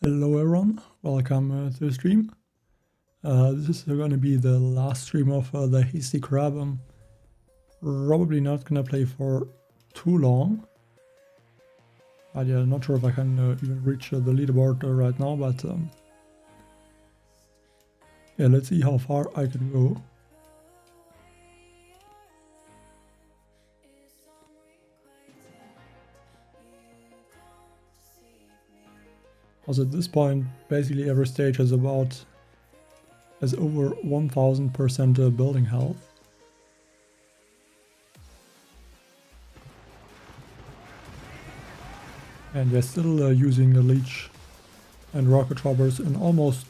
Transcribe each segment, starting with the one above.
Hello everyone, welcome to the stream. This is going to be the last stream of the Hasty Crab. I'm probably not going to play for too long. But yeah, not sure if I can even reach the leaderboard right now, but yeah, let's see how far I can go. Also at this point, basically every stage has over 1000% building health. And they're still using a leech and rocket choppers in almost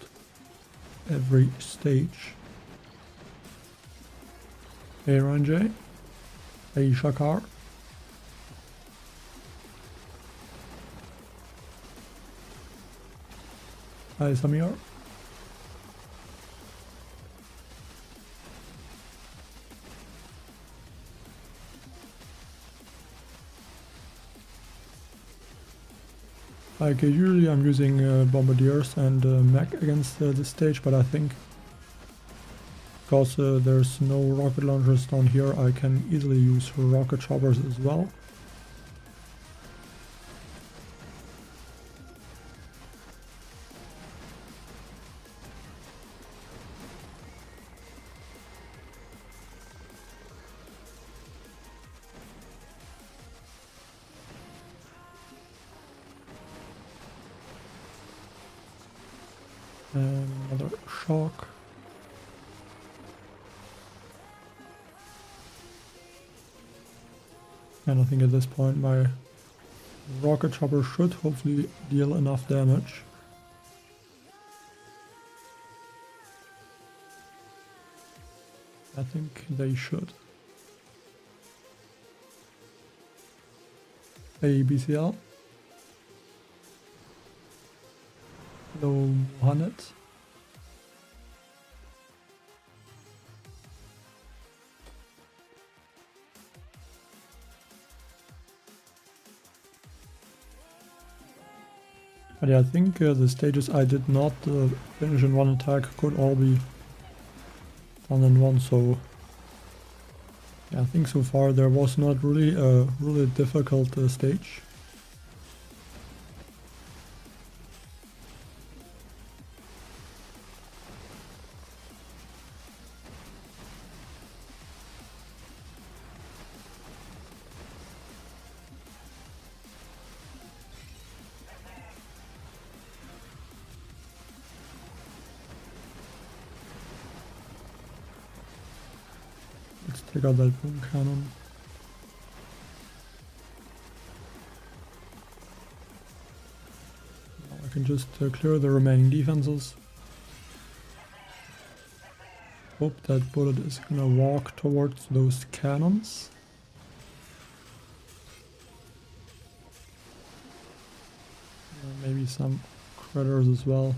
every stage. Hey Ranjay. Hey Shakar. Hi Samir. Like usually I'm using bombardiers and mech against this stage, but I think because there's no rocket launchers down here, I can easily use rocket choppers as well. Another shock. And I think at this point my rocket chopper should hopefully deal enough damage. I think they should. Hey BCL. Hello Mohamed. But yeah, I think the stages I did not finish in one attack could all be done in one, so yeah, I think so far there was not really a really difficult stage. Let's take out that boom cannon. Now I can just clear the remaining defenses. Hope that bullet is gonna walk towards those cannons. Maybe some critters as well.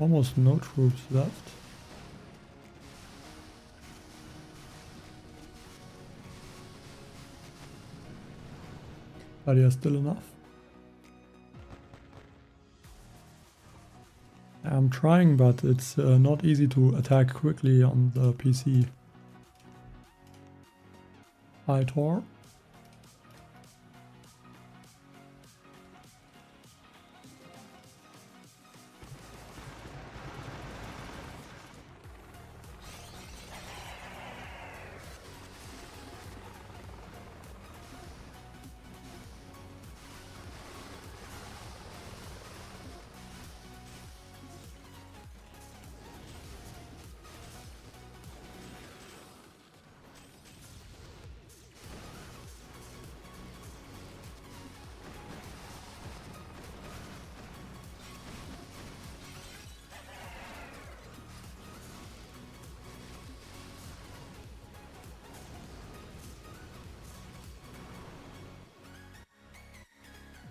Almost no troops left. But yeah, still enough. I'm trying, but it's not easy to attack quickly on the PC. Hi Tor.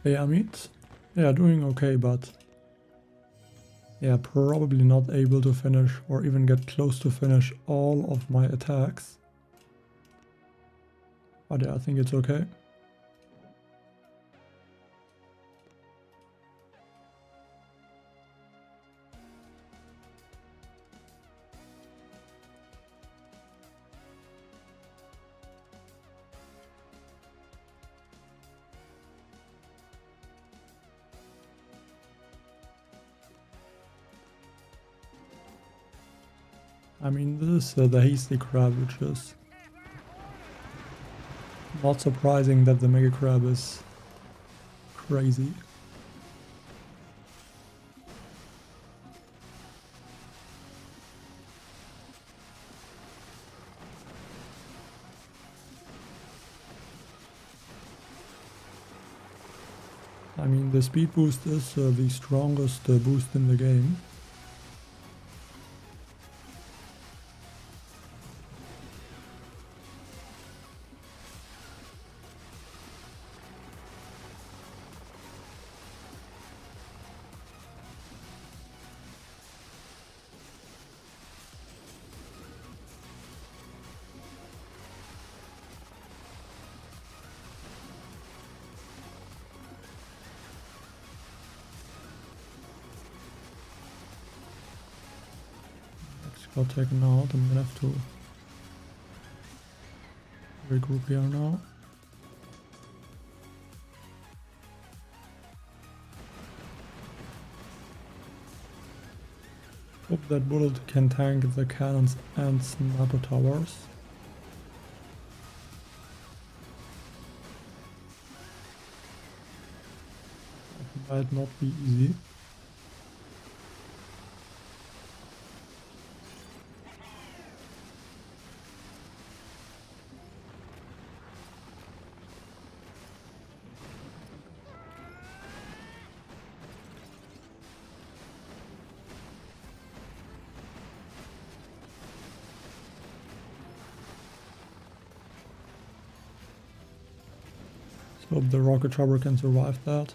Player meat. Yeah, doing okay, but yeah, probably not able to finish or even get close to finish all of my attacks. But yeah, I think it's okay. I mean, this is the Hasty Crab, which is not surprising that the Mega Crab is crazy. I mean, the speed boost is the strongest boost in the game. Got taken out. I'm gonna have to regroup here now. Hope that bullet can tank the cannons and sniper towers. That might not be easy. Hope the rocket chopper can survive that.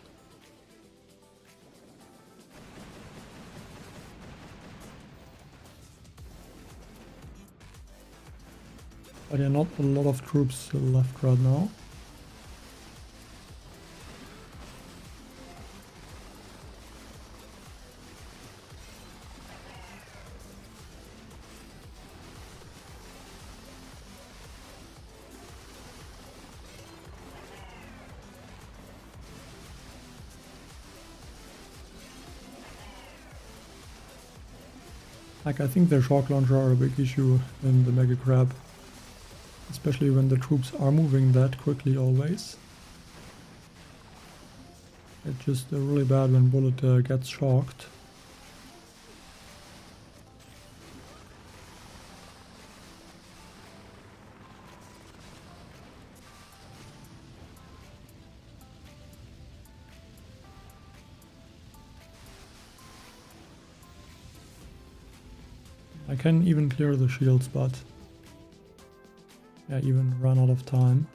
But yeah, not a lot of troops left right now. Like, I think the shock launcher are a big issue in the Mega Crab, especially when the troops are moving that quickly always. It's just really bad when bullet gets shocked. I can even clear the shields, but yeah, even run out of time.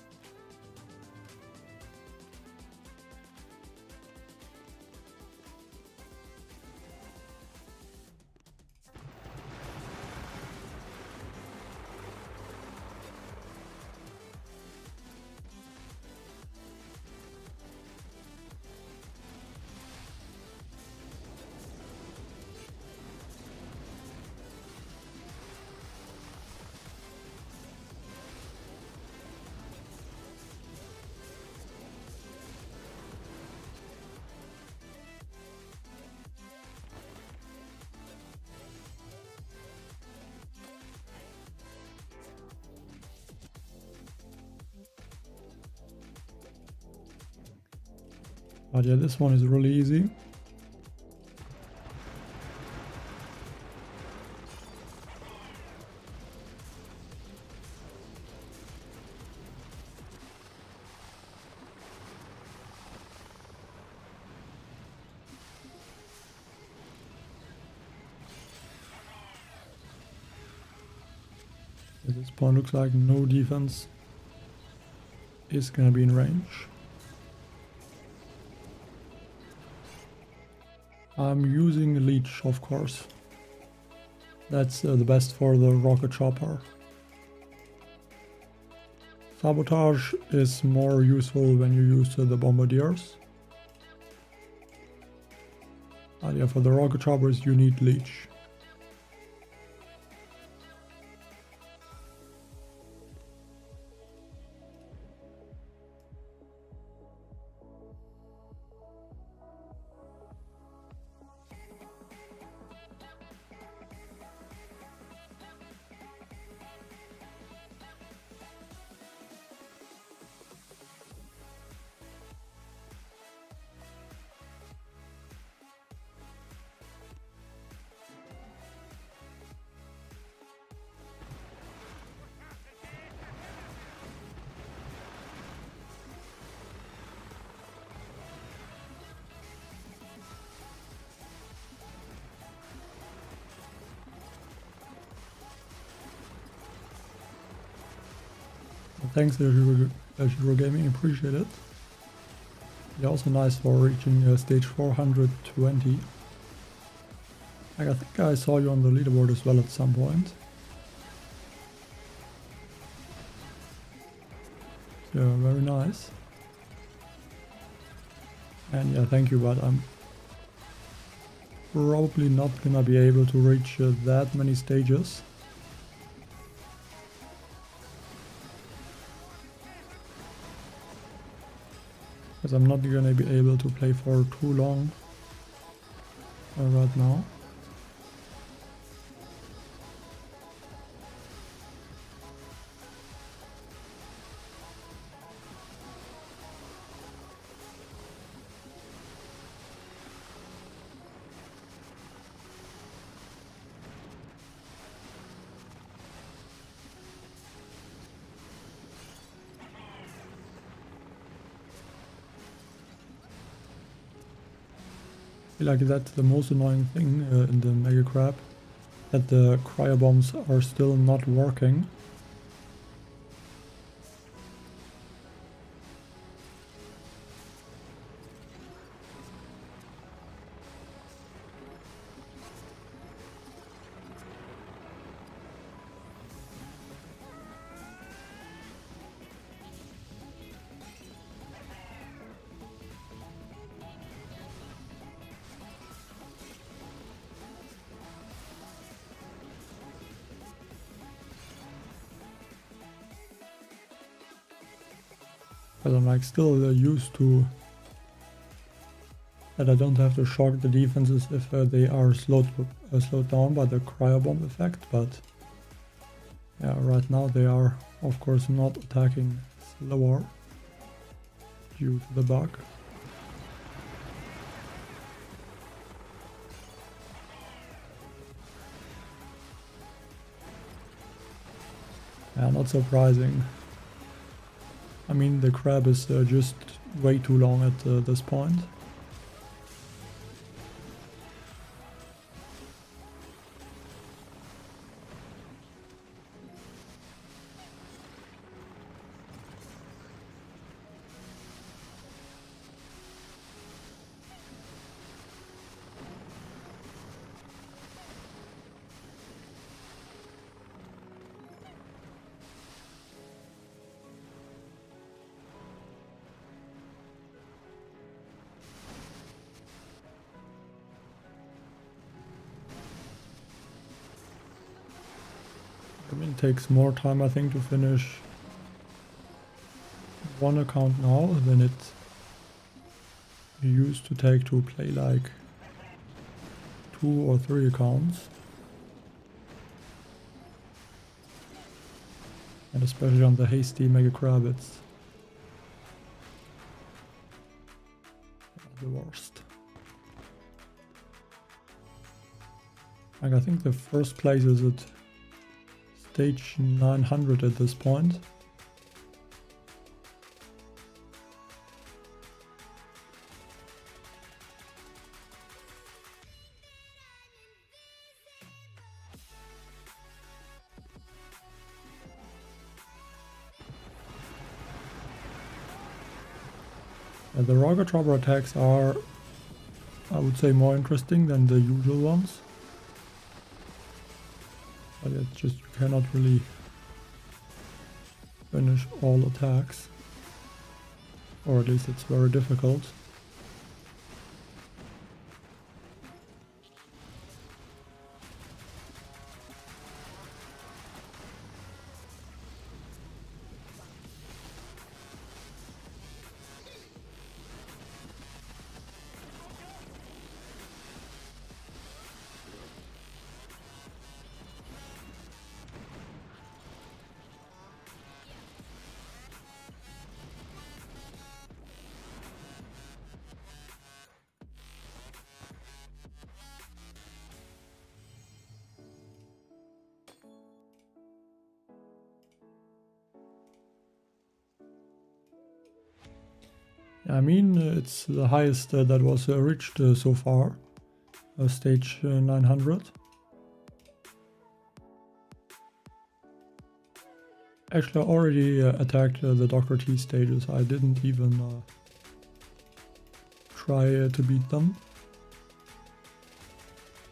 But yeah, this one is really easy. At this point looks like no defense is gonna be in range. I'm using Leech, of course. That's the best for the rocket chopper. Sabotage is more useful when you use the bombardiers. But yeah, for the rocket choppers you need Leech. Thanks, Hero Gaming, appreciate it. Yeah, also nice for reaching stage 420. Like, I think I saw you on the leaderboard as well at some point. So, very nice. And yeah, thank you, but I'm probably not gonna be able to reach that many stages. Because I'm not gonna be able to play for too long right now. I feel like that's the most annoying thing in the Mega Crab, that the cryo bombs are still not working. But I'm like still used to that I don't have to shock the defenses if they are slowed down by the cryo bomb effect, but yeah, right now they are of course not attacking slower due to the bug. Yeah, not surprising. I mean, the crab is just way too long at this point. I mean, it takes more time, I think, to finish one account now than it used to take to play like 2 or 3 accounts. And especially on the Hasty Mega Crab, it's the worst. Like, I think the first place is at stage 900 at this point. And the rocket chopper attacks are I would say more interesting than the usual ones. But it's just you cannot really finish all attacks. Or at least it's very difficult. I mean, it's the highest that was reached so far, stage 900. Actually, I already attacked the Dr. T stages. I didn't even try to beat them.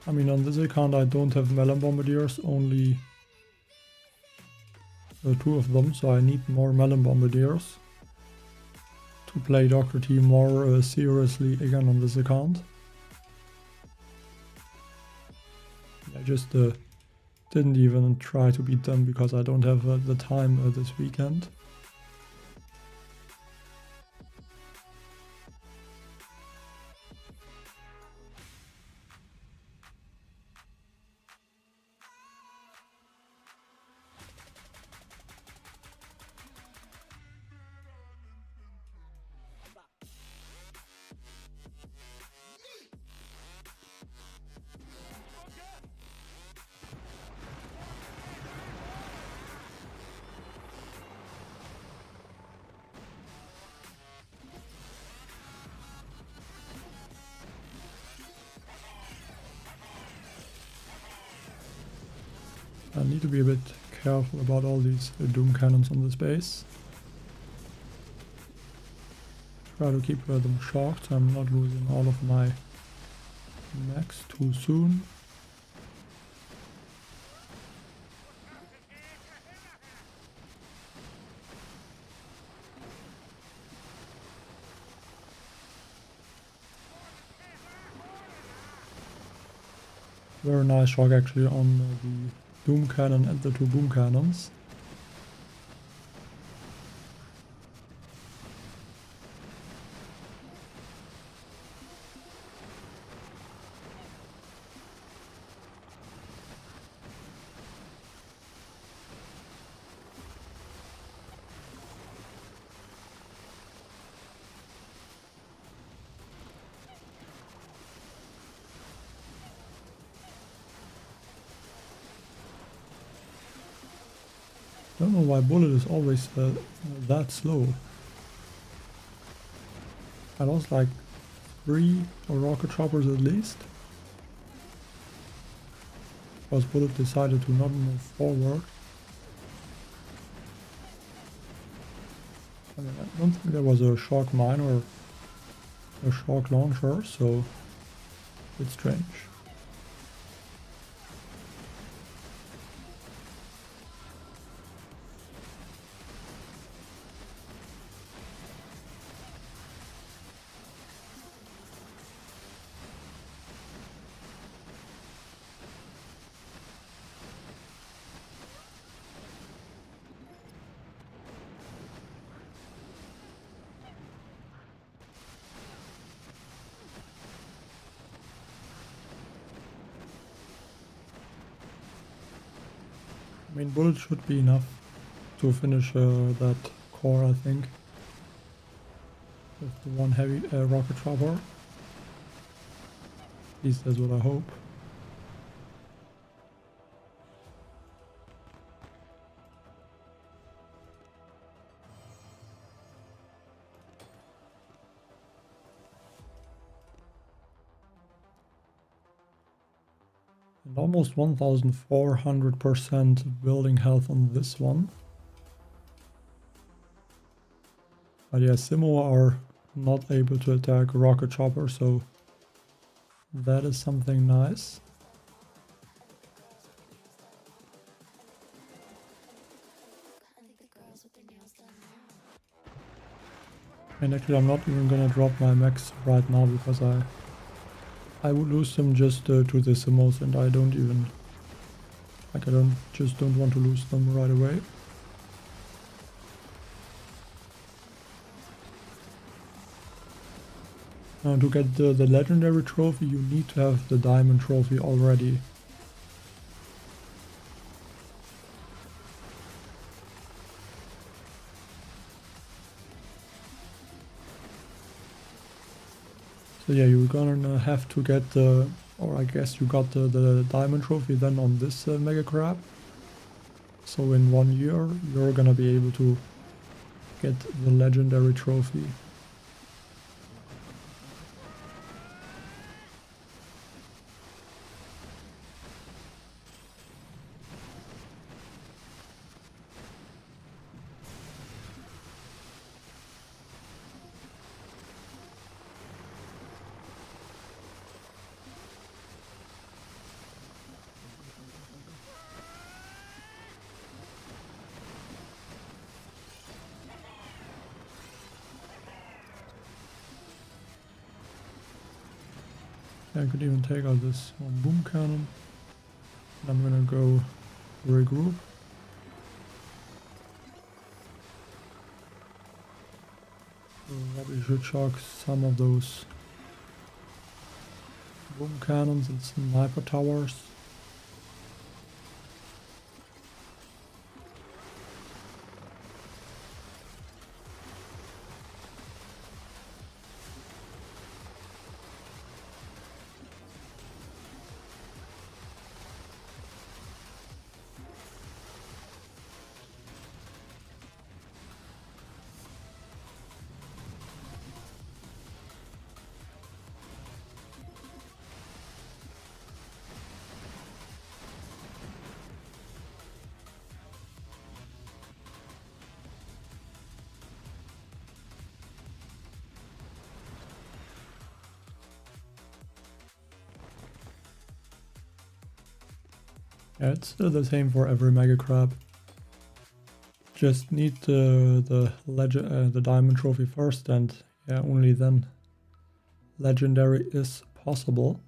I mean, on this account I don't have Melon Bombardiers, only 2 of them, so I need more Melon Bombardiers to play Dr. T more seriously again on this account. I just didn't even try to beat them because I don't have the time this weekend. I need to be a bit careful about all these Doom Cannons on this base. Try to keep them shocked so I'm not losing all of my mechs too soon. Very nice shock actually on the Doom Cannon and the 2 Boom Cannons. I don't know why Bullet is always that slow. I lost like 3 rocket choppers at least. Because Bullet decided to not move forward. I mean, I don't think there was a shock mine or a shock launcher, so it's strange. I mean, Bullet should be enough to finish that core, I think. With the 1 heavy rocket chopper. At least that's what I hope. And almost 1400% building health on this one. But yeah, Simo are not able to attack Rocket Chopper, so That is something nice. And actually I'm not even gonna drop my max right now because I would lose them just to the simmos, and I don't even, like, I don't want to lose them right away. Now to get the legendary trophy you need to have the diamond trophy already. So yeah, you're gonna have to get the, or I guess you got the diamond trophy then on this mega crab. So in 1 year you're gonna be able to get the legendary trophy. I could even take out this one boom cannon. And I'm gonna go regroup. Probably should chuck some of those boom cannons and sniper towers. Yeah, it's still the same for every mega crab. Just need the diamond trophy first, and yeah, only then legendary is possible.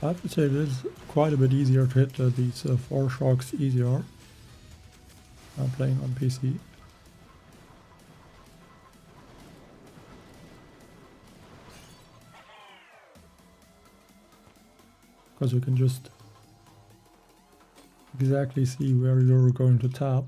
I have to say it is quite a bit easier to hit these 4 sharks easier. I'm playing on PC. Because you can just exactly see where you're going to tap.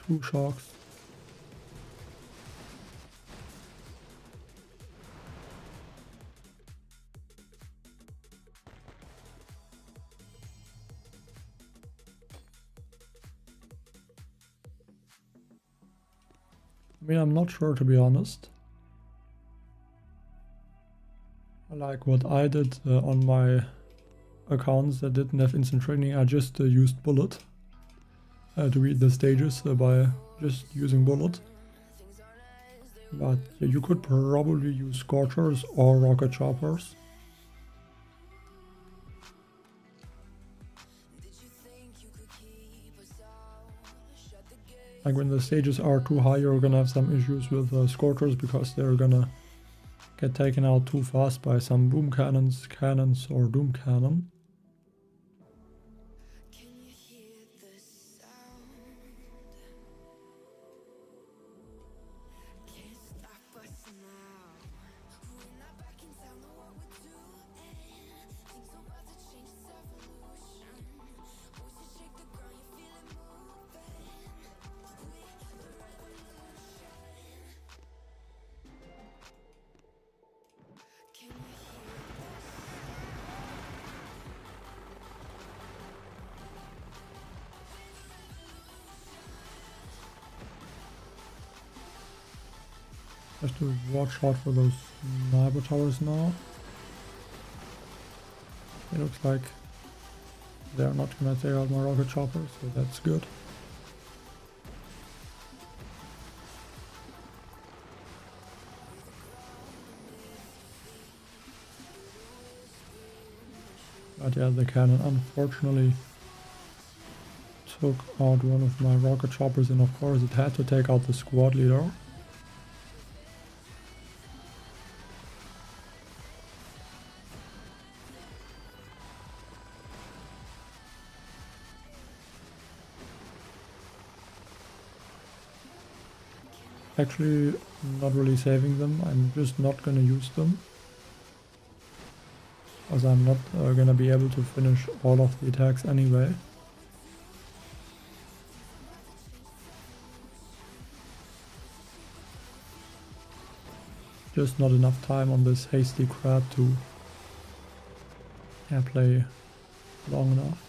Two sharks. I mean, I'm not sure, to be honest. Like what I did on my accounts that didn't have instant training, I just used bullet to read the stages by just using bullet. But you could probably use Scorchers or Rocket Choppers. Like when the stages are too high, you're gonna have some issues with Scorchers because they're gonna get taken out too fast by some boom cannons, or doom cannon. Have to watch out for those sniper towers now. It looks like they're not gonna take out my rocket chopper, so that's good. But yeah, the cannon unfortunately took out one of my rocket choppers, and of course it had to take out the squad leader. Actually, not really saving them, I'm just not gonna use them. As I'm not gonna be able to finish all of the attacks anyway. Just not enough time on this hasty crab to play long enough.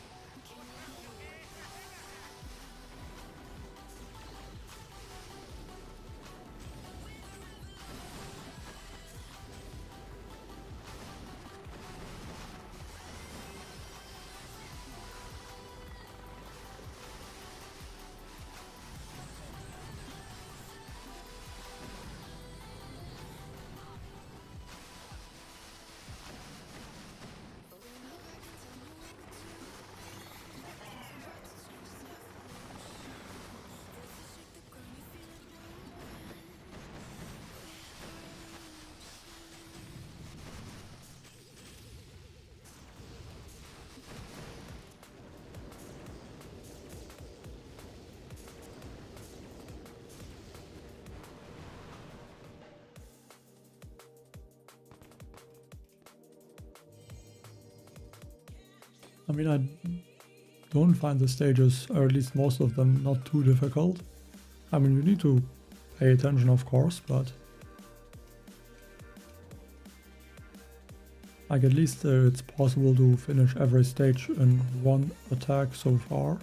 I mean, I don't find the stages, or at least most of them, not too difficult. I mean, you need to pay attention, of course, but like at least it's possible to finish every stage in one attack so far.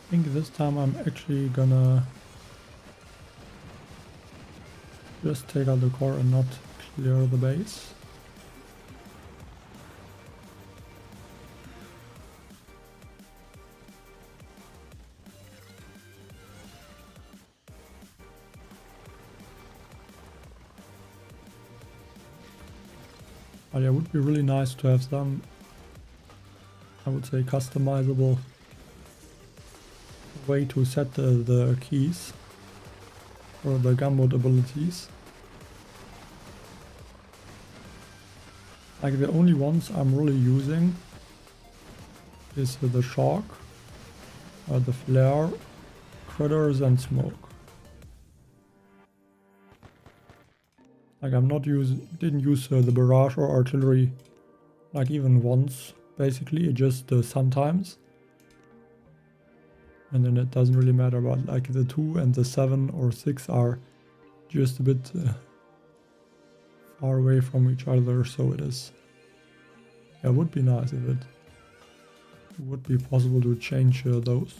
I think this time I'm actually gonna just take out the core and not clear the base. But yeah, it would be really nice to have some, I would say, customizable way to set the keys or the gunboat abilities. Like the only ones I'm really using is the shock, the flare, critters and smoke. Like I'm not didn't use the barrage or artillery like even once, basically, just sometimes. And then it doesn't really matter, but like the 2 and the 7 or 6 are just a bit far away from each other, so it is Yeah, it would be nice if it would be possible to change those.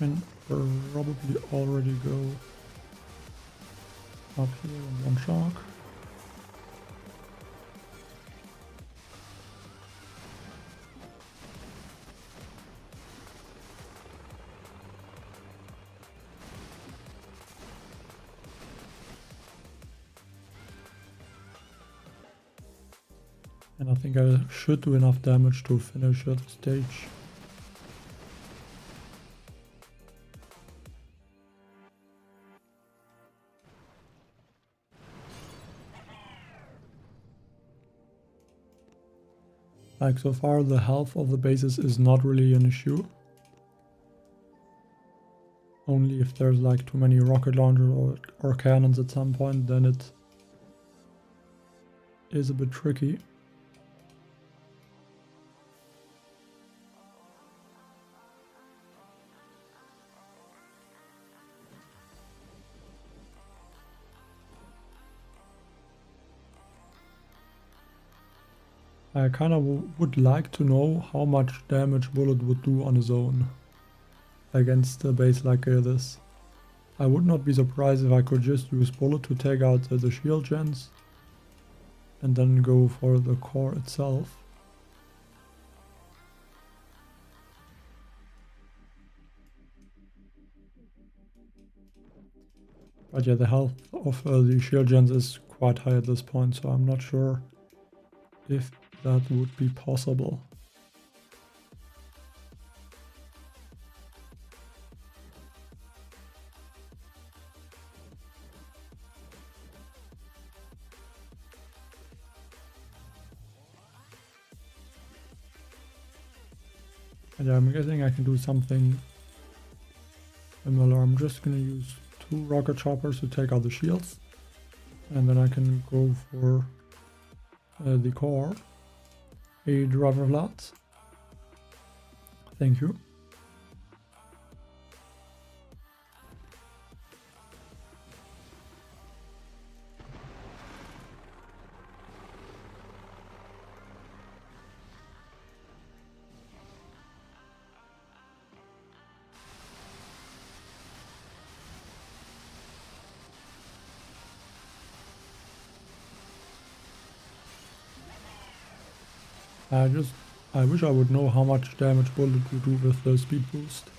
Can probably already go up here on one shark. And I think I should do enough damage to finish the stage. Like so far the health of the bases is not really an issue. Only if there's like too many rocket launchers or cannons at some point, then it is a bit tricky. I kind of would like to know how much damage Bullet would do on his own against a base like this. I would not be surprised if I could just use Bullet to take out the shield gens and then go for the core itself. But yeah, the health of the shield gens is quite high at this point, so I'm not sure if that would be possible. And yeah, I'm guessing I can do something similar. I'm just gonna use 2 rocket choppers to take out the shields, and then I can go for the core. A driver flat. Thank you. I wish I would know how much damage Bullet would do with the speed boost.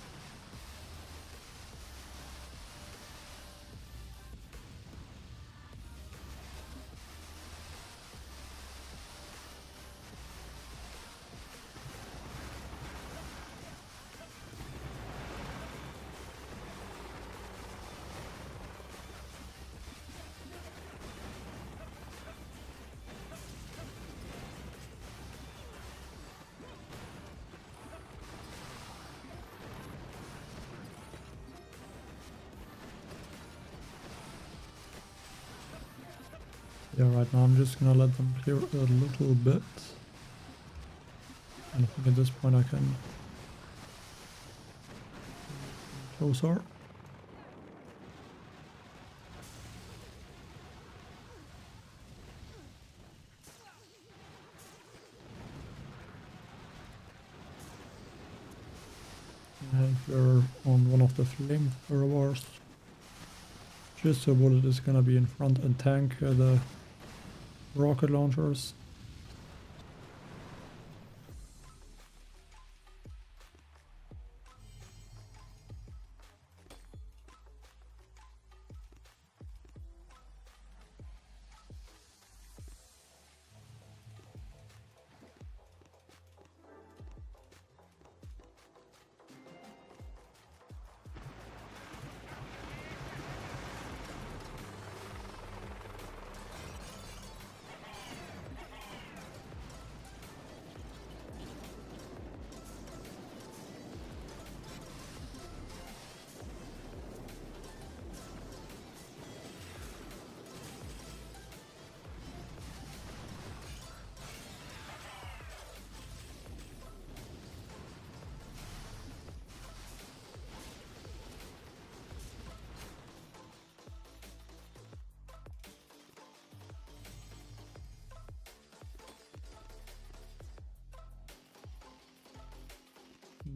Yeah, right now I'm just gonna let them clear a little bit. And I think at this point I can closer. And we're on one of the flamethrowers. Just so Bullet is gonna be in front and tank the rocket launchers.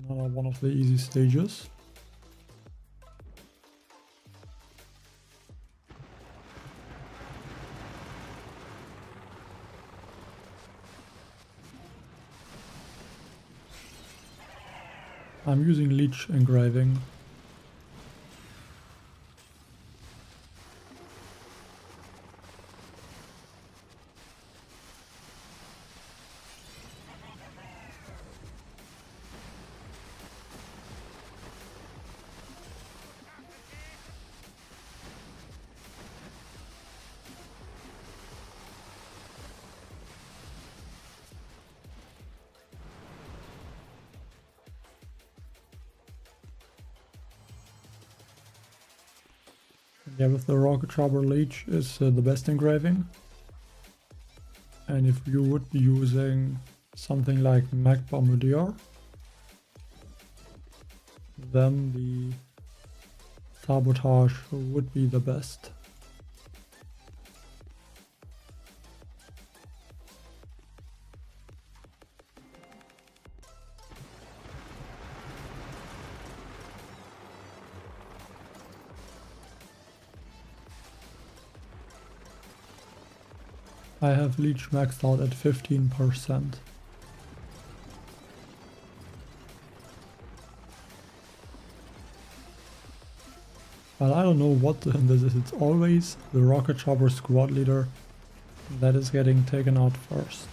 Another one of the easy stages. I'm using leech engraving. Yeah, with the rocket chopper leech is the best engraving. And if you would be using something like Mag Bombardier, then the sabotage would be the best. I have leech maxed out at 15%. But I don't know what this is. It's always the rocket chopper squad leader that is getting taken out first.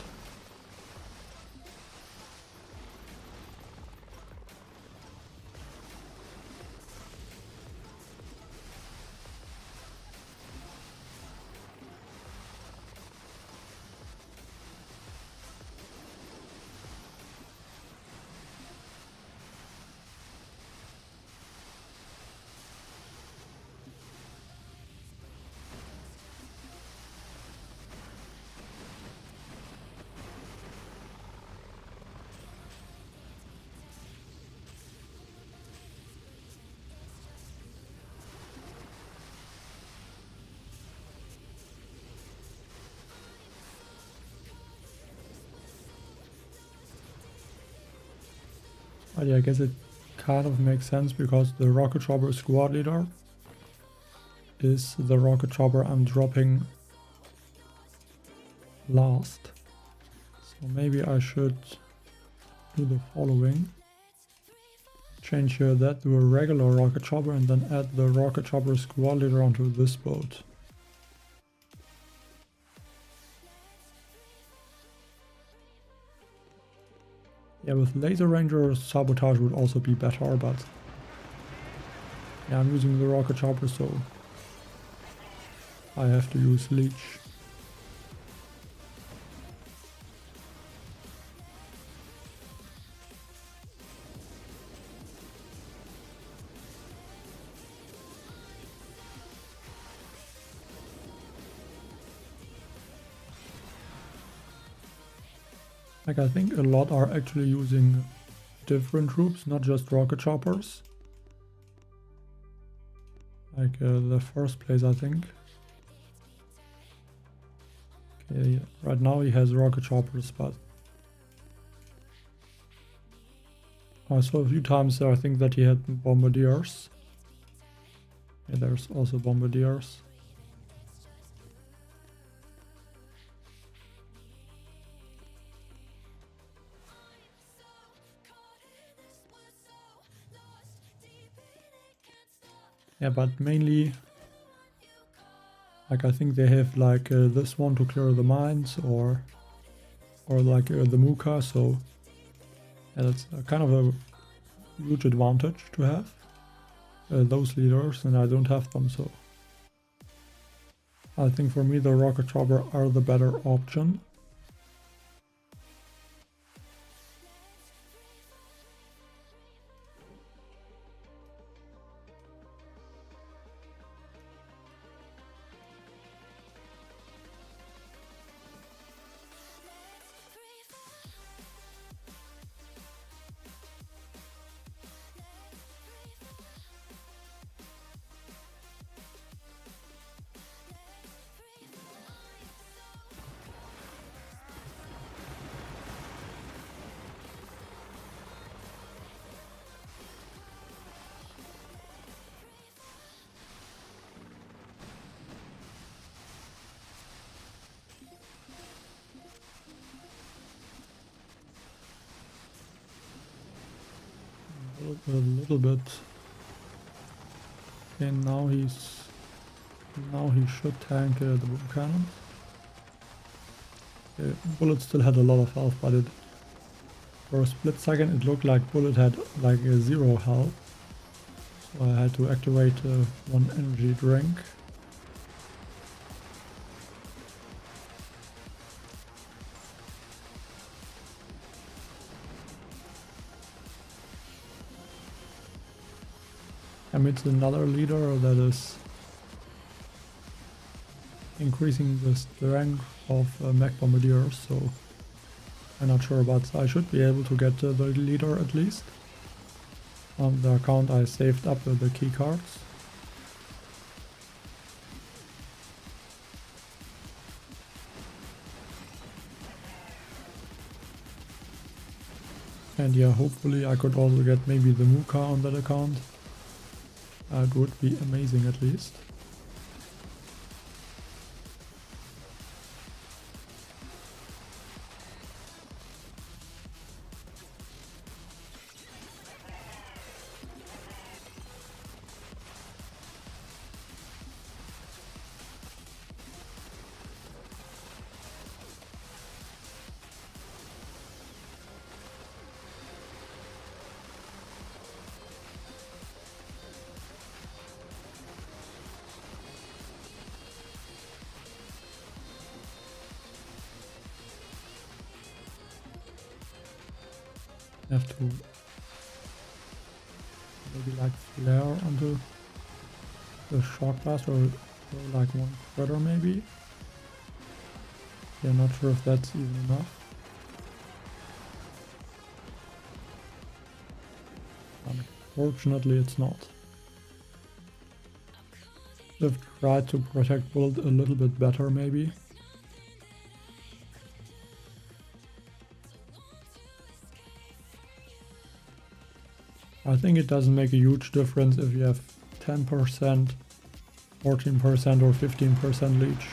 But yeah, I guess it kind of makes sense because the rocket chopper squad leader is the rocket chopper I'm dropping last. So maybe I should do the following. Change that to a regular rocket chopper and then add the rocket chopper squad leader onto this boat. Yeah, with laser ranger sabotage would also be better, but yeah, I'm using the rocket chopper, so I have to use leech. Like, I think a lot are actually using different troops, not just rocket choppers. Like the first place, I think. Okay, right now he has rocket choppers, but I saw a few times there, I think that he had bombardiers. Yeah, there's also bombardiers. Yeah, but mainly, like, I think they have like this one to clear the mines, or like the Muka, so yeah, that's kind of a huge advantage to have those leaders, and I don't have them, so I think for me the rocket chopper are the better option. a little bit. And now he should tank the boom cannon. Bullet still had a lot of health, but for a split second it looked like Bullet had like a 0 health. So I had to activate one energy drink. And it's another leader that is increasing the strength of mech bombardiers, so I'm not sure, but I should be able to get the leader at least. On the account I saved up the key cards. And yeah, hopefully I could also get maybe the Muka on that account. It would be amazing at least. Have to maybe like flare onto the short blast or like one spreader maybe. Yeah, not sure if that's even enough. Unfortunately it's not. I've tried to protect Bullet a little bit better maybe. I think it doesn't make a huge difference if you have 10%, 14% or 15% leech.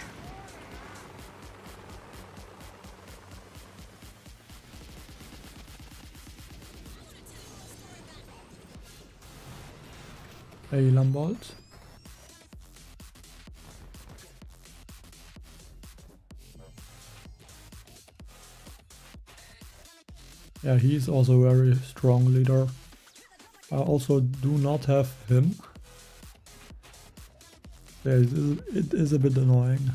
A Lambolt. Yeah, he's also a very strong leader. I also do not have him. Yeah, it is a bit annoying.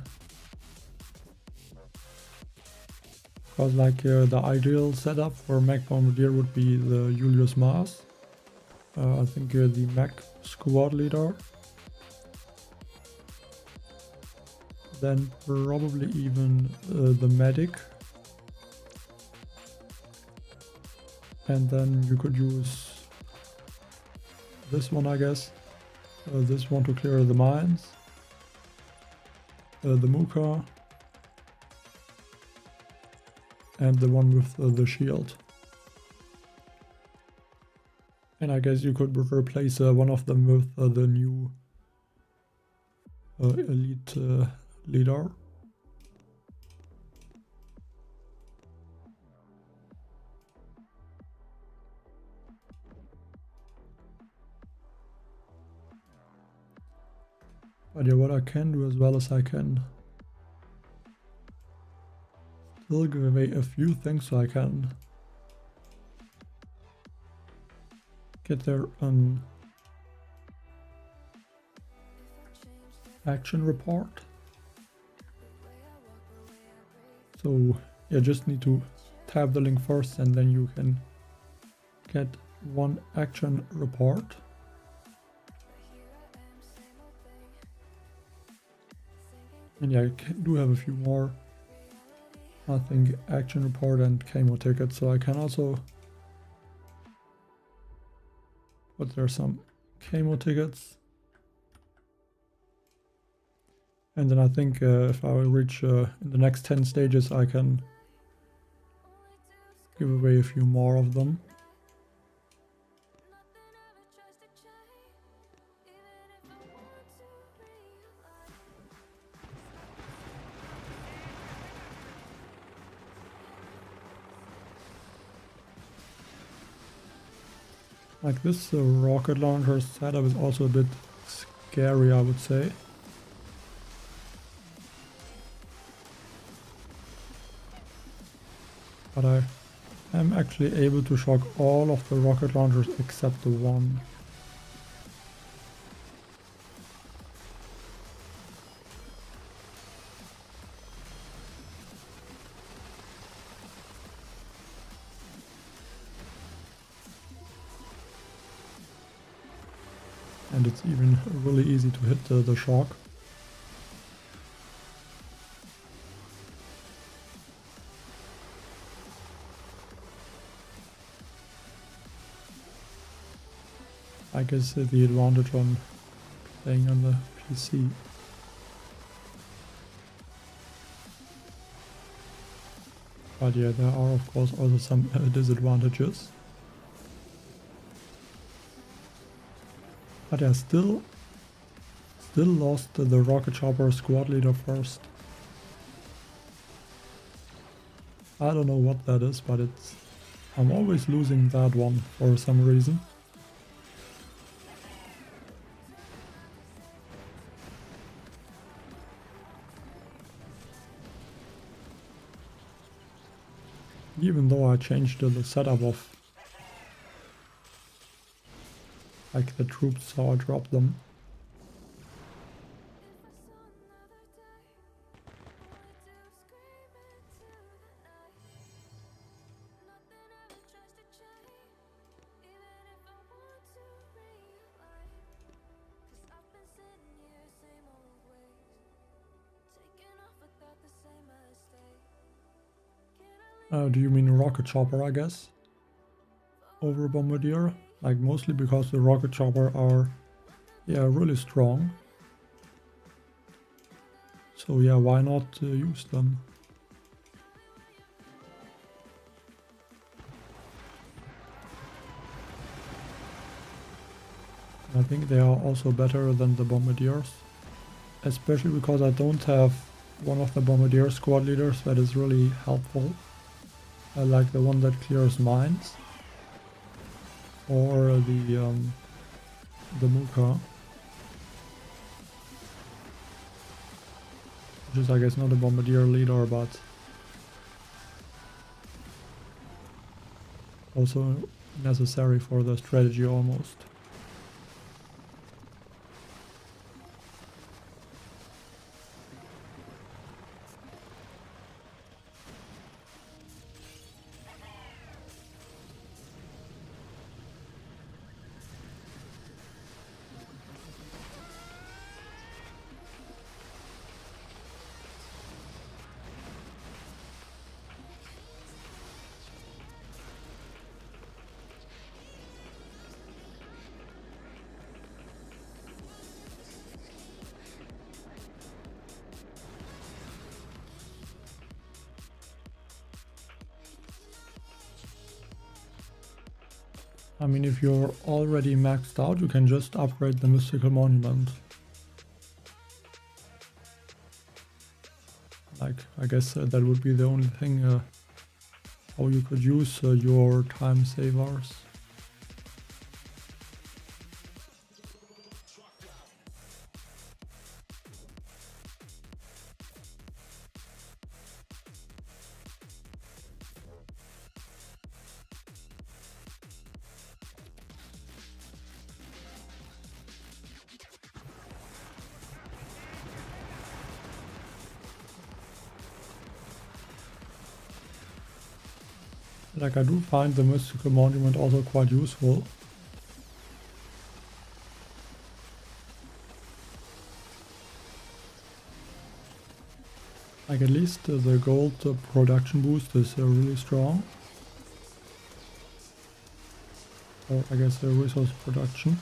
Because like the ideal setup for Mech Bombardier would be the Julius Mars. I think the Mech squad leader. Then probably even the medic. And then you could use this one, I guess. This one to clear the mines. The Muka. And the one with the shield. And I guess you could replace one of them with the new elite leader. But yeah, what I can do as well as I can still give away a few things so I can get their action report. So you just need to tap the link first and then you can get one action report. And yeah, I do have a few more, I think, action report and camo tickets, so I can also put there some camo tickets. And then I think if I reach in the next 10 stages, I can give away a few more of them. Like this rocket launcher setup is also a bit scary, I would say. But I am actually able to shock all of the rocket launchers except the one. And it's even really easy to hit the shock. I guess the advantage on playing on the PC. But yeah, there are of course also some disadvantages. But yeah, still lost the rocket chopper squad leader first. I don't know what that is, but I'm always losing that one for some reason. Even though I changed the setup of like the troops, how I drop them. Do you mean rocket chopper, I guess? Over bombardier? Like mostly because the rocket chopper are, yeah, really strong. So yeah, why not use them? I think they are also better than the bombardiers. Especially because I don't have one of the bombardier squad leaders that is really helpful. I like the one that clears mines. Or the Muka. Which is I guess not a bombardier leader, but also necessary for the strategy almost. I mean, if you're already maxed out, you can just upgrade the mystical monument. Like, I guess that would be the only thing how you could use your time savers. Like, I do find the mystical monument also quite useful. Like, at least the gold production boost is really strong. Or I guess the resource production.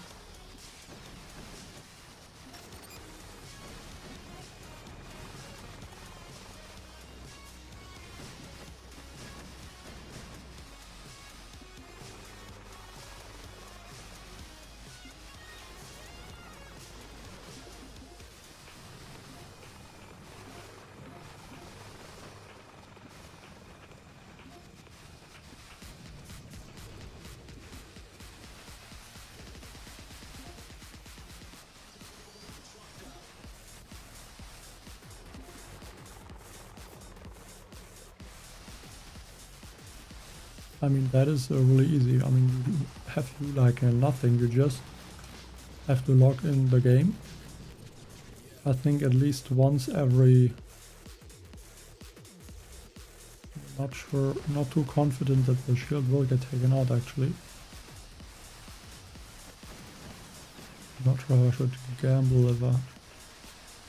I mean, that is really easy. I mean, you have to do like nothing. You just have to log in the game. I think at least once every... Not sure, not too confident that the shield will get taken out actually. Not sure how I should gamble if I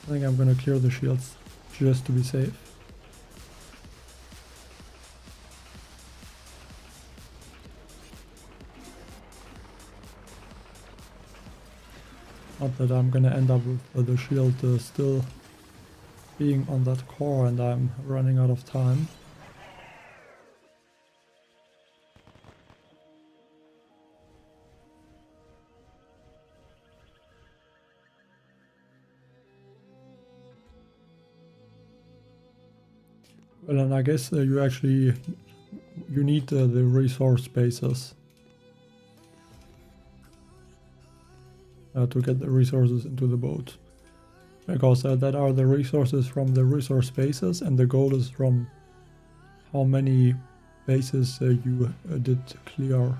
think I'm gonna clear the shields just to be safe. Not that I'm gonna end up with the shield still being on that core and I'm running out of time. Well, and I guess you need the resource bases to get the resources into the boat, because that are the resources from the resource bases, and the goal is from how many bases you did clear.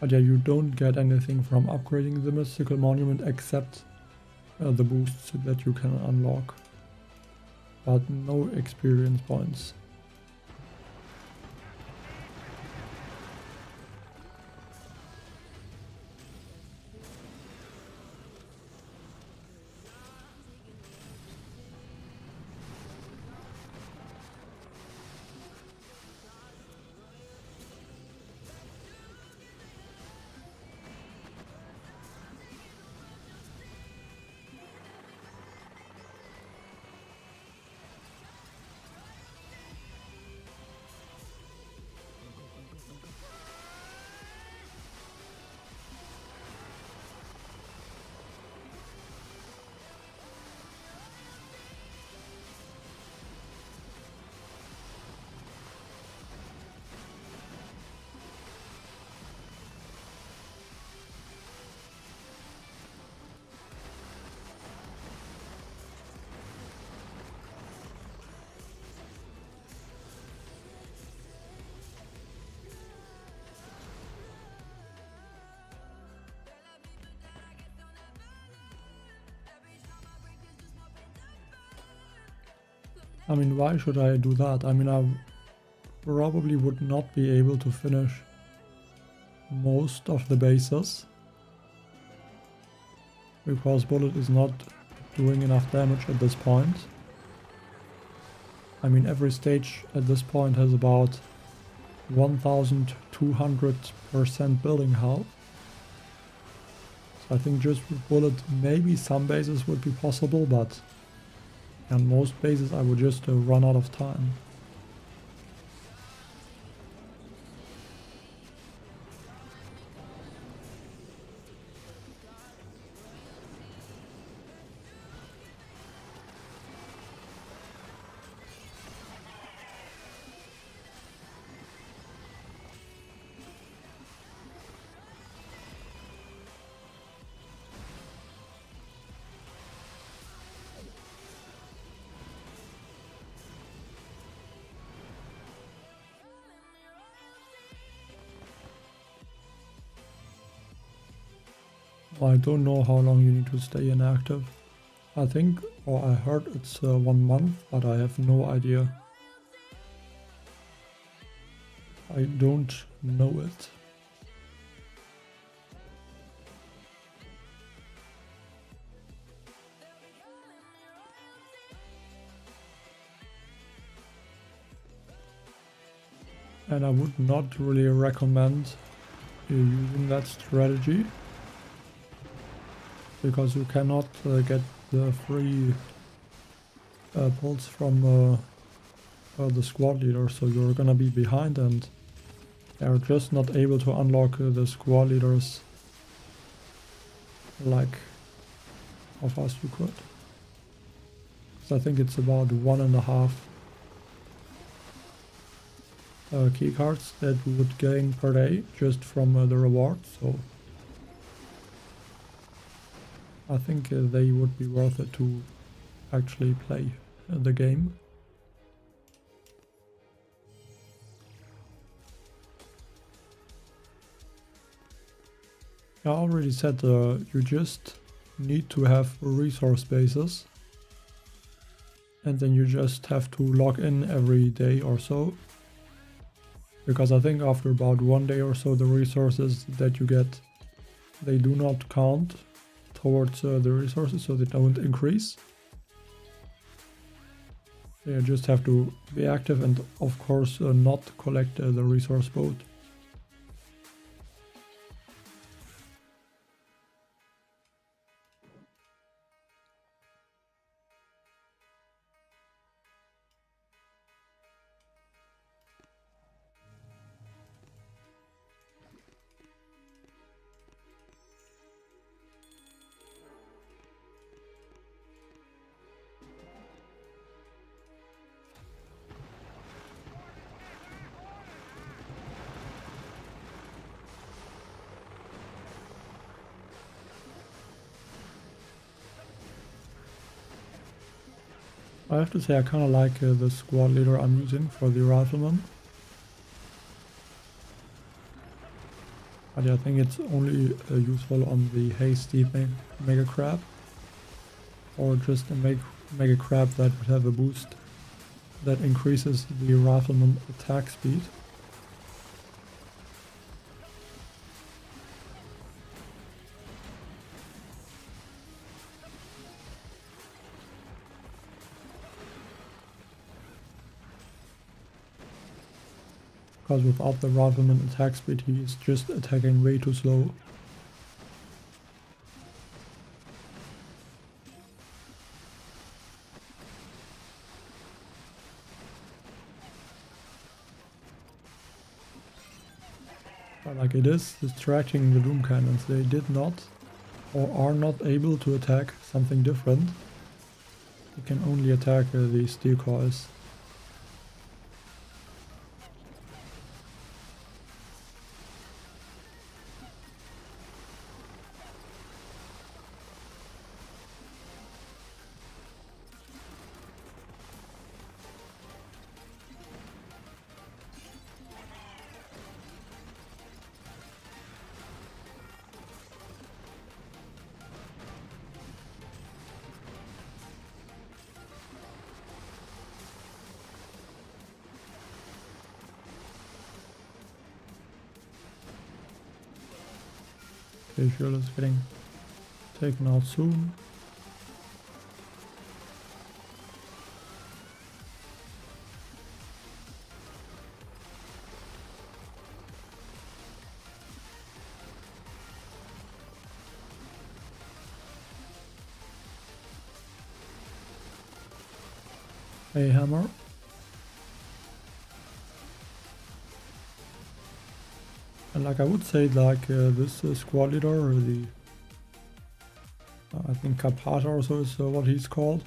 But yeah, you don't get anything from upgrading the mystical monument except the boosts that you can unlock, but no experience points. I mean, why should I do that? I mean, I probably would not be able to finish most of the bases, because Bullet is not doing enough damage at this point. I mean, every stage at this point has about 1200% building health. So I think just with Bullet, maybe some bases would be possible, but on most bases I would just run out of time. I don't know how long you need to stay inactive. I think, or I heard it's 1 month, but I have no idea. I don't know it. And I would not really recommend using that strategy, because you cannot get the free pulls from the squad leader, so you're gonna be behind and you're just not able to unlock the squad leaders like how fast you could. So I think it's about 1.5 key cards that we would gain per day just from the reward, so I think they would be worth it to actually play. the game. I already said you just need to have resource bases, and then you just have to log in every day or so, because I think after about 1 day or so the resources that you get, they do not count towards the resources, so they don't increase. You just have to be active and of course not collect the resource boat. I have to say I kind of like the squad leader I'm using for the rifleman. But yeah, I think it's only useful on the Hasty Mega Crab, or just a Mega Crab that would have a boost that increases the rifleman attack speed. Because without the rifleman attack speed, he is just attacking way too slow. But like, it is distracting the Doom Cannons. They did not or are not able to attack something different. They can only attack the steel coils. Okay, Fuel is getting taken out soon. A hammer. And like, I would say like this squad leader, or the I think Kapata also is what he's called.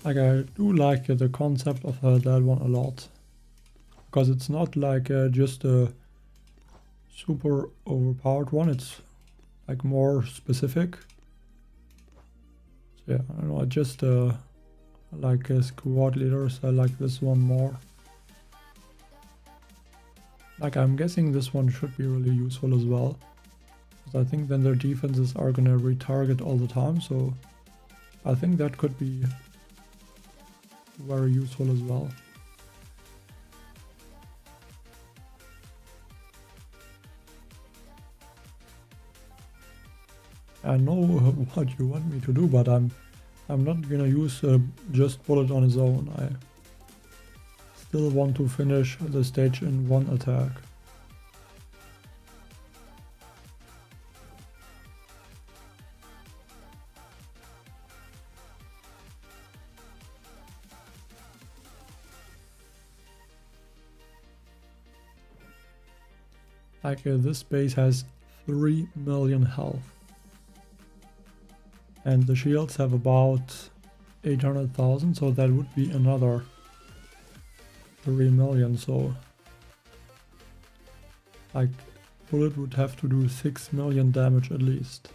Like, I do like the concept of that one a lot, because it's not like just a super overpowered one. It's like more specific. So yeah, I don't know, I just like squad leaders, I like this one more. Like, I'm guessing this one should be really useful as well, because I think then their defenses are gonna retarget all the time, so I think that could be very useful as well. I know what you want me to do, but I'm not gonna use just bullet on his own. I still want to finish the stage in one attack. Like, this base has 3 million health. And the shields have about 800,000, so that would be another 3 million, so like, bullet would have to do 6 million damage at least.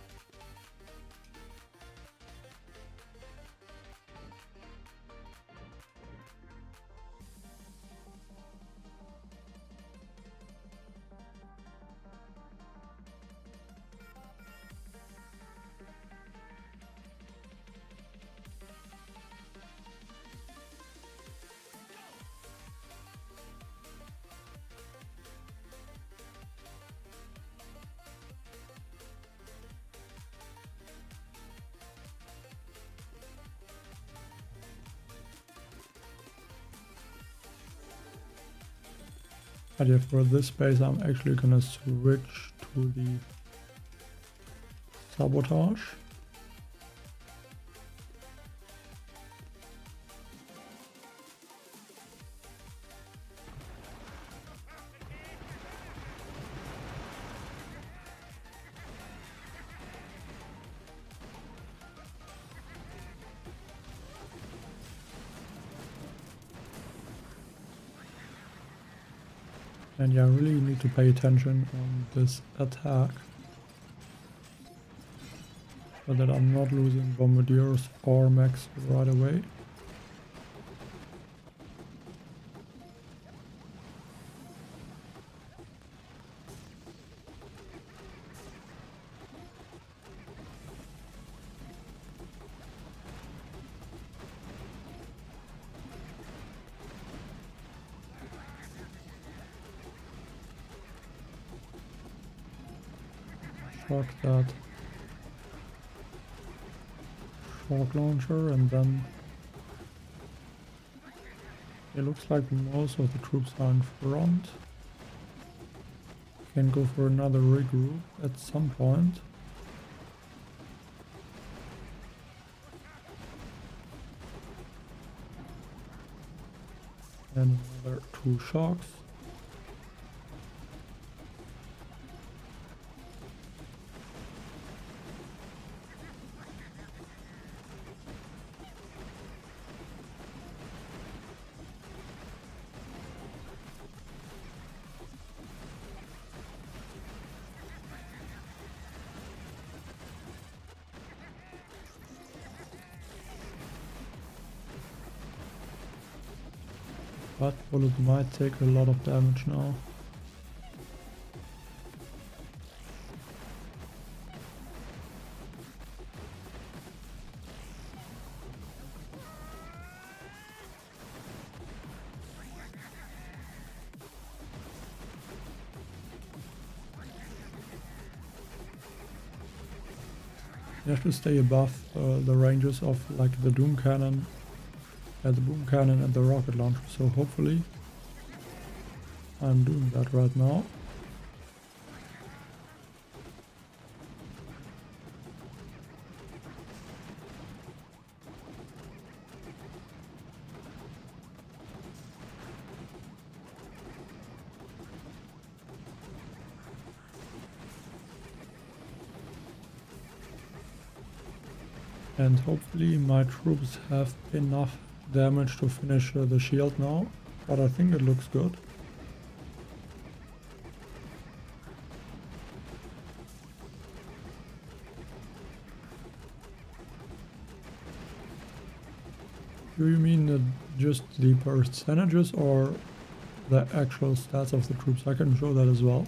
But yeah, for this base I'm actually gonna switch to the sabotage. And yeah, I really need to pay attention on this attack, so that I'm not losing bombardiers or mechs right away. Shock that shock launcher, and then it looks like most of the troops are in front. Can go for another regroup at some point. And another 2 shocks. But bullet might take a lot of damage now. You have to stay above the ranges of like the Doom Cannon, the Boom Cannon and the Rocket Launcher, so hopefully I'm doing that right now. And hopefully my troops have enough damage to finish the shield now, but I think it looks good. Do you mean just the percentages or the actual stats of the troops? I can show that as well.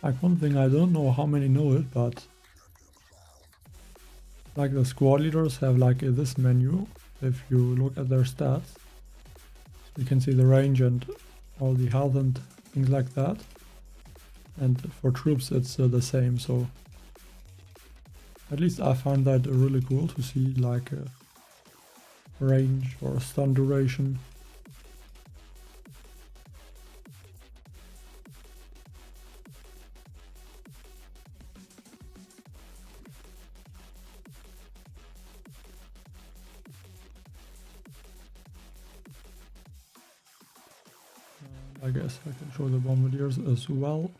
Like one thing, I don't know how many know it, but like the squad leaders have like this menu. If you look at their stats, you can see the range and all the health and things like that. And for troops it's the same, so at least I find that really cool to see like a range or stun duration. I guess I can show the bombardiers as well.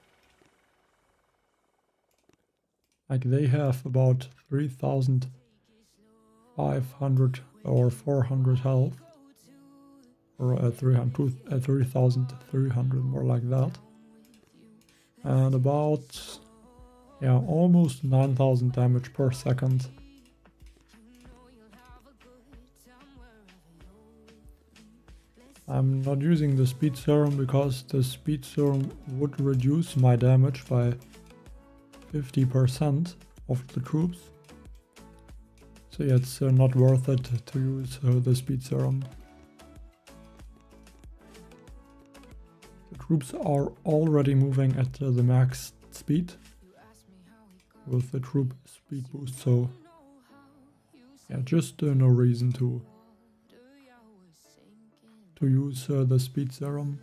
Like they have about 3,500 or 400 health, or 3,300, more like that, and about almost 9,000 damage per second. I'm not using the speed serum because the speed serum would reduce my damage by 50% of the troops. So yeah, it's not worth it to use the speed serum. The troops are already moving at the max speed with the troop speed boost, so yeah, just no reason to use the speed serum.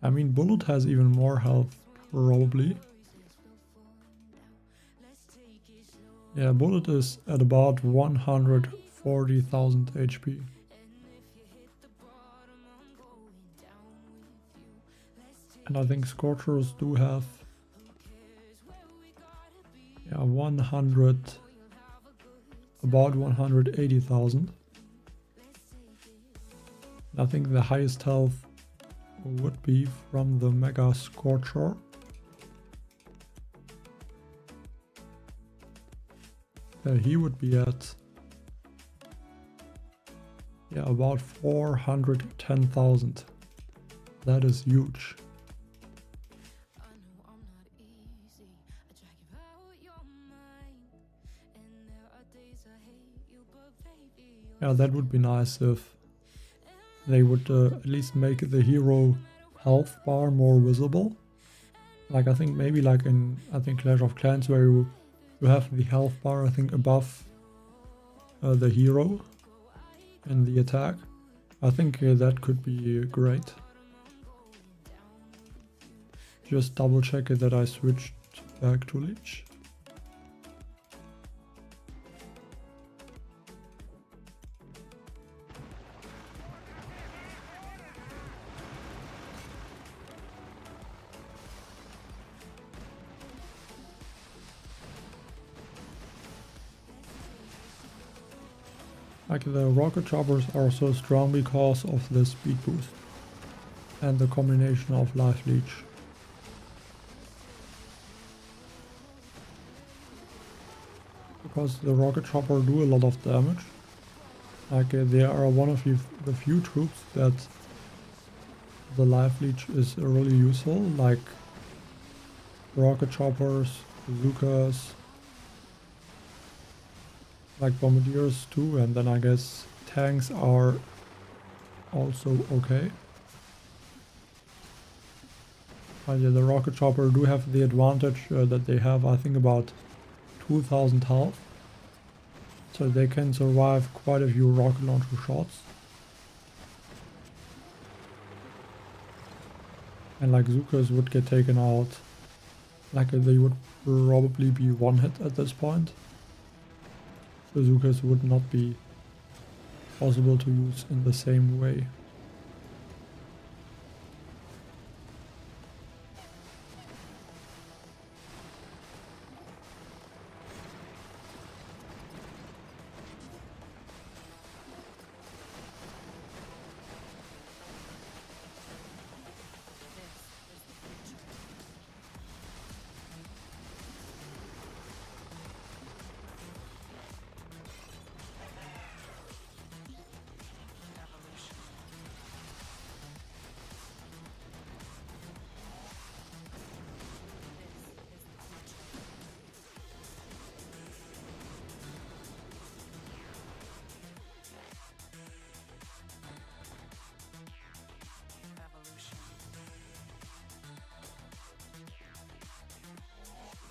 I mean, Bullet has even more health, probably. Yeah, Bullet is at about 140,000 HP. And I think Scorchers do have, yeah, about 180,000. I think the highest health would be from the Mega Scorcher. He would be at, yeah, about 410,000. That is huge. Yeah, that would be nice if they would at least make the hero health bar more visible. Like I think maybe like in Clash of Clans, where you have the health bar, I think, above the hero in the attack. I think that could be great. Just double check that I switched back to Leech. Like the rocket choppers are so strong because of the speed boost and the combination of life leech. Because the rocket chopper do a lot of damage. Like they are one of the few troops that the life leech is really useful, like rocket choppers, bazookas, like bombardiers too, and then I guess tanks are also okay. But yeah, the rocket chopper do have the advantage that they have, I think, about 2000 health, so they can survive quite a few rocket launcher shots. And like Zukas would get taken out, like they would probably be one hit at this point. Bazookas would not be possible to use in the same way.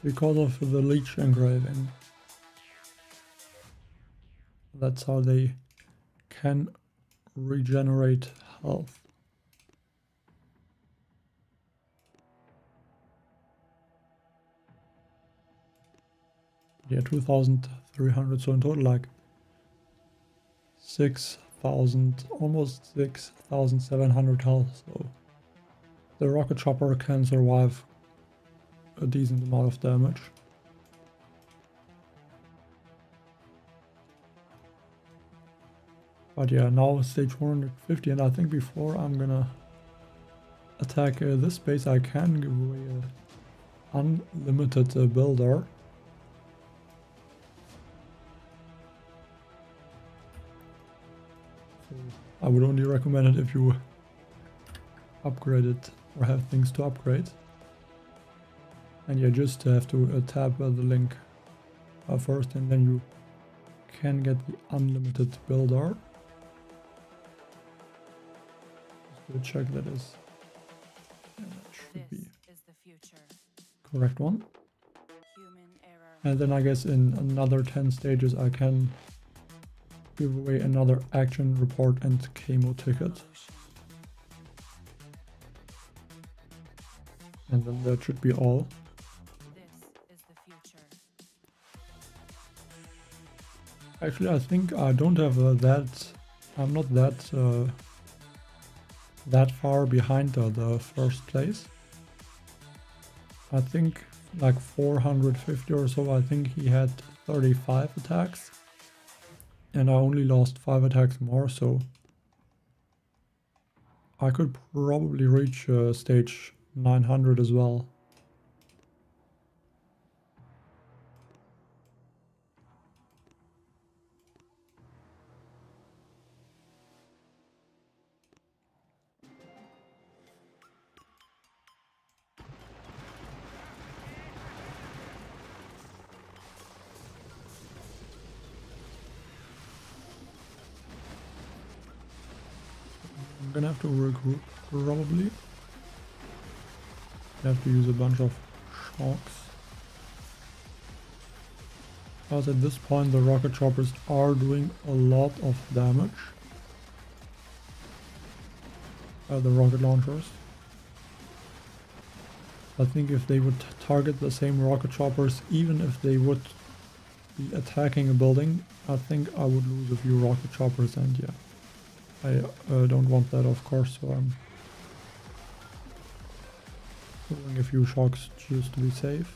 Because of the leech engraving. That's how they can regenerate health. Yeah, 2,300, so in total like 6,000, almost 6,700 health, so the rocket chopper can survive a decent amount of damage. But yeah, now stage 450, and I think before I'm gonna attack this base, I can give away an unlimited builder. So I would only recommend it if you upgrade it or have things to upgrade. And you just have to tap the link first, and then you can get the unlimited builder. We'll check that is. Yeah, that should be is the future. correct one. Human error. And then I guess in another 10 stages I can give away another action report and chemo ticket. And then that should be all. This is the future. Actually, I think I don't have I'm not that far behind the first place. I think like 450 or so. I think he had 35 attacks. And I only lost 5 attacks more, so I could probably reach stage 900 as well. I'm gonna have to regroup probably. I have to use a bunch of shocks. Because at this point the rocket choppers are doing a lot of damage. The rocket launchers. I think if they would target the same rocket choppers, even if they would be attacking a building, I think I would lose a few rocket choppers, and yeah. I don't want that, of course, so I'm throwing a few shocks just to be safe.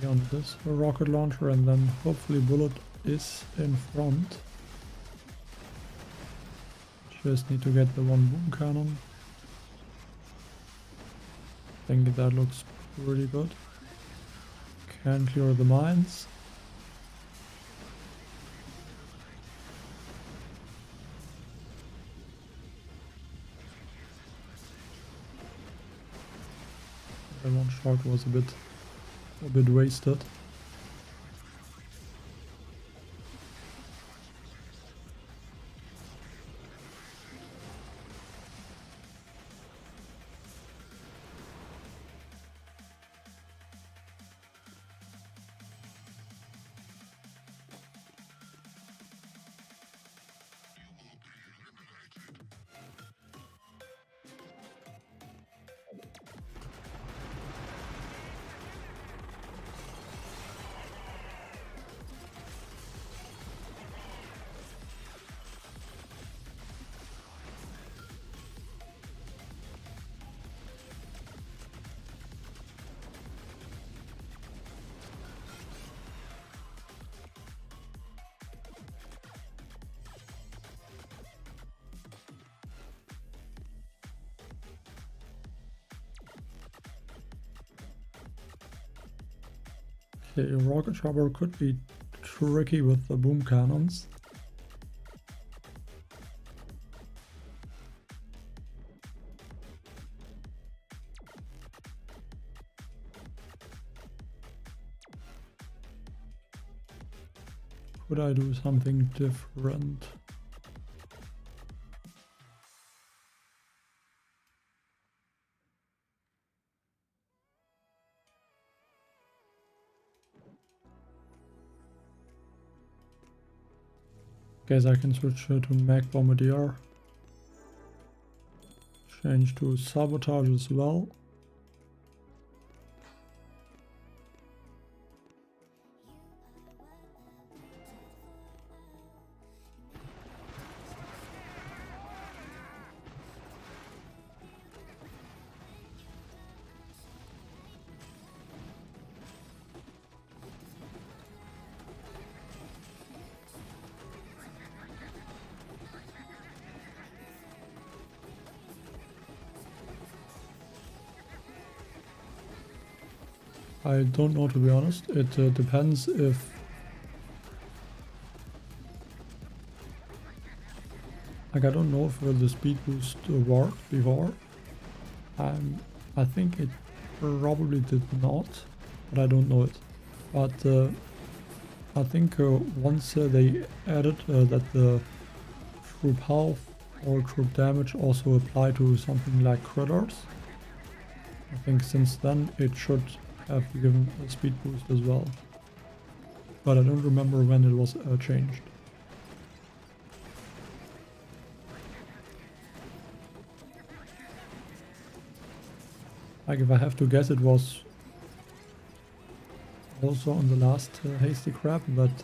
On this rocket launcher, and then hopefully bullet is in front. Just need to get the one boom cannon. I think that looks pretty good. Can clear the mines. The one shot was a bit wasted. Okay, a rocket chopper could be tricky with the boom cannons. Could I do something different? Guess I can switch to Mag Bombardier. Change to Sabotage as well. I don't know, to be honest. It depends if Like, I don't know if the speed boost worked before. I think it probably did not, but I don't know it. But I think once they added that the troop health or troop damage also apply to something like critters, I think since then it should have given a speed boost as well. But I don't remember when it was changed. Like, if I have to guess, it was also on the last Hasty Crab that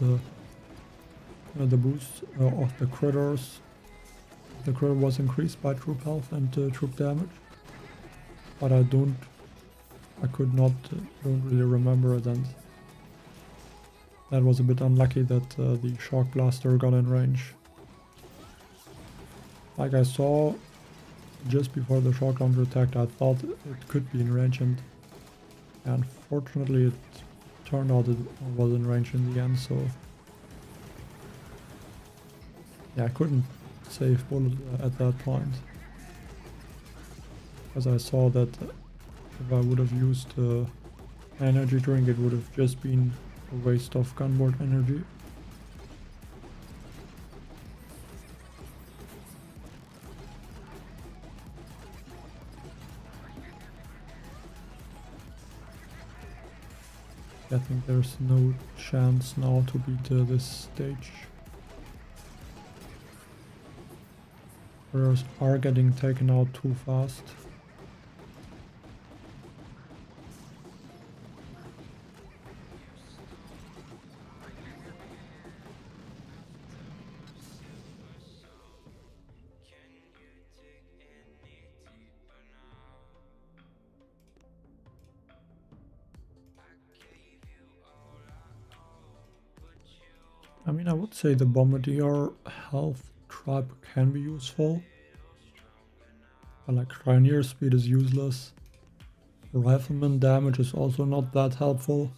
the boost of the critters, the critter was increased by troop health and troop damage. But I don't really remember it, and that was a bit unlucky that the shock blaster got in range. Like, I saw just before the shock launcher attacked, I thought it could be in range, and unfortunately it turned out it was in range in the end, so yeah, I couldn't save bullet at that point. Because I saw that if I would have used energy drink, it would have just been a waste of gunboard energy. I think there's no chance now to beat this stage. Critters are getting taken out too fast. I mean, I would say the Bombardier health trap can be useful, but like Pioneer speed is useless. Rifleman damage is also not that helpful,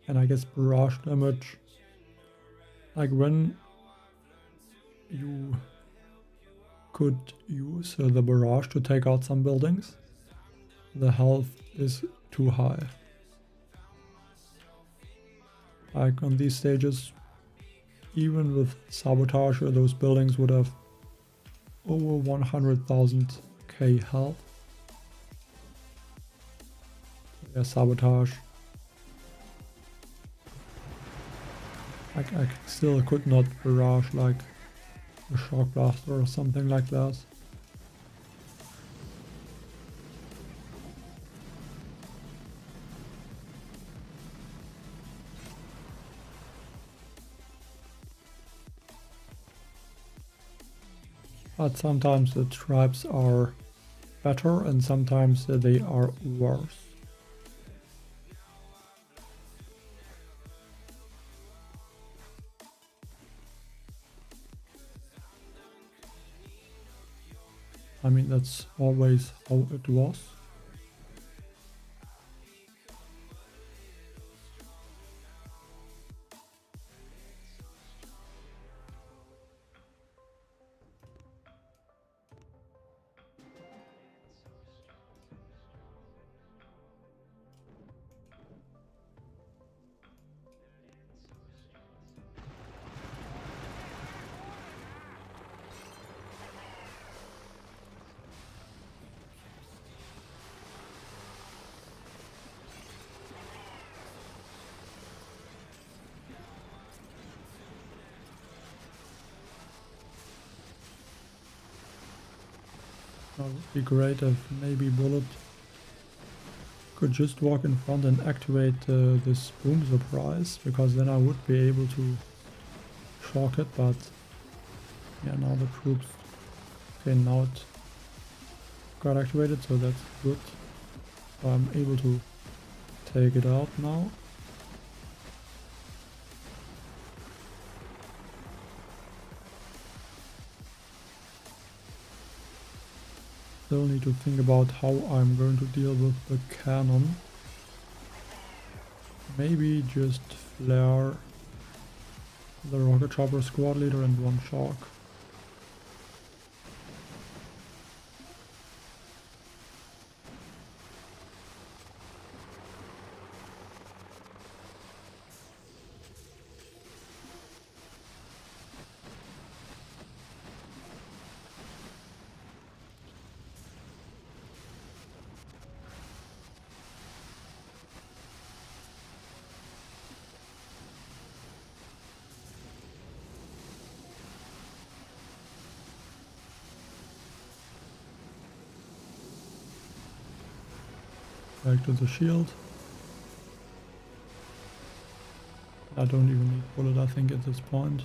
and I guess barrage damage. Like, when you could use the barrage to take out some buildings, the health is too high. Like, on these stages, even with sabotage, those buildings would have over 100,000 K health. Yeah, sabotage. Like, I still could not barrage like a shock blaster or something like that. But sometimes the traps are better and sometimes they are worse. I mean, that's always how it was. It would be great if maybe Bullet could just walk in front and activate this boom surprise, because then I would be able to shock it, but yeah, now the troops, okay, now it got activated, so that's good. So I'm able to take it out now. Still need to think about how I'm going to deal with the cannon. Maybe just flare the rocket chopper squad leader and one shock. Back to the shield. I don't even need bullet, I think, at this point.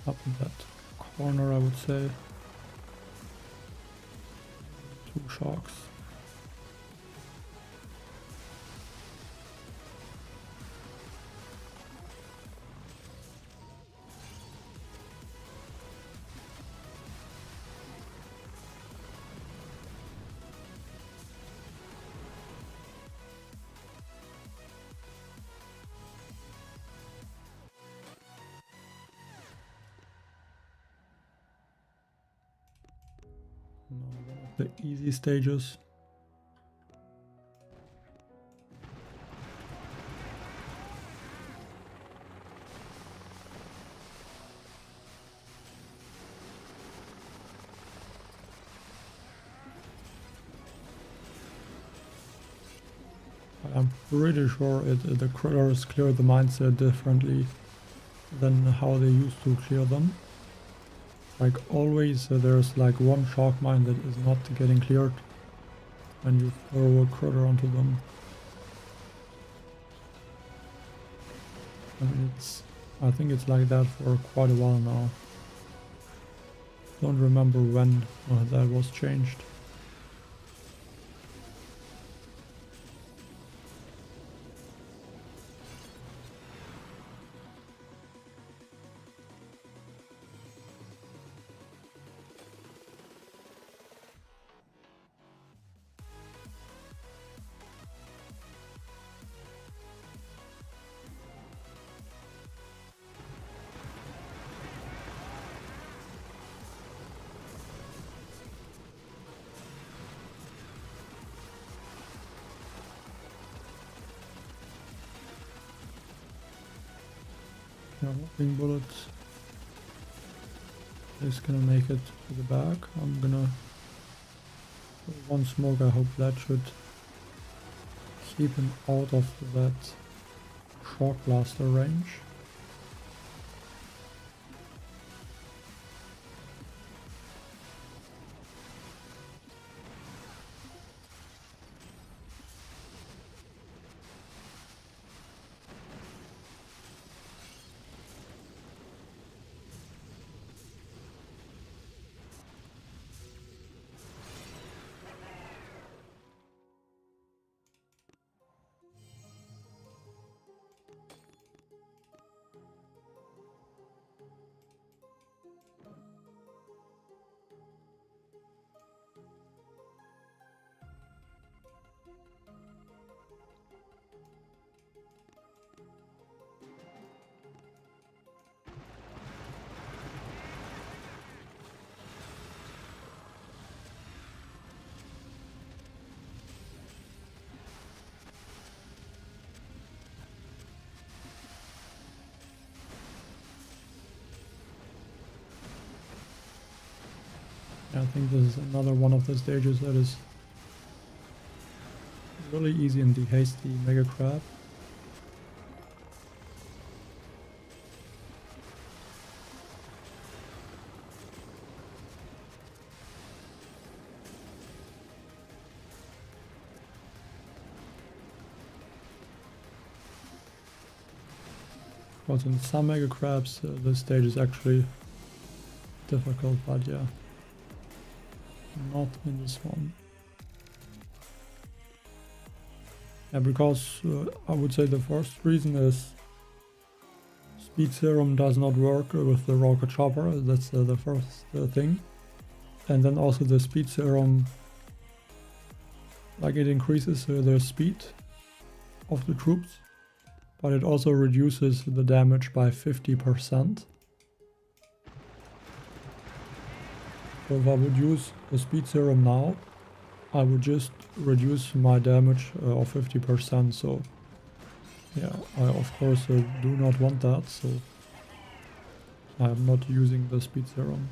Up in that corner, I would say. 2 sharks. No, one of the easy stages. I'm pretty sure the critters clear the mindset differently than how they used to clear them. Like always, there's like one shark mine that is not getting cleared when you throw a critter onto them. And I think it's like that for quite a while now. Don't remember when that was changed. Yeah, wing bullets. Is gonna make it to the back. I'm gonna one smoke. I hope that should keep him out of that shock blaster range. I think this is another one of the stages that is really easy in the Hasty Mega Crab. Because in some Mega Crabs this stage is actually difficult, but yeah. Not in this one. Yeah, because I would say the first reason is speed serum does not work with the rocket chopper. That's the first thing. And then also the speed serum, like it increases the speed of the troops, but it also reduces the damage by 50%. So if I would use the speed serum now, I would just reduce my damage of 50%, so yeah, I of course do not want that, so I'm not using the speed serum.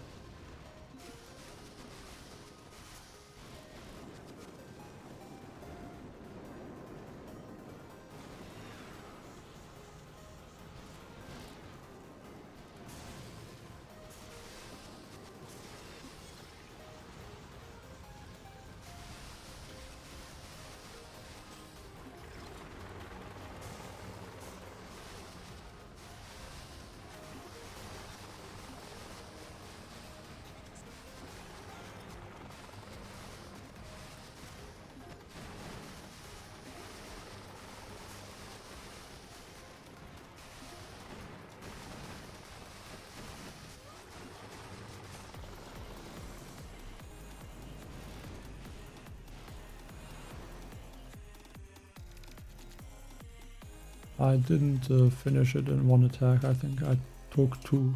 I didn't finish it in one attack, I think I took 2.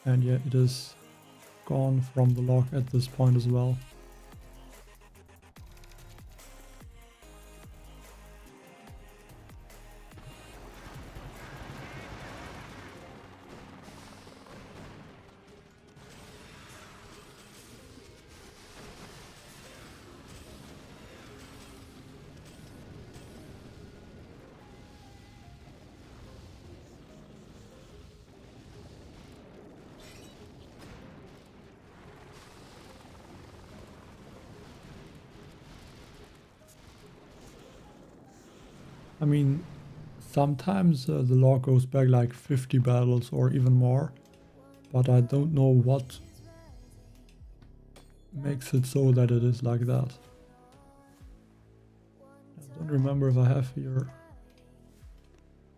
And yeah, it is gone from the lock at this point as well. I mean, sometimes the log goes back like 50 battles or even more, but I don't know what makes it so that it is like that. I don't remember if I have here.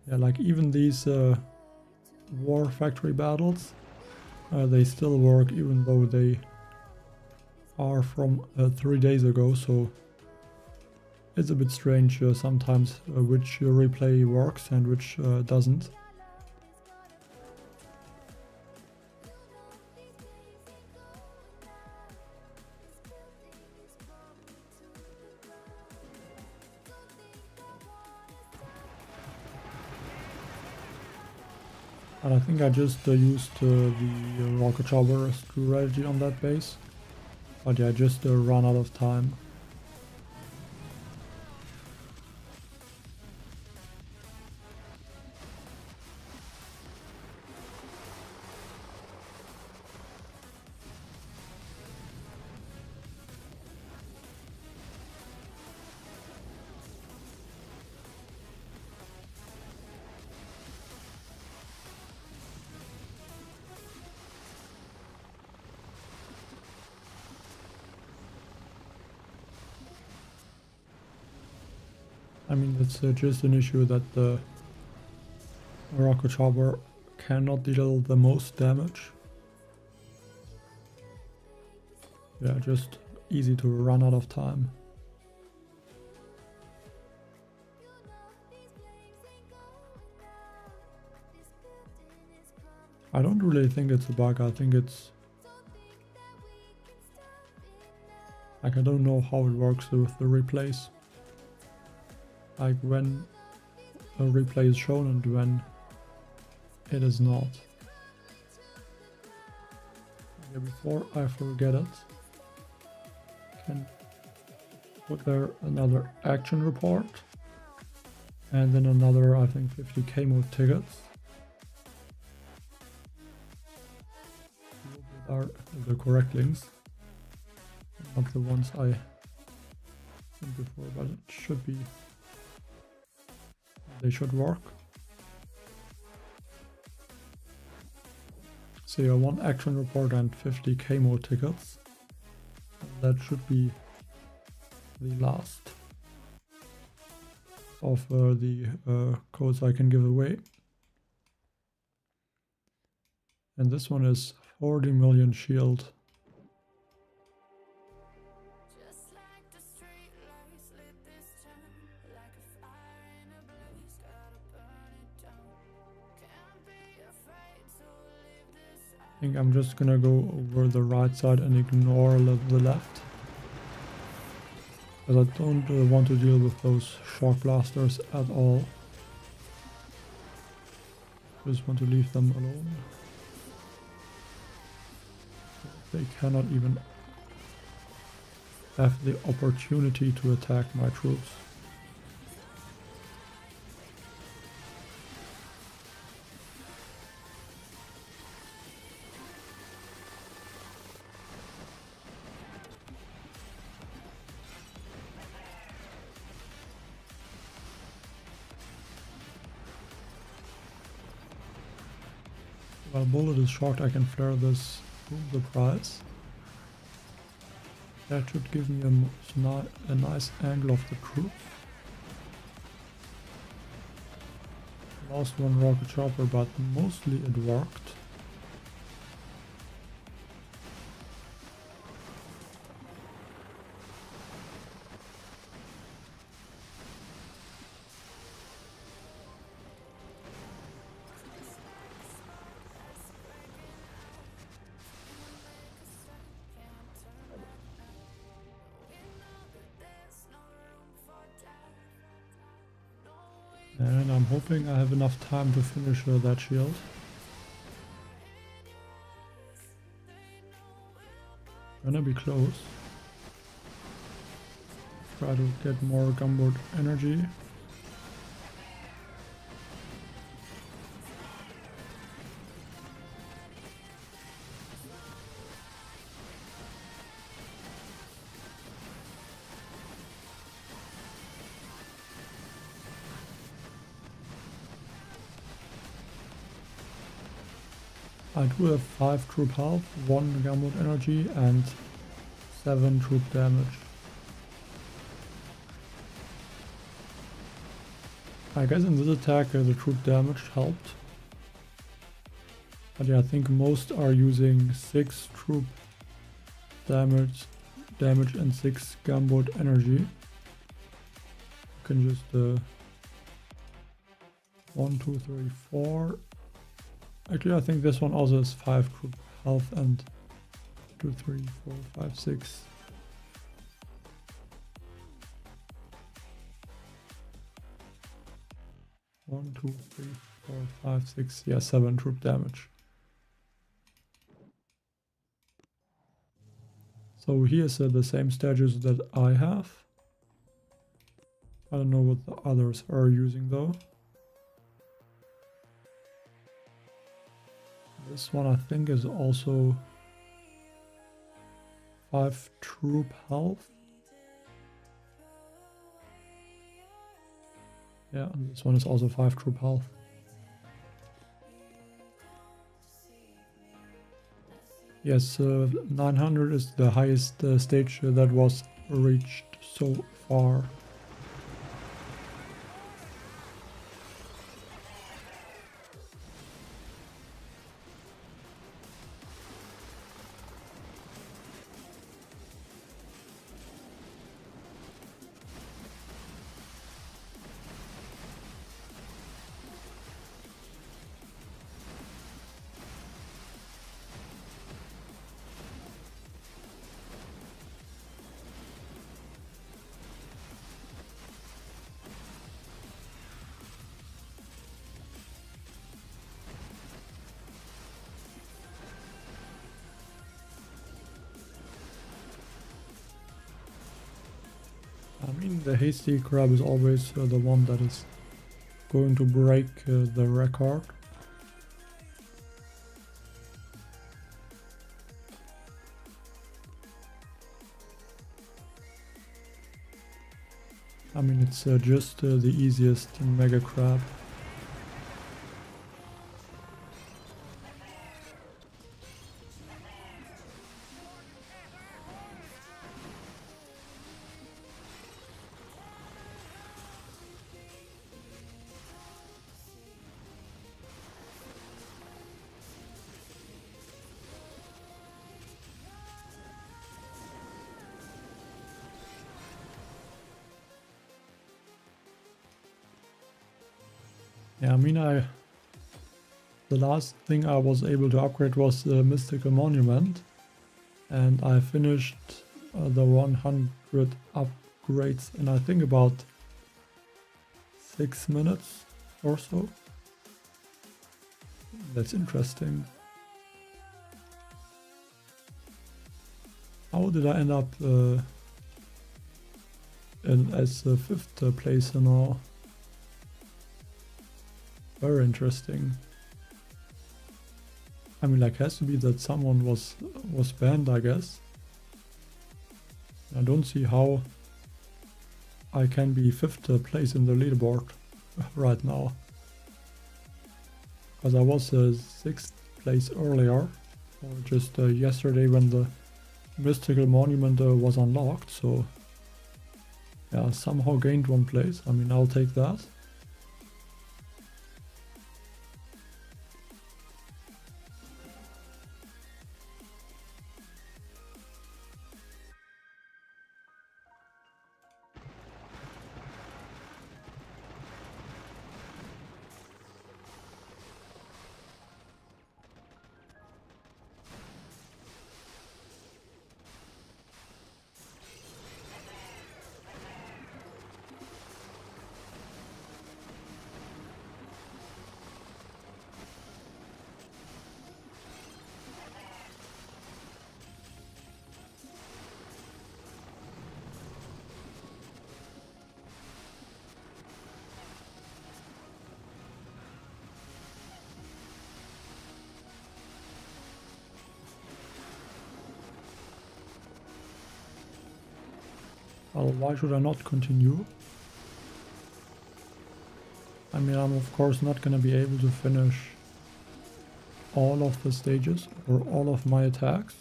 Yeah, like even these war factory battles, they still work even though they are from 3 days ago, so it's a bit strange sometimes which replay works and which doesn't. And I think I just used the rocket chopper strategy on that base. But yeah, I just ran out of time. I mean, it's just an issue that the rocket chopper cannot deal the most damage. Yeah, just easy to run out of time. I don't really think it's a bug, I think it's... like, I don't know how it works with the replays. Like when a replay is shown and when it is not. Yeah, before I forget it, can put there another action report and then another, I think, 50k more tickets. Are the correct links, not the ones I think before, but it should be, they should work. So yeah, 1 action report and 50k more tickets. That should be the last of the codes I can give away. And this one is 40 million shield. think I'm just gonna go over the right side and ignore a little the left. Because I don't want to deal with those shock blasters at all. Just want to leave them alone. They cannot even have the opportunity to attack my troops. While bullet is shocked, I can flare this boom surprise. That should give me a nice angle of the troop. Lost one rocket chopper, but mostly it worked. And I'm hoping I have enough time to finish that shield. Gonna be close. Try to get more gunboat energy. I do have 5 troop health, 1 gunboat energy and 7 troop damage. I guess in this attack the troop damage helped. But yeah, I think most are using 6 troop damage and 6 gunboat energy. You can just 1, 2, 3, 4. Actually, I think this one also has 5 troop health and 2, 3, 4, 5, 6. One, 2, 3, 4, 5, 6. Yeah, 7 troop damage. So here's the same stages that I have. I don't know what the others are using though. This one I think is also 5 troop health. Yeah, this one is also 5 troop health. Yes, 900 is the highest stage that was reached so far. I mean, the Hasty crab is always the one that is going to break the record. I mean, it's just the easiest mega crab. Yeah, I mean, the last thing I was able to upgrade was the Mystical Monument, and I finished the 100 upgrades in I think about 6 minutes or so. That's interesting. How did I end up as the 5th place now? Very interesting. I mean, like, has to be that someone was banned, I guess. I don't see how I can be 5th place in the leaderboard right now. Because I was 6th place earlier, or just yesterday when the Mystical Monument was unlocked, so yeah, somehow gained 1 place. I mean, I'll take that. Well, why should I not continue? I mean, I'm of course not gonna be able to finish all of the stages or all of my attacks.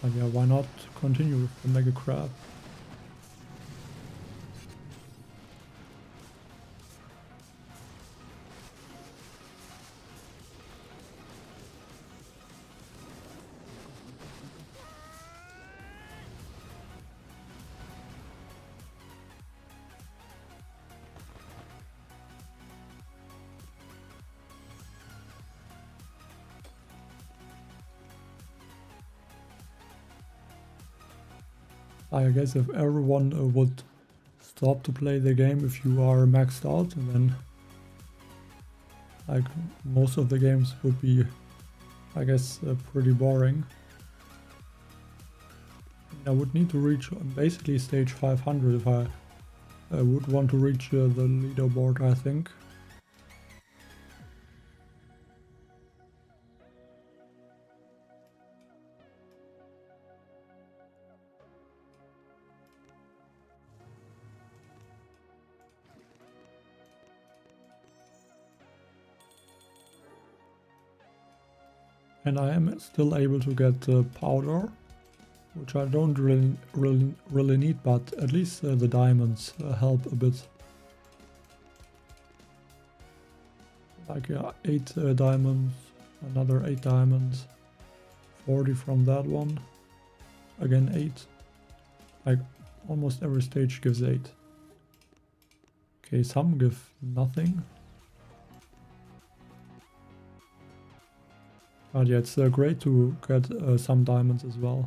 But yeah, why not continue with the Mega Crab? I guess if everyone would stop to play the game if you are maxed out, then like most of the games would be, I guess, pretty boring. I would need to reach basically stage 500 if I would want to reach the leaderboard, I think. And I am still able to get powder, which I don't really need, but at least the diamonds help a bit. Like 8 diamonds, another 8 diamonds, 40 from that one, again 8. Like almost every stage gives 8. Okay, some give nothing. But yeah, it's great to get some diamonds as well.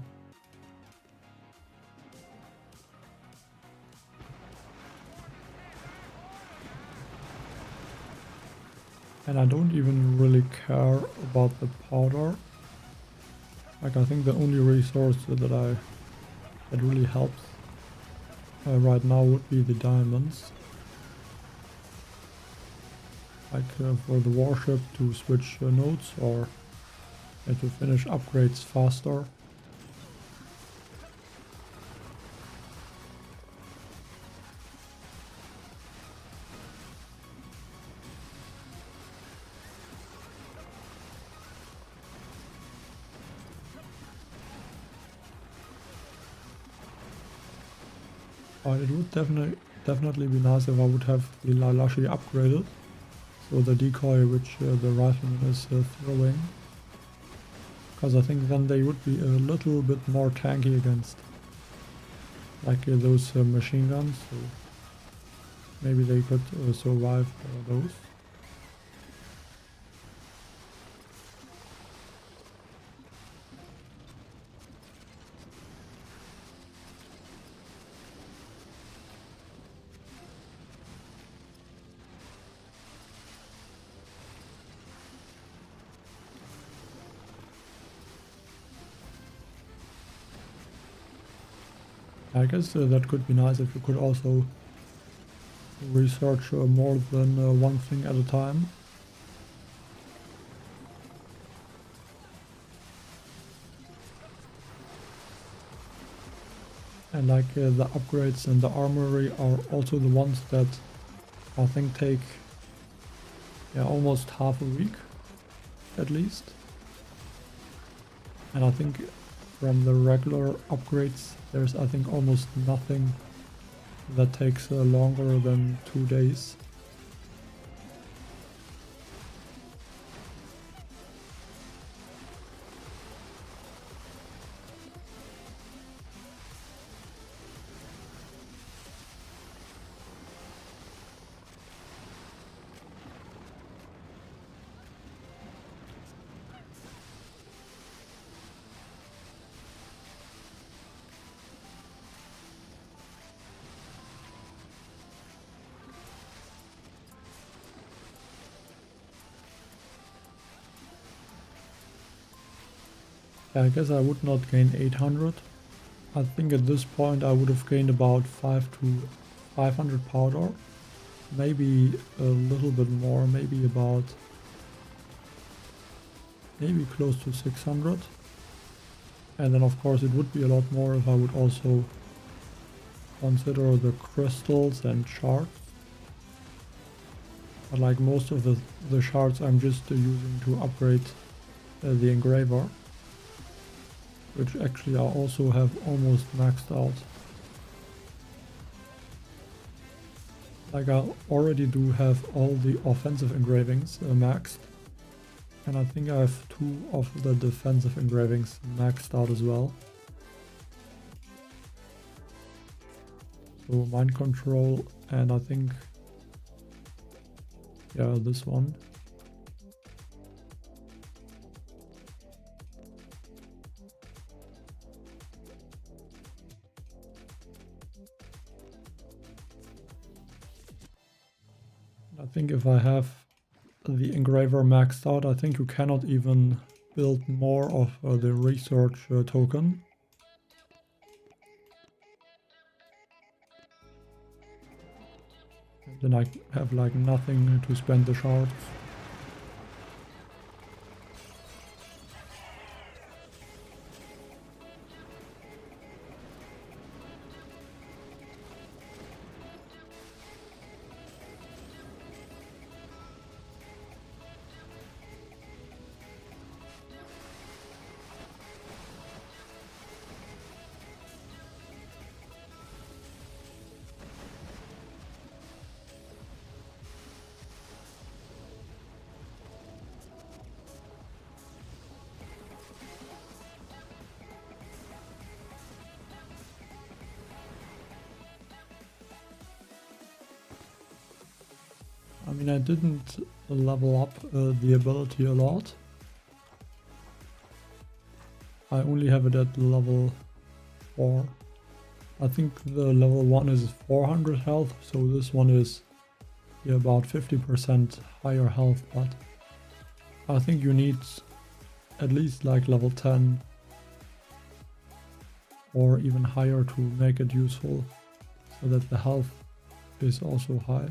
And I don't even really care about the powder. Like, I think the only resource that really helps right now would be the diamonds. Like for the warship to switch nodes or to finish upgrades faster. But it would definitely be nice if I would have the Lalashi upgraded, so the decoy which the rifleman is throwing. Because I think then they would be a little bit more tanky against like those machine guns. So maybe they could survive those. I guess that could be nice if you could also research more than one thing at a time. And like the upgrades in the armory are also the ones that I think take almost half a week at least. And I think from the regular upgrades there's I think almost nothing that takes longer than 2 days. I guess I would not gain 800. I think at this point I would have gained about 5 to 500 powder. Maybe a little bit more, maybe close to 600. And then of course it would be a lot more if I would also consider the crystals and shards. But like most of the shards I'm just using to upgrade the engraver, which actually I also have almost maxed out. Like I already do have all the offensive engravings maxed, and I think I have 2 of the defensive engravings maxed out as well. So mind control, and I think this one. I think if I have the engraver maxed out, I think you cannot even build more of the research token. And then I have like nothing to spend the shards. I mean, I didn't level up the ability a lot. I only have it at level 4. I think the level 1 is 400 health, so this one is about 50% higher health, but I think you need at least like level 10 or even higher to make it useful, so that the health is also high.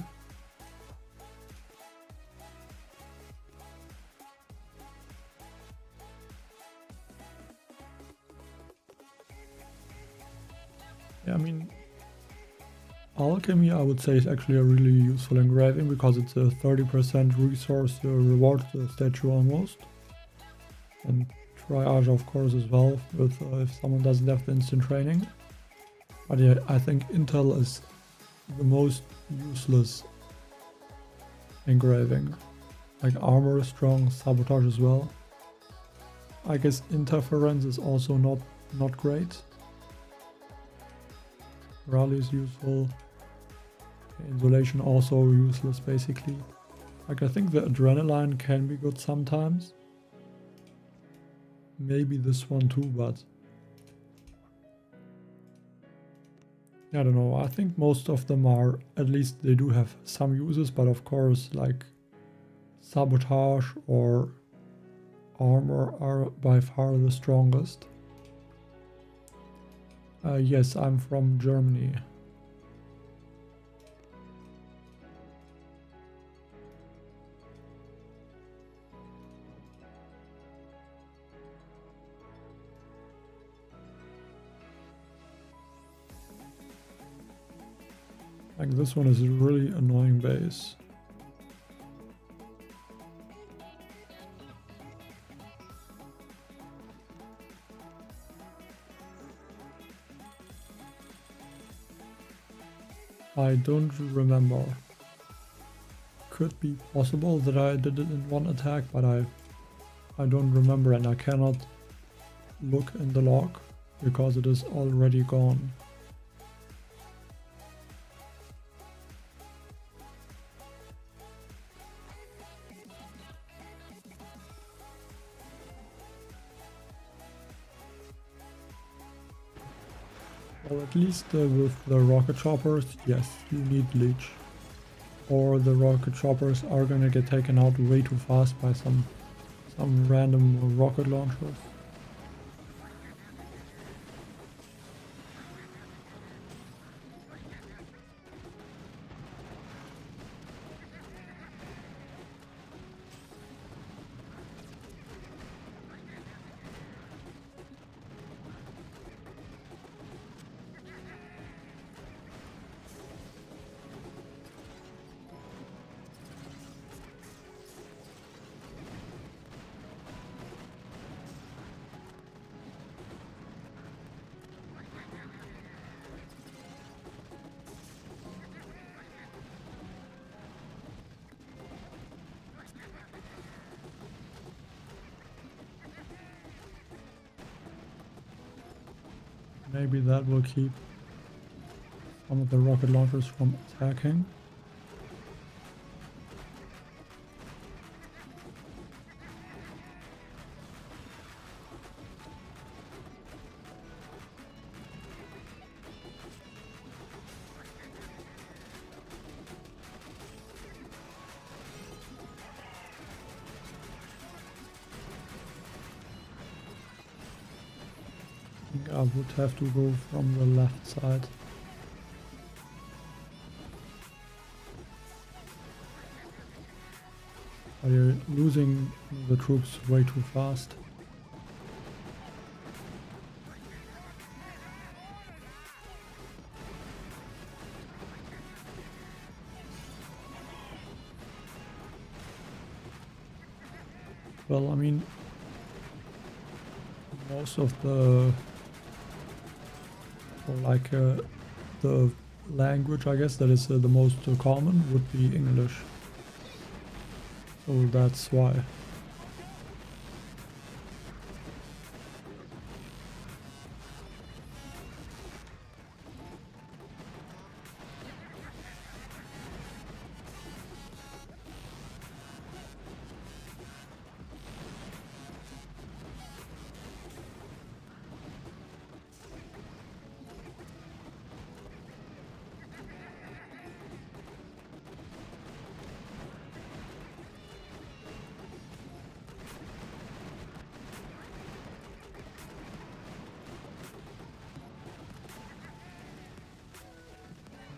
I mean, alchemy I would say is actually a really useful engraving because it's a 30% resource reward statue almost. And triage of course as well, with if someone doesn't have the instant training. But yeah, I think Intel is the most useless engraving. Like armor is strong, sabotage as well. I guess interference is also not great. Rally is useful. Insulation also useless basically. Like I think the adrenaline can be good sometimes. Maybe this one too, but I don't know. I think most of them are, at least they do have some uses, but of course like sabotage or armor are by far the strongest. Yes, I'm from Germany. Like this one is a really annoying base. I don't remember. Could be possible that I did it in one attack, but I don't remember and I cannot look in the log because it is already gone. Or at least with the rocket choppers, yes, you need leech. Or the rocket choppers are gonna get taken out way too fast by some random rocket launchers. Maybe that will keep some of the rocket launchers from attacking. I would have to go from the left side. But you're losing the troops way too fast. Well, I mean, most of the the language, I guess, that is the most common would be English. So that's why.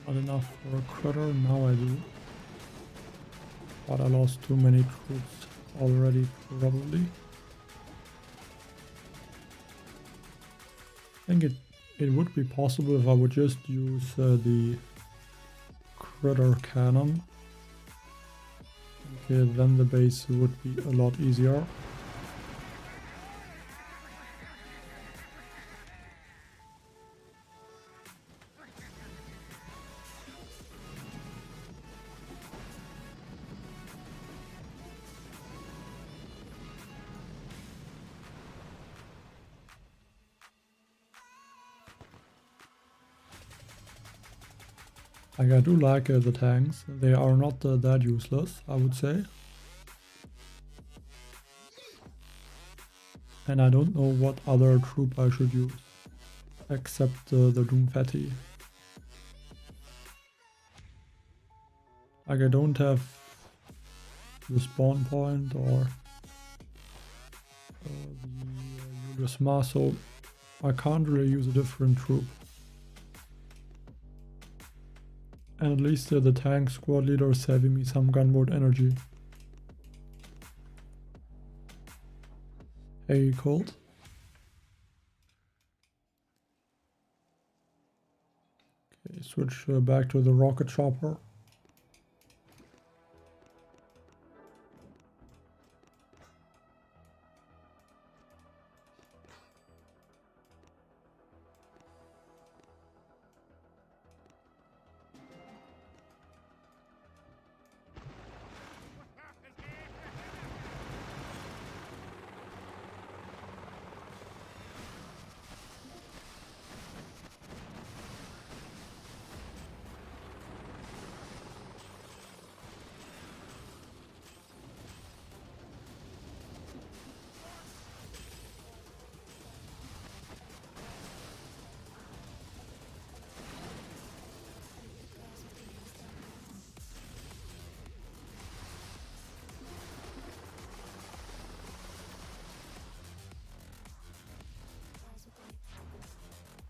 Not enough for a critter, now I do. But I lost too many troops already, probably. I think it would be possible if I would just use the critter cannon. Okay, then the base would be a lot easier. Like, I do like the tanks. They are not that useless, I would say. And I don't know what other troop I should use, except the Doom Fatty. Like, I don't have the spawn point or the Julius Mars, so I can't really use a different troop. And at least the tank squad leader is saving me some gunboat energy. Hey, Colt. Okay, switch back to the rocket chopper.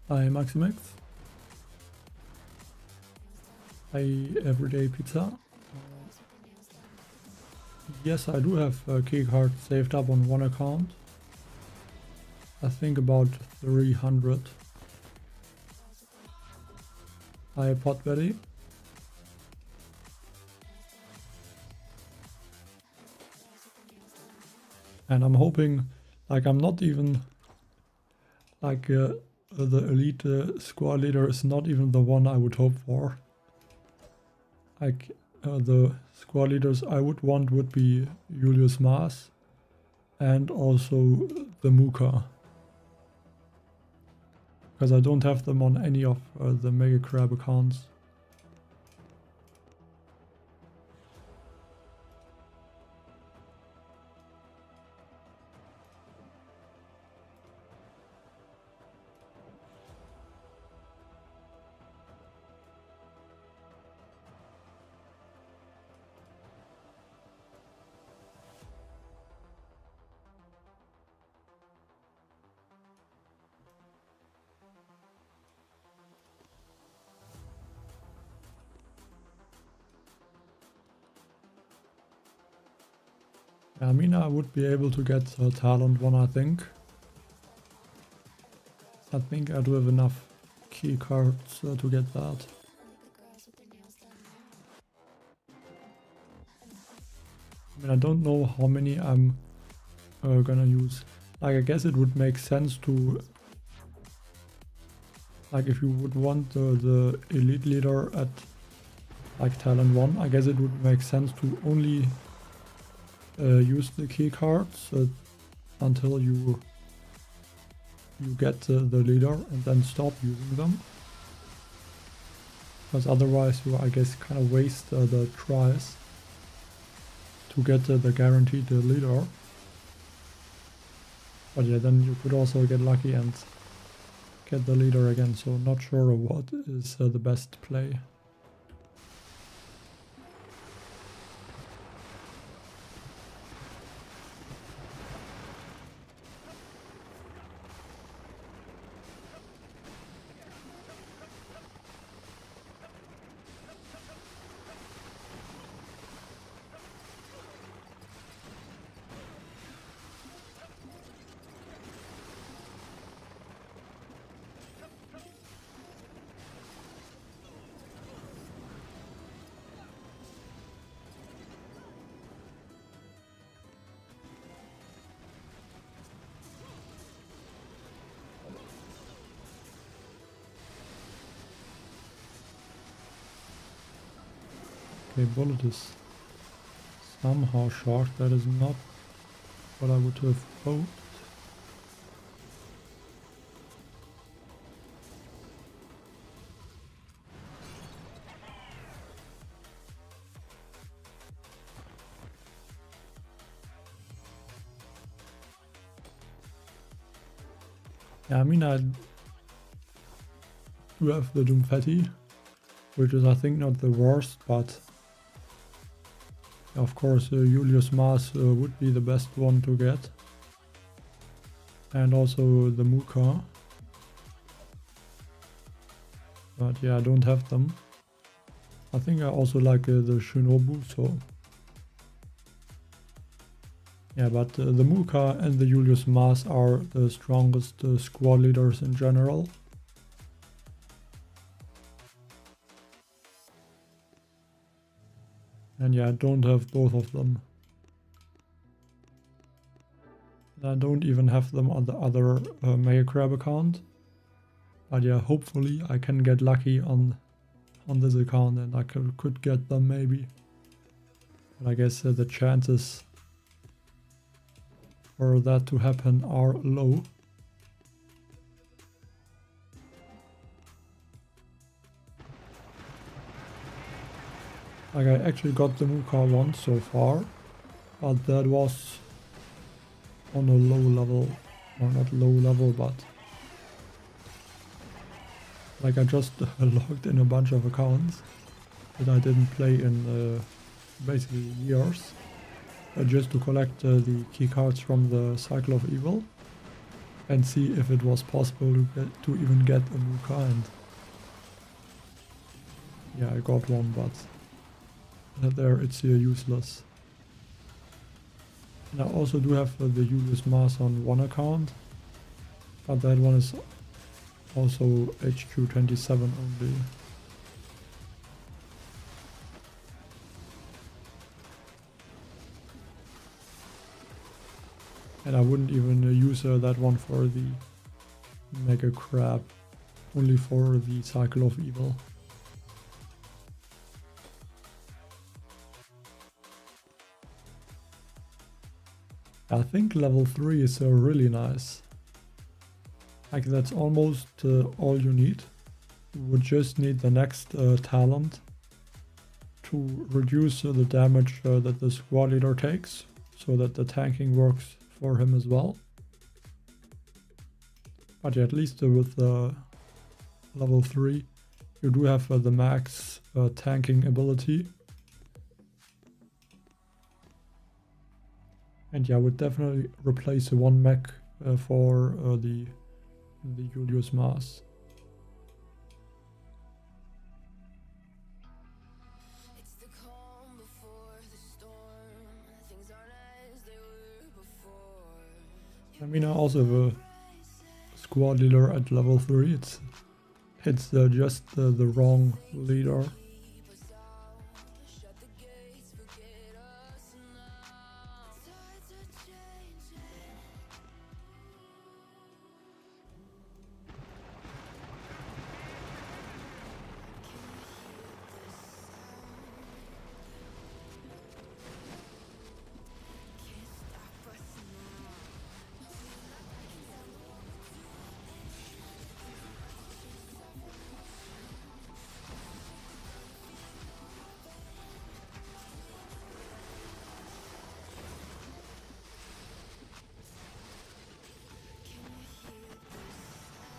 Hi Maximax. Hi Everyday Pizza. Yes, I do have a key card saved up on one account. I think about 300. Hi Potbelly. And I'm hoping, like, I'm not even, like, the elite squad leader is not even the one I would hope for. Like, the squad leaders I would want would be Julius Mars and also the Mooka. Because I don't have them on any of the Mega Crab accounts. I mean, I would be able to get a talent one, I think. I think I do have enough key cards to get that. I mean, I don't know how many I'm gonna use. Like, I guess it would make sense to, like, if you would want the elite leader at, like, talent 1, I guess it would make sense to only use the key cards until you get the leader and then stop using them. Because otherwise you, I guess, kind of waste the tries to get the guaranteed leader. But yeah, then you could also get lucky and get the leader again, so not sure what is the best play. Okay, bullet is somehow short. That is not what I would have hoped. Yeah, I mean, I do have the Doomfetti, which is I think not the worst, but of course Julius Mars would be the best one to get. And also the Muka. But yeah, I don't have them. I think I also like the Shinobu, so... Yeah, but the Muka and the Julius Mars are the strongest squad leaders in general. And yeah, I don't have both of them. And I don't even have them on the other Mega Crab account. But yeah, hopefully I can get lucky on this account and I could get them maybe. But I guess the chances for that to happen are low. Like I actually got the Muka once so far, but that was on a low level, or not low level, but like I just logged in a bunch of accounts that I didn't play in basically years, just to collect the key cards from the Cycle of Evil and see if it was possible to even get a Muka, and yeah, I got one, but there it's useless. And I also do have the Julius Mars on one account, but that one is also HQ27 only. And I wouldn't even use that one for the Mega Crab, only for the Cycle of Evil. I think level 3 is really nice. Like that's almost all you need. You would just need the next talent to reduce the damage that the squad leader takes, so that the tanking works for him as well. But yeah, at least with level 3 you do have the max tanking ability. And yeah, I would definitely replace one mech for the Julius Mars. I mean, I also have a squad leader at level 3. It's just the wrong leader.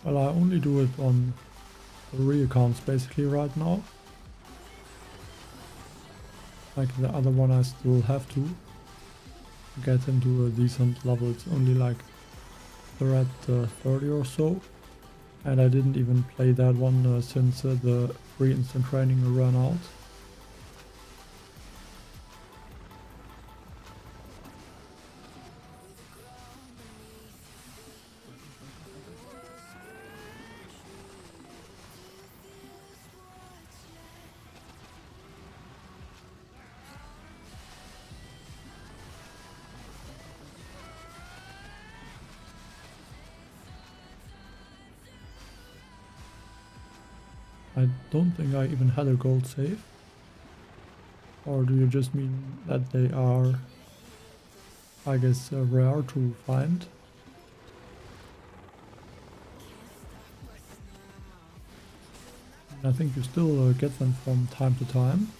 Well, I only do it on 3 accounts basically right now. Like the other one I still have to get into a decent level. It's only like they're at 30 or so. And I didn't even play that one since the free instant training ran out. I don't think I even had a gold save. Or do you just mean that they are, I guess, rare to find? And I think you still get them from time to time.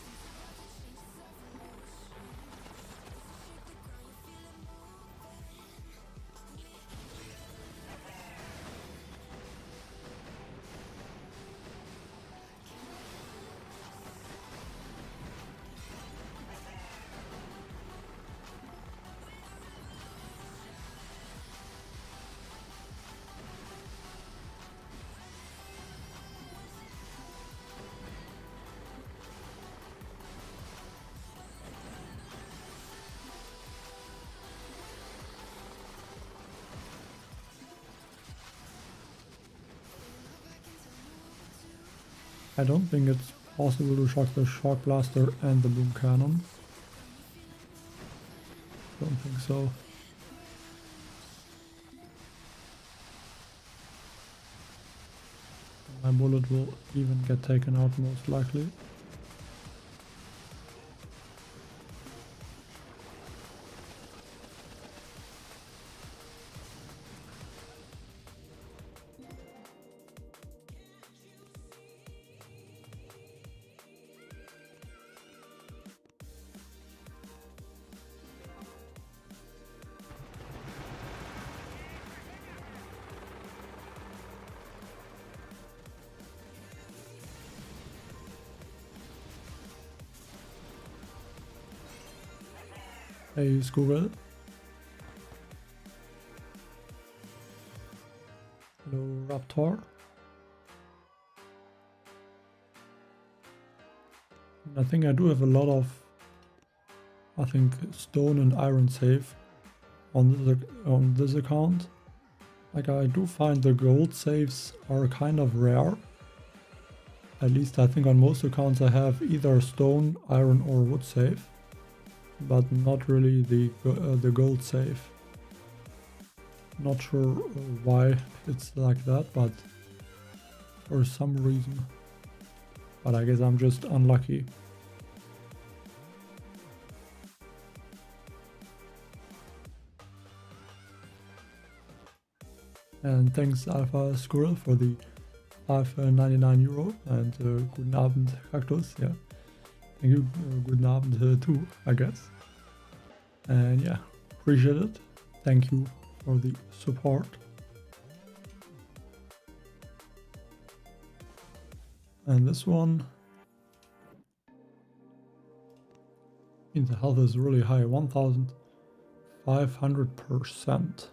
I don't think it's possible to shock the shock blaster and the boom cannon. Don't think so. My bullet will even get taken out most likely. Hey, Squirrel. Hello, Raptor. And I think I do have a lot of, I think, stone and iron save on this account. Like, I do find the gold saves are kind of rare. At least I think on most accounts I have either stone, iron or wood save, but not really the gold save. Not sure why it's like that, but for some reason. But I guess I'm just unlucky. And thanks Alpha Squirrel for the 5,99 Euro, and guten Abend Kaktus, yeah. Thank you, guten Abend too, I guess. And yeah, appreciate it. Thank you for the support. And this one, the health is really high, 1,500%.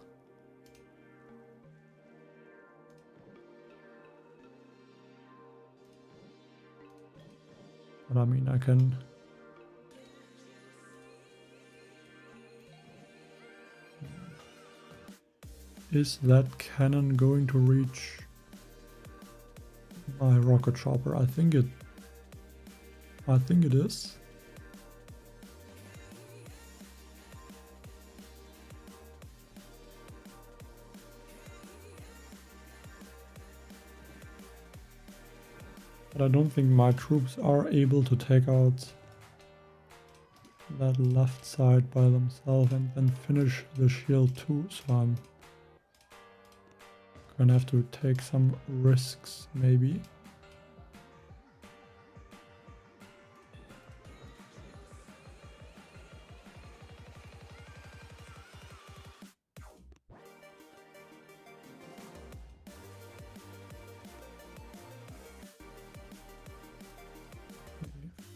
But I mean, I can... Is that cannon going to reach my rocket chopper? I think it is. But I don't think my troops are able to take out that left side by themselves and then finish the shield too, so I'm gonna have to take some risks maybe.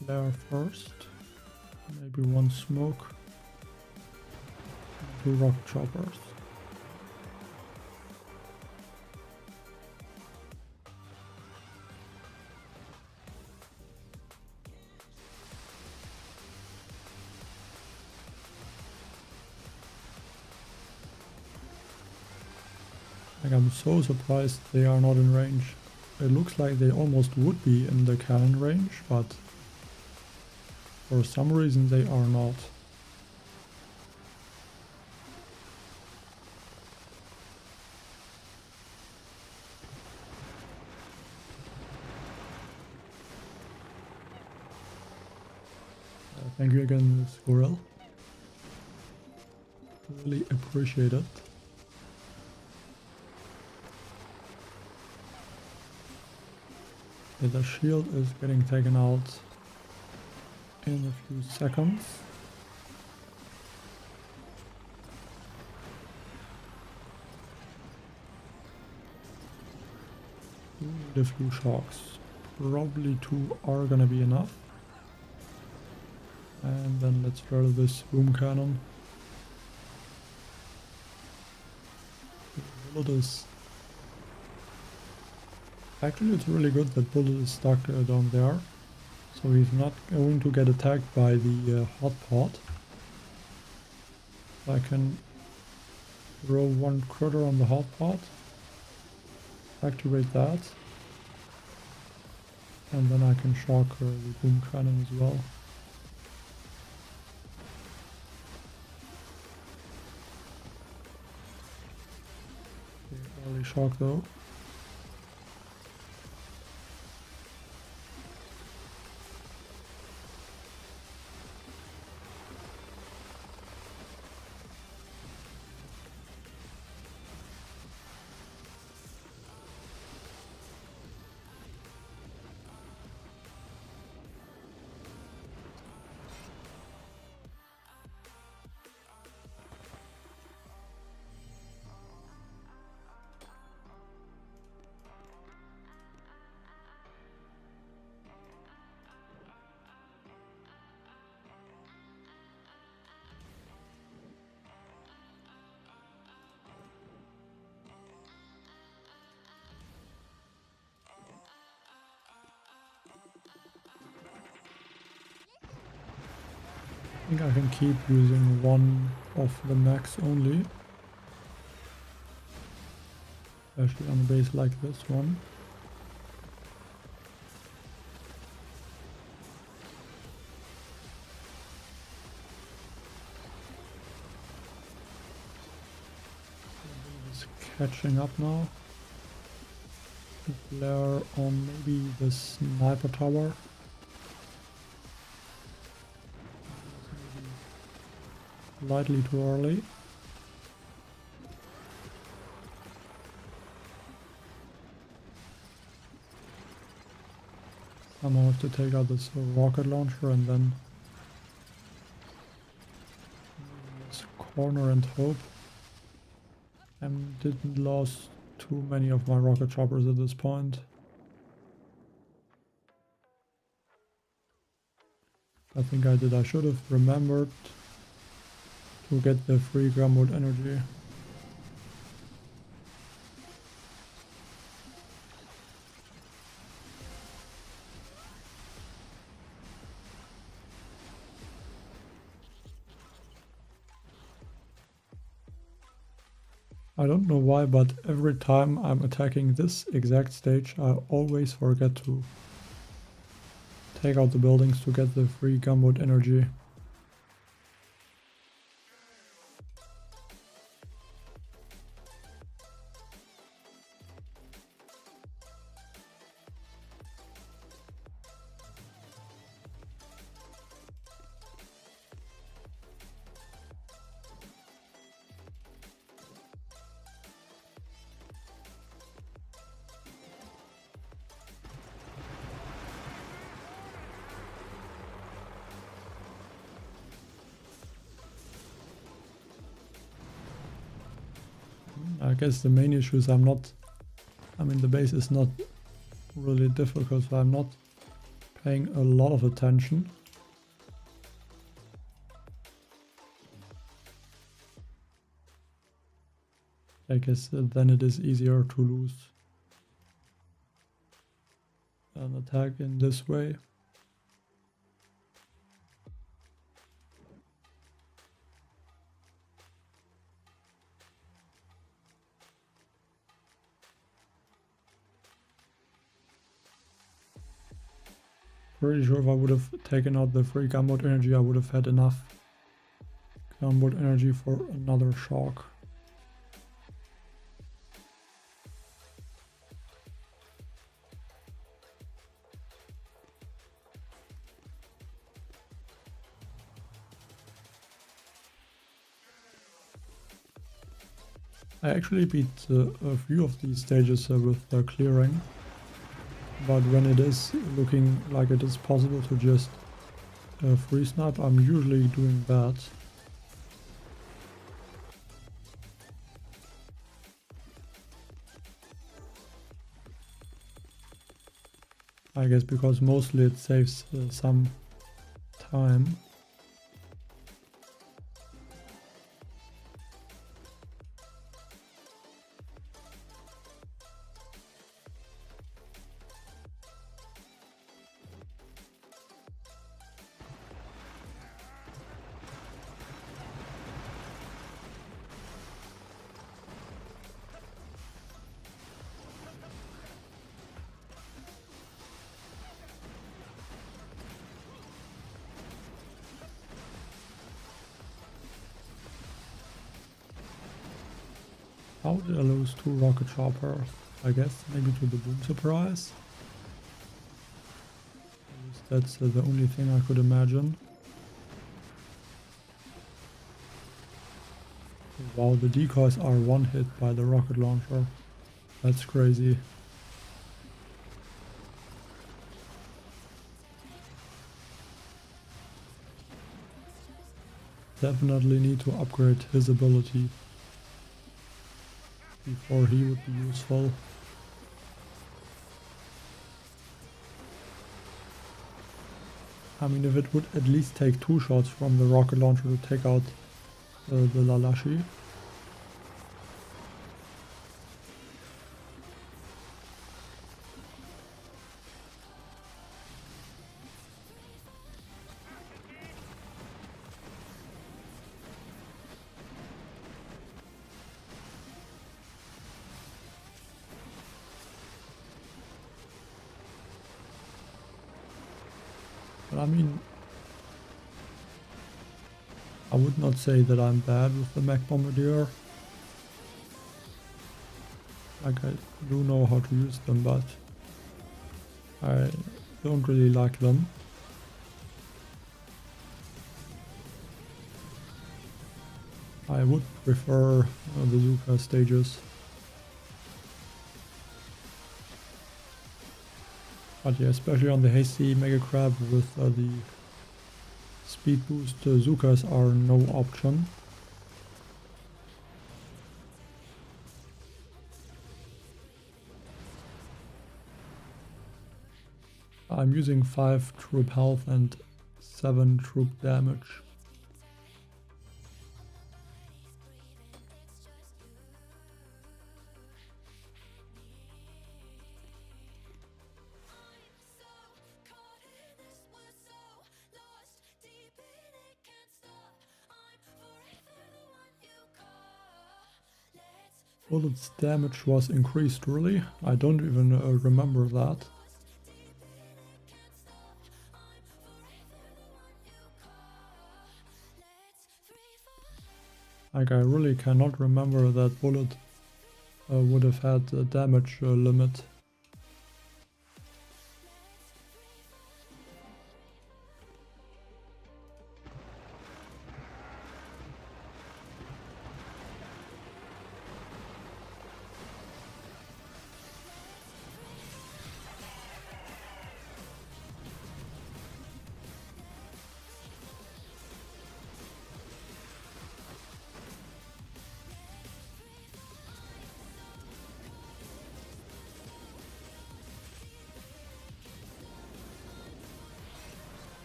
Flare first, maybe one smoke, 2 rocket choppers. Like, I'm so surprised they are not in range. It looks like they almost would be in the cannon range, but for some reason they are not. Thank you again, Squirrel. Really appreciate it. Okay, the shield is getting taken out in a few seconds. Need a few shocks. Probably 2 are gonna be enough. And then let's throw this boom cannon. The bullet is... Actually, it's really good that bullet is stuck down there. So he's not going to get attacked by the hot pot. I can throw 1 critter on the hot pot. Activate that. And then I can shock the boom cannon as well. Okay, early shock though. I think I can keep using one of the max only. Especially on a base like this one. It's catching up now. Flare on maybe the sniper tower. Slightly too early. Somehow have to take out this rocket launcher and then this corner and hope. I didn't lose too many of my rocket choppers at this point. I think I did. I should have remembered to get the free gumboot energy. I don't know why, but every time I'm attacking this exact stage, I always forget to take out the buildings to get the free gumboot energy. I guess the main issue is the base is not really difficult, so I'm not paying a lot of attention. I guess then it is easier to lose an attack in this way. Pretty sure if I would have taken out the free gumboot energy, I would have had enough gumboot energy for another shock. I actually beat a few of these stages with clearing. But when it is looking like it is possible to just free snipe, I'm usually doing bad. I guess because mostly it saves some time. How did I lose 2 rocket choppers? I guess maybe to the boom surprise. At least that's the only thing I could imagine. Wow, the decoys are one hit by the rocket launcher. That's crazy. Definitely need to upgrade his ability before he would be useful. I mean, if it would at least take 2 shots from the rocket launcher to take out the Lalashi. But I mean, I would not say that I'm bad with the mech bombardier. Like, I do know how to use them, but I don't really like them. I would prefer the Zuka stages. But yeah, especially on the Hasty Mega Crab with the speed boost, Zukas are no option. I'm using 5 troop health and 7 troop damage. Bullet's damage was increased, really? I don't even remember that. Like, I really cannot remember that Bullet would have had a damage limit.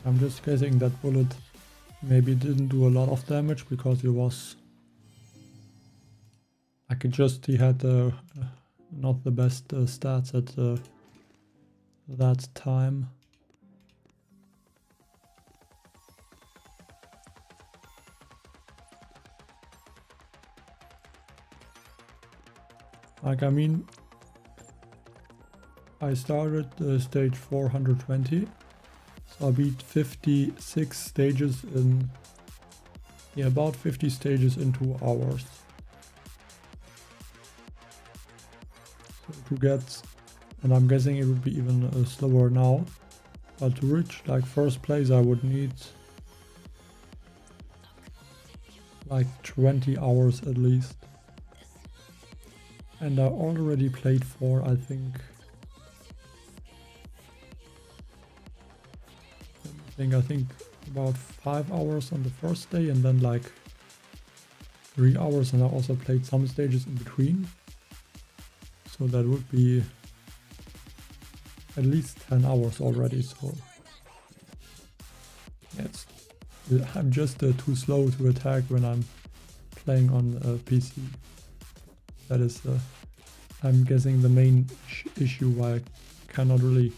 I'm just guessing that Bullet maybe didn't do a lot of damage because he was... he had not the best stats at that time. Like, I mean, I started stage 420, so I beat 56 stages in, yeah, about 50 stages in 2 hours. So to get, and I'm guessing it would be even slower now, but to reach like first place I would need like 20 hours at least. And I already played for, I think about 5 hours on the first day, and then like 3 hours, and I also played some stages in between. So that would be at least 10 hours already, so yeah, I'm just too slow to attack when I'm playing on PC. That is, I'm guessing, the main issue why I cannot really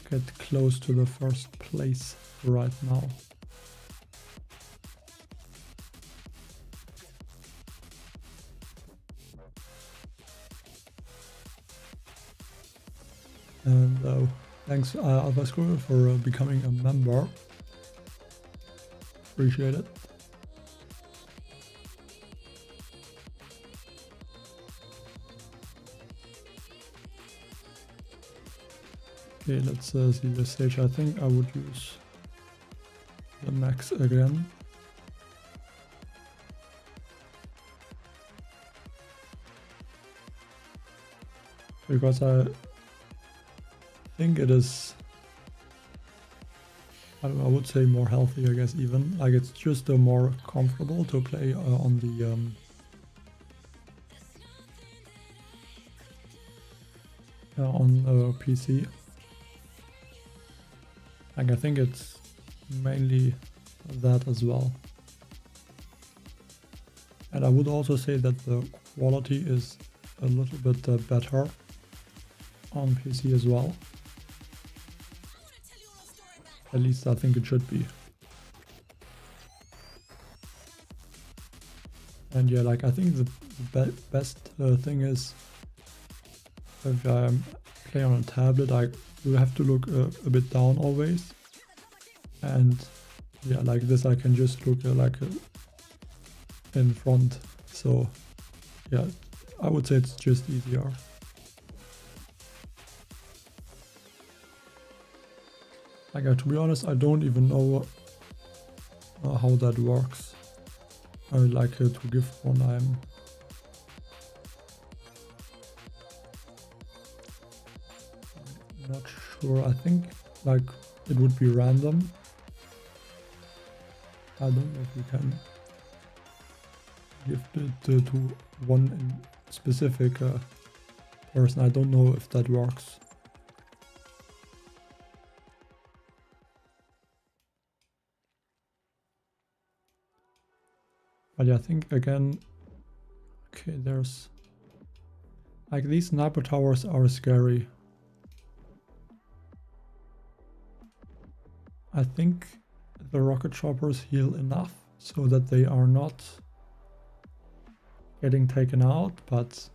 get close to the first place right now. And thanks Alpha Squirrel for becoming a member. Appreciate it. Okay, let's see the stage. I think I would use the max again. Because I think it is, I don't know, I would say more healthy, I guess, even. Like, it's just more comfortable to play on the on PC. Like, I think it's mainly that as well. And I would also say that the quality is a little bit better on PC as well. At least I think it should be. And yeah, like, I think the best thing is if I play on a tablet, I will have to look a bit down always. And yeah, like this I can just look in front. So yeah, I would say it's just easier. Like, to be honest, I don't even know how that works. I would like to give one. I'm not sure. I think like it would be random. I don't know if we can give it to one specific person. I don't know if that works. But yeah, I think again, okay, there's like these sniper towers are scary. I think the rocket choppers heal enough so that they are not getting taken out, but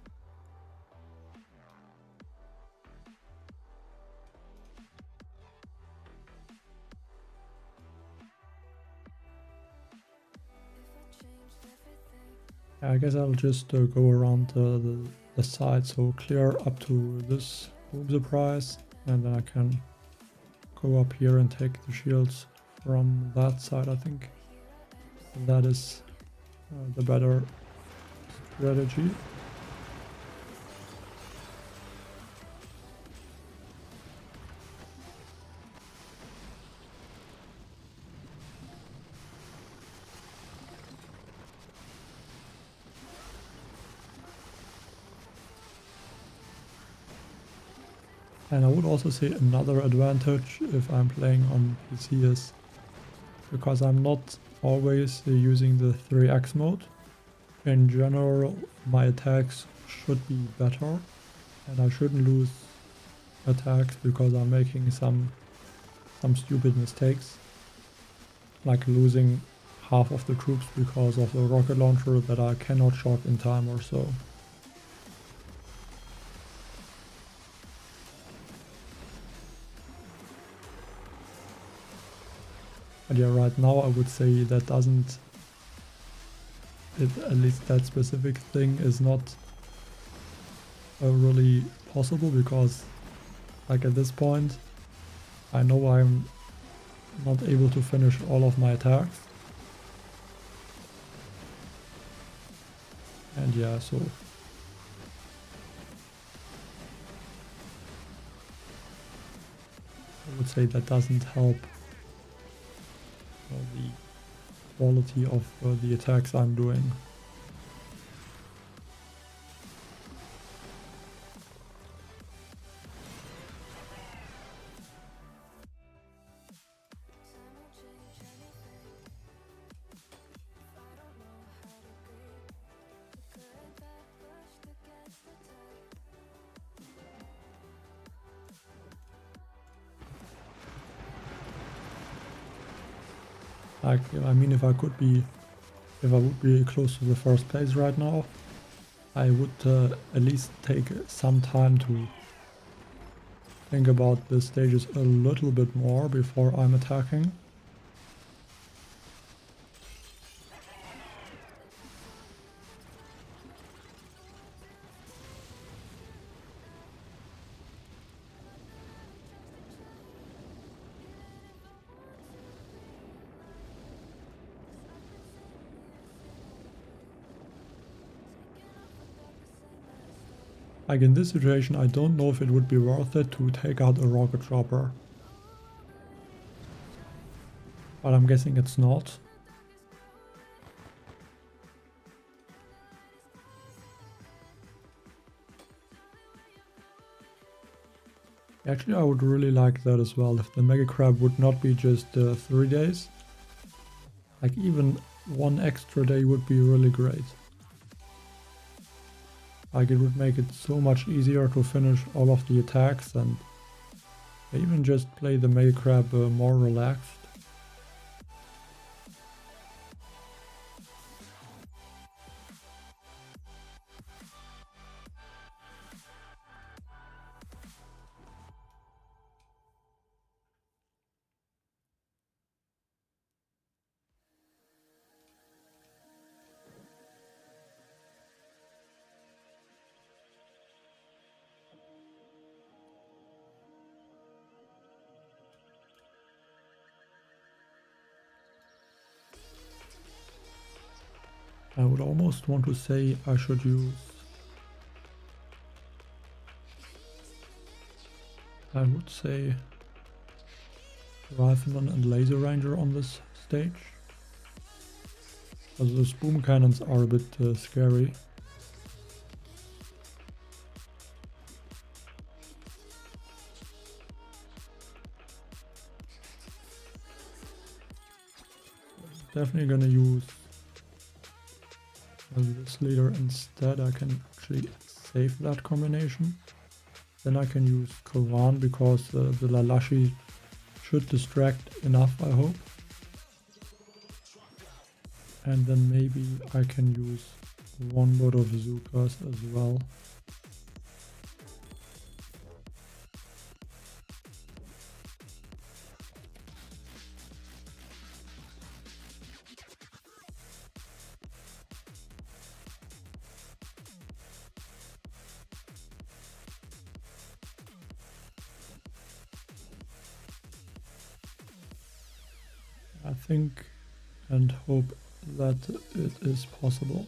I guess I'll just go around the side, so clear up to this boom surprise, and then I can go up here and take the shields from that side. I think that is the better strategy. And I would also say another advantage if I'm playing on PC is because I'm not always using the 3x mode. In general, my attacks should be better and I shouldn't lose attacks because I'm making some stupid mistakes, like losing half of the troops because of the rocket launcher that I cannot shock in time or so. But yeah, right now I would say that doesn't, at least that specific thing is not really possible, because like at this point I know I'm not able to finish all of my attacks. And yeah, so I would say that doesn't help the quality of the attacks I'm doing. Like, I mean, if I would be close to the first place right now, I would at least take some time to think about the stages a little bit more before I'm attacking. Like in this situation, I don't know if it would be worth it to take out a rocket chopper. But I'm guessing it's not. Actually, I would really like that as well, if the Mega Crab would not be just 3 days. Like even one extra day would be really great. Like it would make it so much easier to finish all of the attacks and even just play the Mega Crab more relaxed. I would almost want to say I should use... I would say Rifleman and Laser Ranger on this stage. Because those boom cannons are a bit scary. Definitely gonna use this leader instead. I can actually save that combination. Then I can use Kovan because the Lalashi should distract enough, I hope. And then maybe I can use one lot of Zukas as well. I think and hope that it is possible.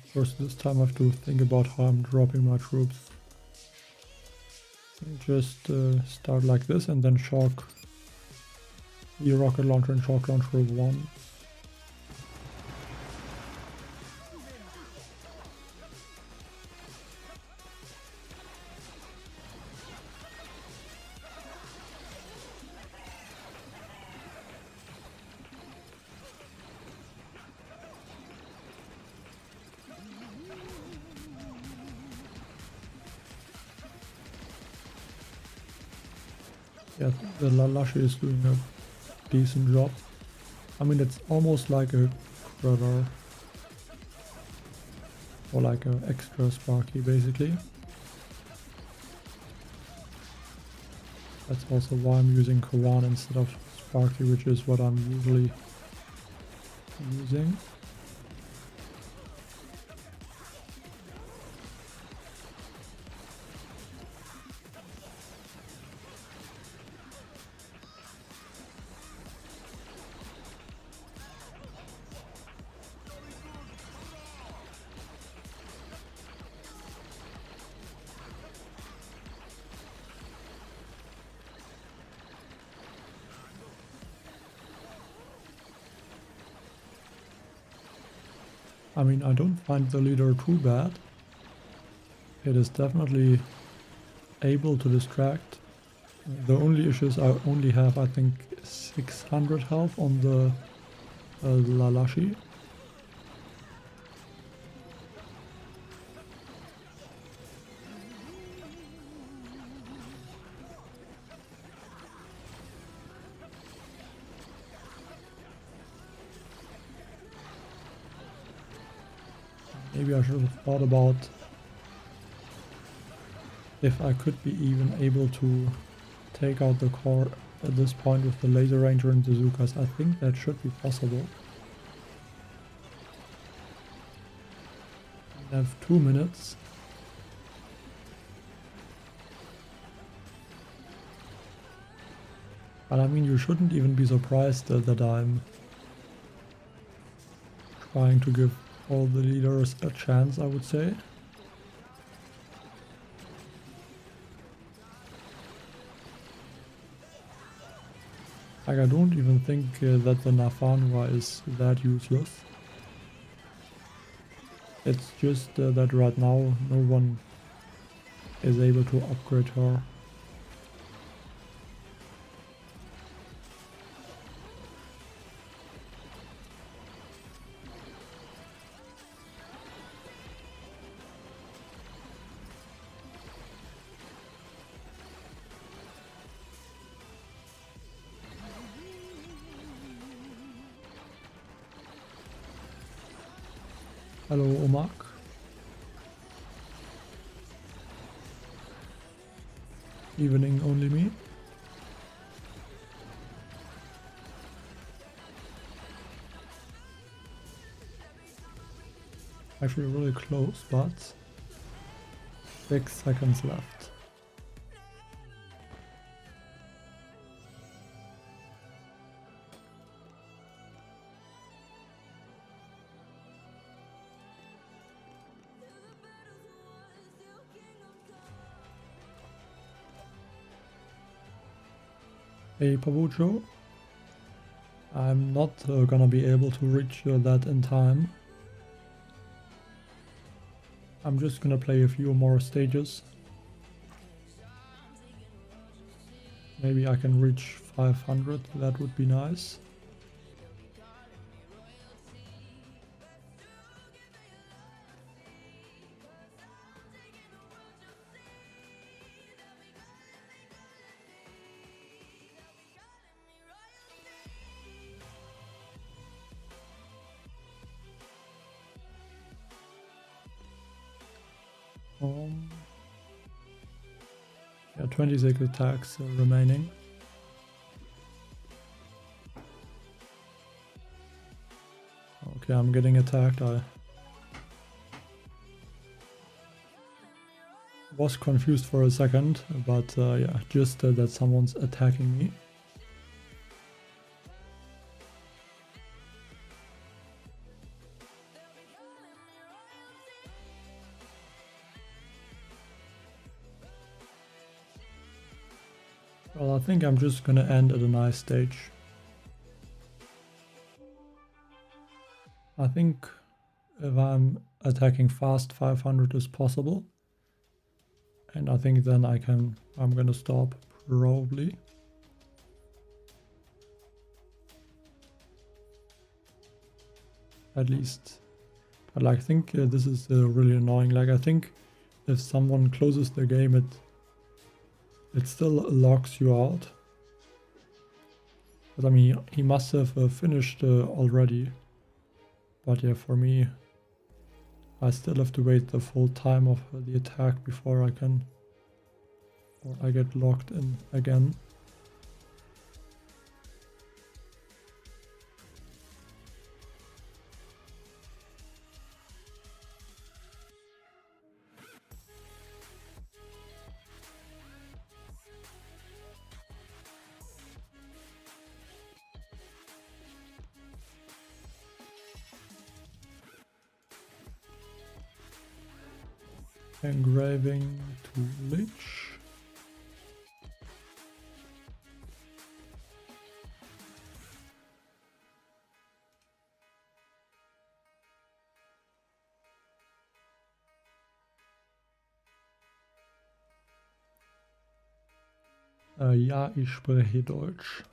Of course, this time I have to think about how I'm dropping my troops. Just start like this and then shock the rocket launcher and shock launcher 1. Yeah, the Lalashi is doing a decent job. I mean, it's almost like a Critter. Or like an extra Sparky, basically. That's also why I'm using Kovan instead of Sparky, which is what I'm usually using. I mean, I don't find the leader too bad. It is definitely able to distract. The only issue is I only have, I think, 600 health on the Lalashi. Maybe I should have thought about if I could be even able to take out the core at this point with the Laser Ranger and the Zukas. I think that should be possible. I have 2 minutes. But I mean, you shouldn't even be surprised that I'm trying to give all the leaders a chance, I would say. Like, I don't even think that the Nafanwa is that useless. It's just that right now no one is able to upgrade her. Hello, Omak. Evening only me. Actually really close, but 6 seconds left. Hey Pavucho, I'm not gonna be able to reach that in time. I'm just gonna play a few more stages. Maybe I can reach 500, that would be nice. Yeah, 26 attacks remaining. Okay, I'm getting attacked. I was confused for a second, but yeah, just that someone's attacking me. Well, I think I'm just gonna end at a nice stage. I think if I'm attacking fast, 500 is possible. And I think then I'm gonna stop, probably. At least. But like, I think this is really annoying. Like, I think if someone closes the game, it still locks you out. But I mean, he must have finished already. But yeah, for me, I still have to wait the full time of the attack before I can, or I get locked in again. Engraving to Lich. Ja, ich spreche Deutsch.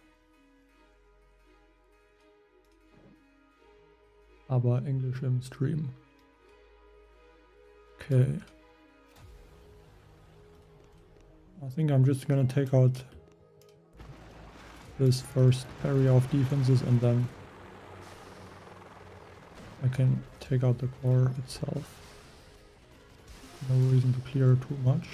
Aber Englisch im Stream. Okay. I think I'm just gonna take out this first area of defenses and then I can take out the core itself. No reason to clear too much.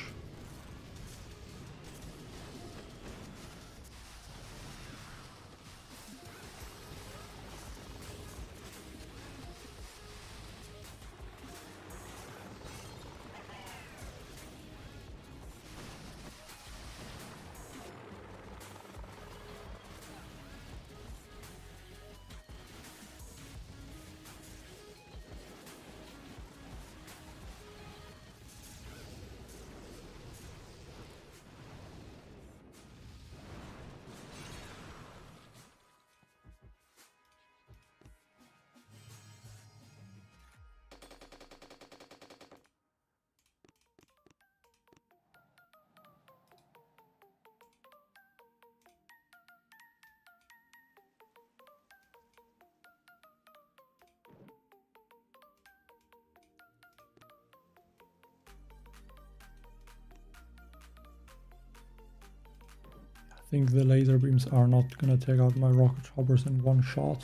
think the laser beams are not gonna take out my rocket choppers in one shot.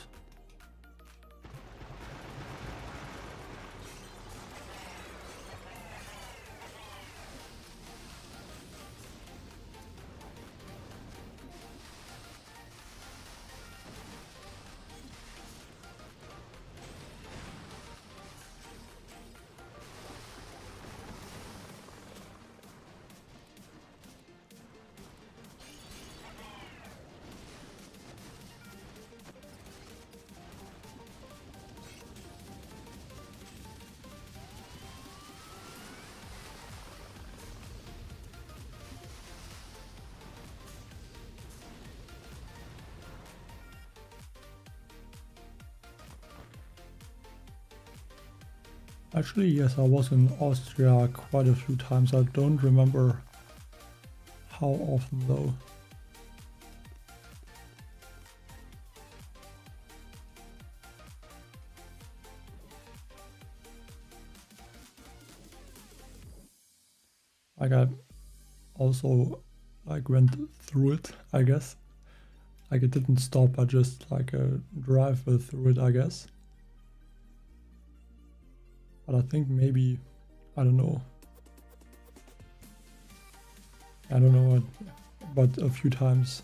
Actually, yes, I was in Austria quite a few times. I don't remember how often though. Like I also like went through it, I guess. Like it didn't stop, I just like drive through it, I guess. But I think maybe, I don't know, but a few times.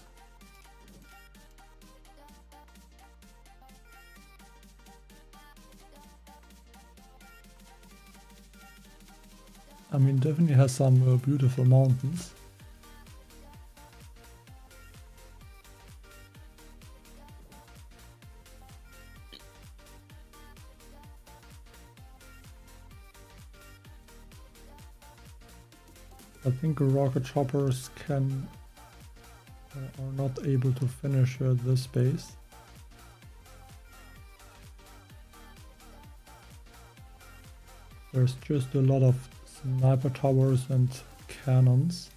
I mean, definitely has some beautiful mountains. I think rocket choppers can are not able to finish this base. There's just a lot of sniper towers and cannons.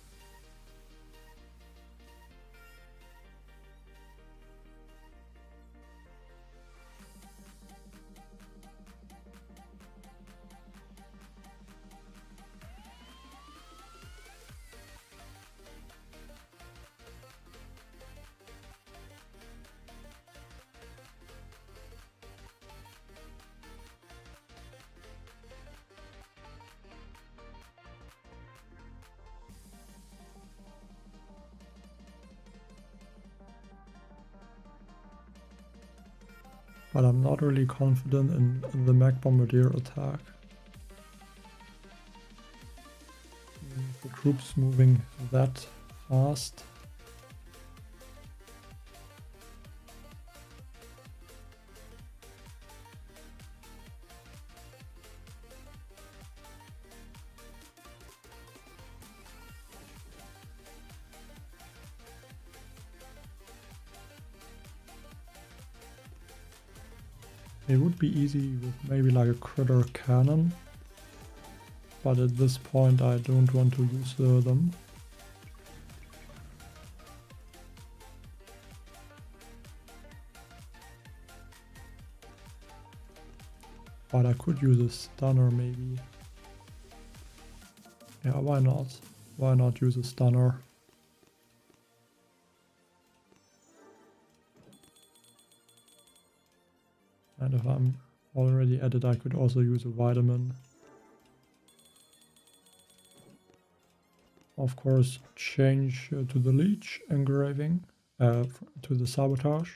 But I'm not really confident in the mech bombardier attack. The troops moving that fast. It would be easy with maybe like a critter cannon, but at this point I don't want to use them. But I could use a stunner maybe. Yeah, why not? Why not use a stunner? And if I'm already at it, I could also use a vitamin. Of course, change to the leech engraving, to the sabotage.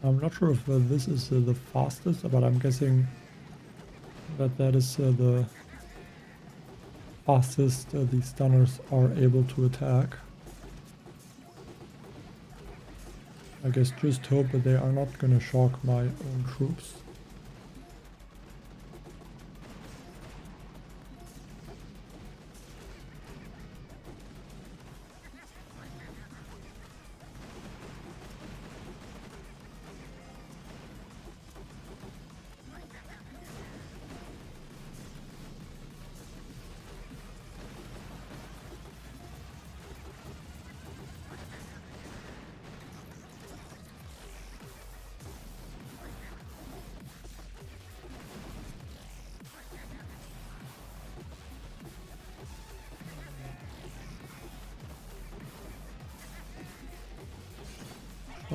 I'm not sure if this is the fastest, but I'm guessing that that is the fastest these stunners are able to attack. I guess just hope that they are not gonna shock my own troops.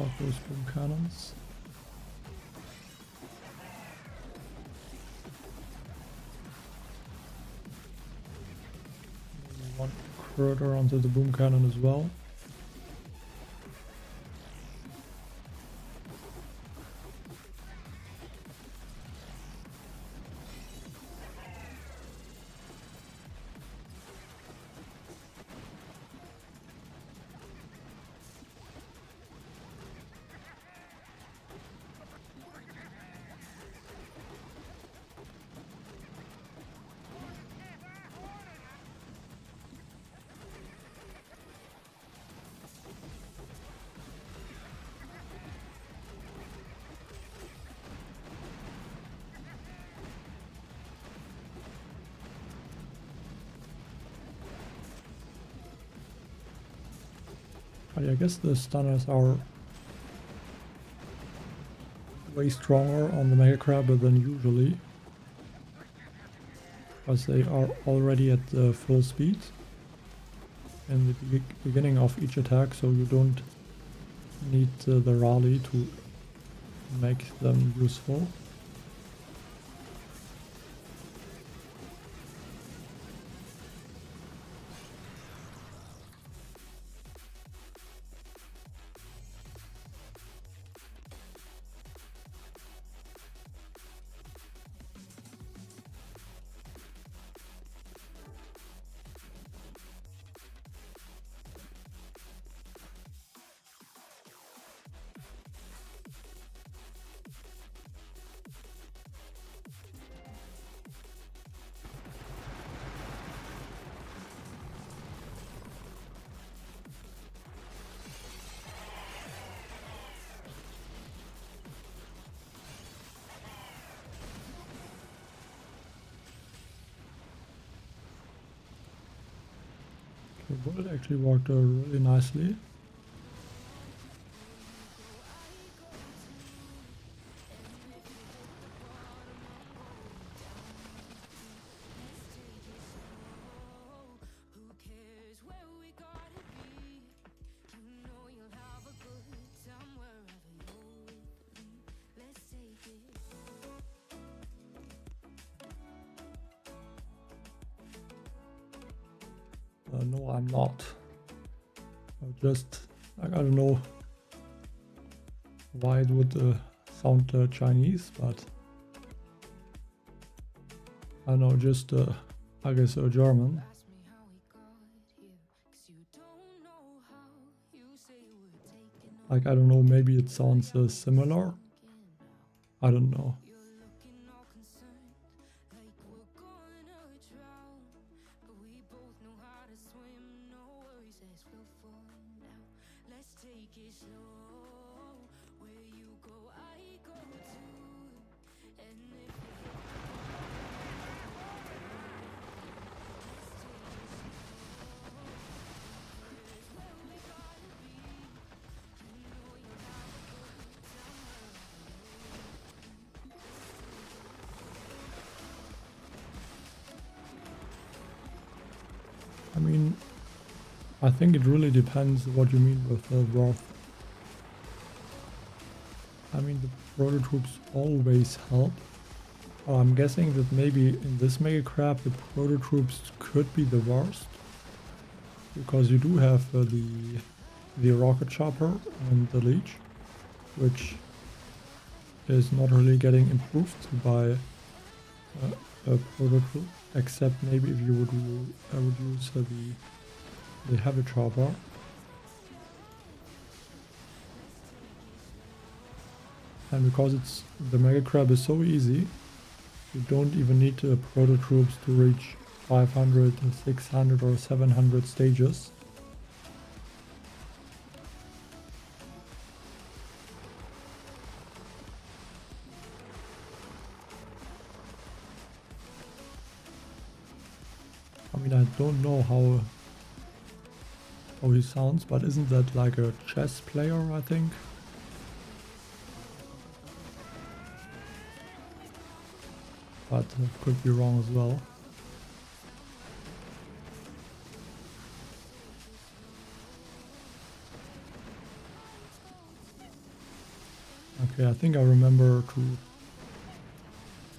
about those boom cannons. Maybe one further onto the boom cannon as well. But I guess the stunners are way stronger on the Mega Crabber than usually, because they are already at the full speed in the beginning of each attack, so you don't need the rally to make them useful. The bullet actually worked really nicely. No, I'm not. I don't know why it would sound Chinese, but I don't know, just I guess German. Like, I don't know, maybe it sounds similar. I don't know. I mean, I think it really depends what you mean with worth. I mean, the proto troops always help. I'm guessing that maybe in this Mega Crab the proto troops could be the worst, because you do have the rocket chopper and the leech, which is not really getting improved by a proto troop, except maybe if you would use the heavy chopper. And because the Mega Crab is so easy, you don't even need proto troops to reach 500, 600 or 700 stages. I mean, I don't know how he sounds, but isn't that like a chess player, I think? But could be wrong as well. Okay, I think I remember to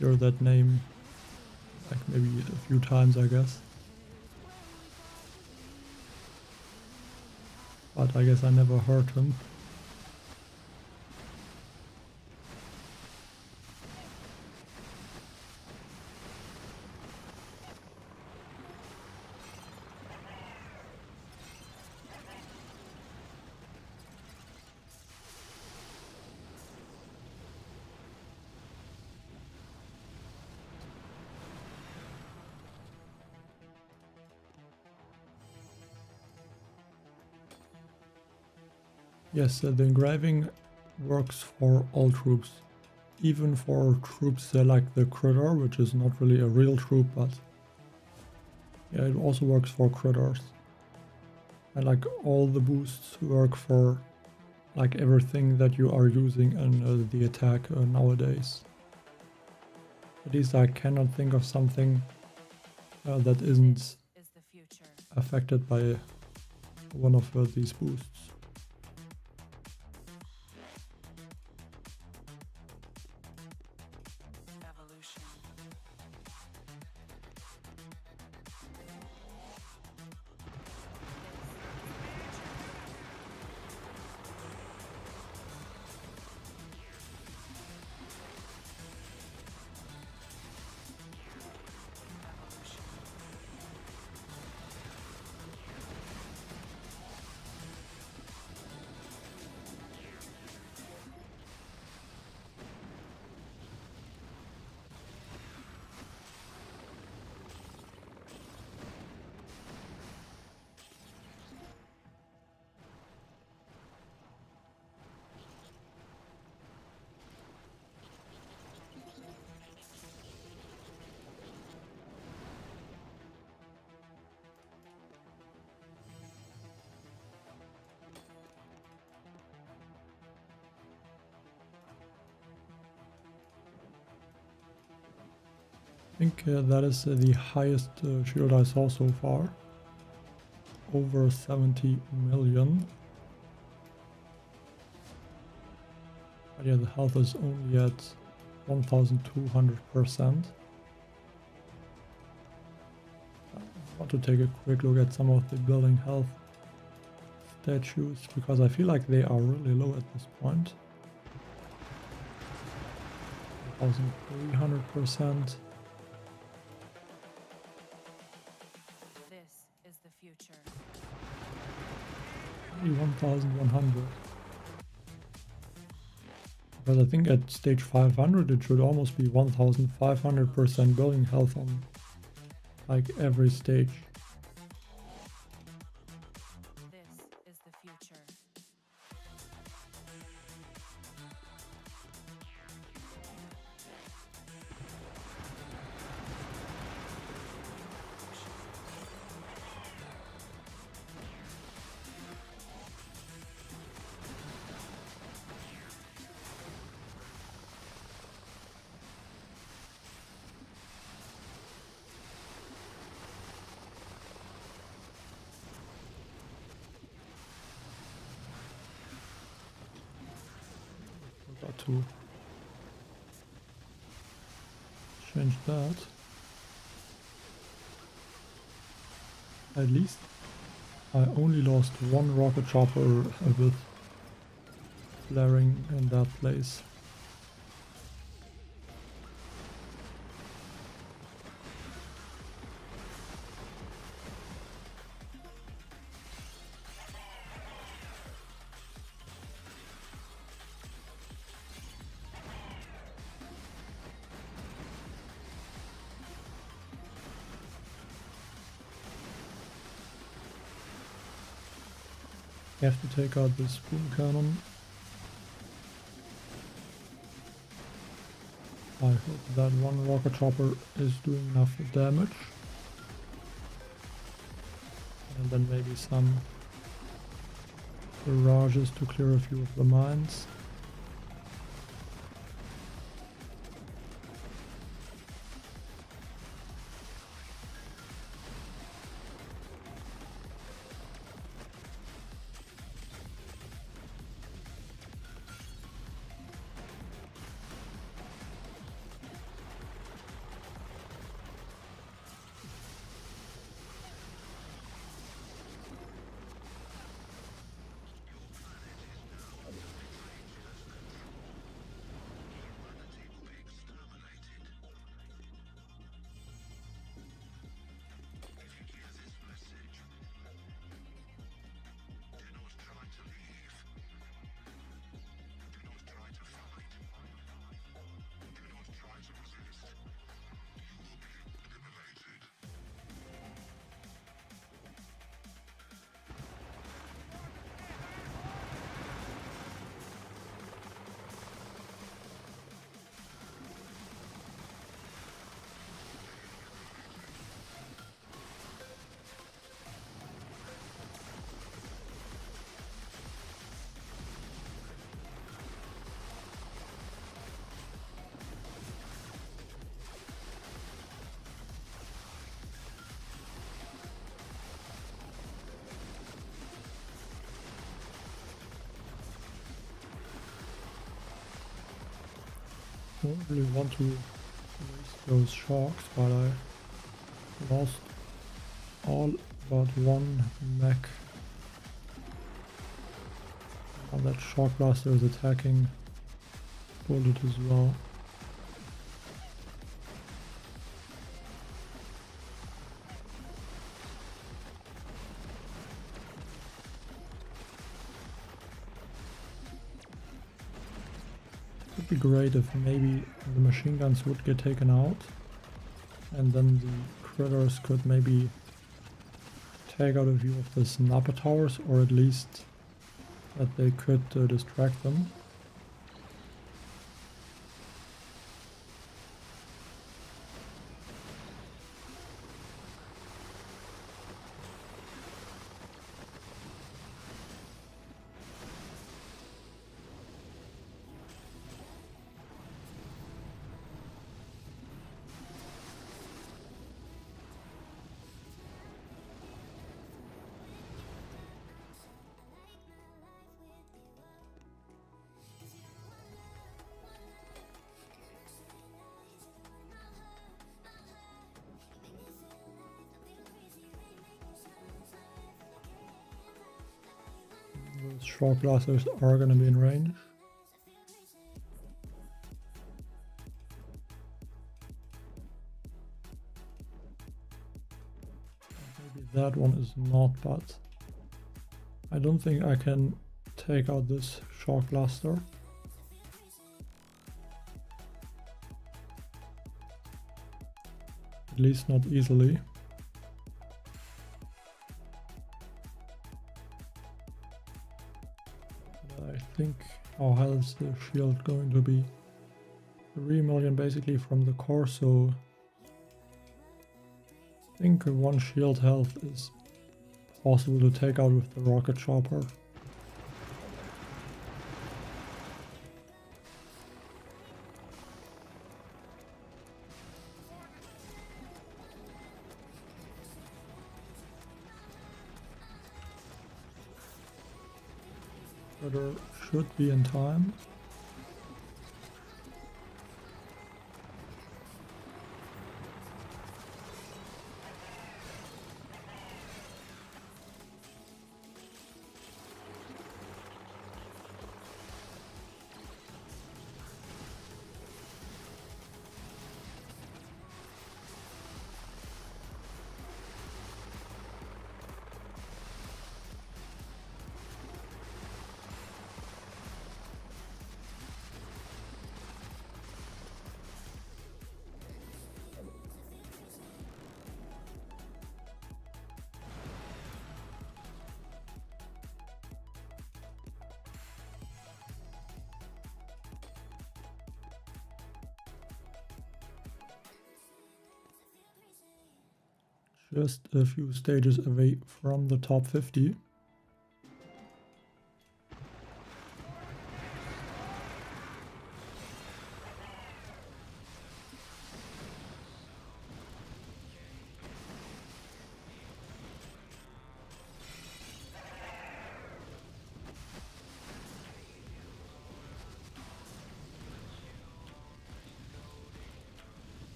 hear that name like maybe a few times, I guess. But I guess I never heard him. Yes, the engraving works for all troops, even for troops like the critter, which is not really a real troop, but yeah, it also works for critters. And like all the boosts work for like everything that you are using in the attack nowadays. At least I cannot think of something that isn't This is the future. affected by one of these boosts. Evolution. I think that is the highest shield I saw so far. Over 70 million. But yeah, the health is only at 1200%. I want to take a quick look at some of the building health statues, because I feel like they are really low at this point. 1300%. This is the future. Only 1100. But I think at stage 500 it should almost be 1500% building health on like every stage. This is the future. Got to change that. At least I only lost one rocket chopper with flaring in that place. You have to take out this boom cannon. I hope that one rocket chopper is doing enough damage. And then maybe some barrages to clear a few of the mines. don't really want to waste those sharks, but I lost all but one mech. And that shock blaster is attacking bullet as well. Would be great if maybe the machine guns would get taken out and then the critters could maybe take out a view of the sniper towers, or at least that they could distract them. Those shock blasters are going to be in range. Maybe that one is not, but I don't think I can take out this shock blaster. At least not easily. I think how high is the shield going to be? 3 million basically from the core, so I think 1 shield health is possible to take out with the rocket chopper. Critter should be in time. Just a few stages away from the top 50.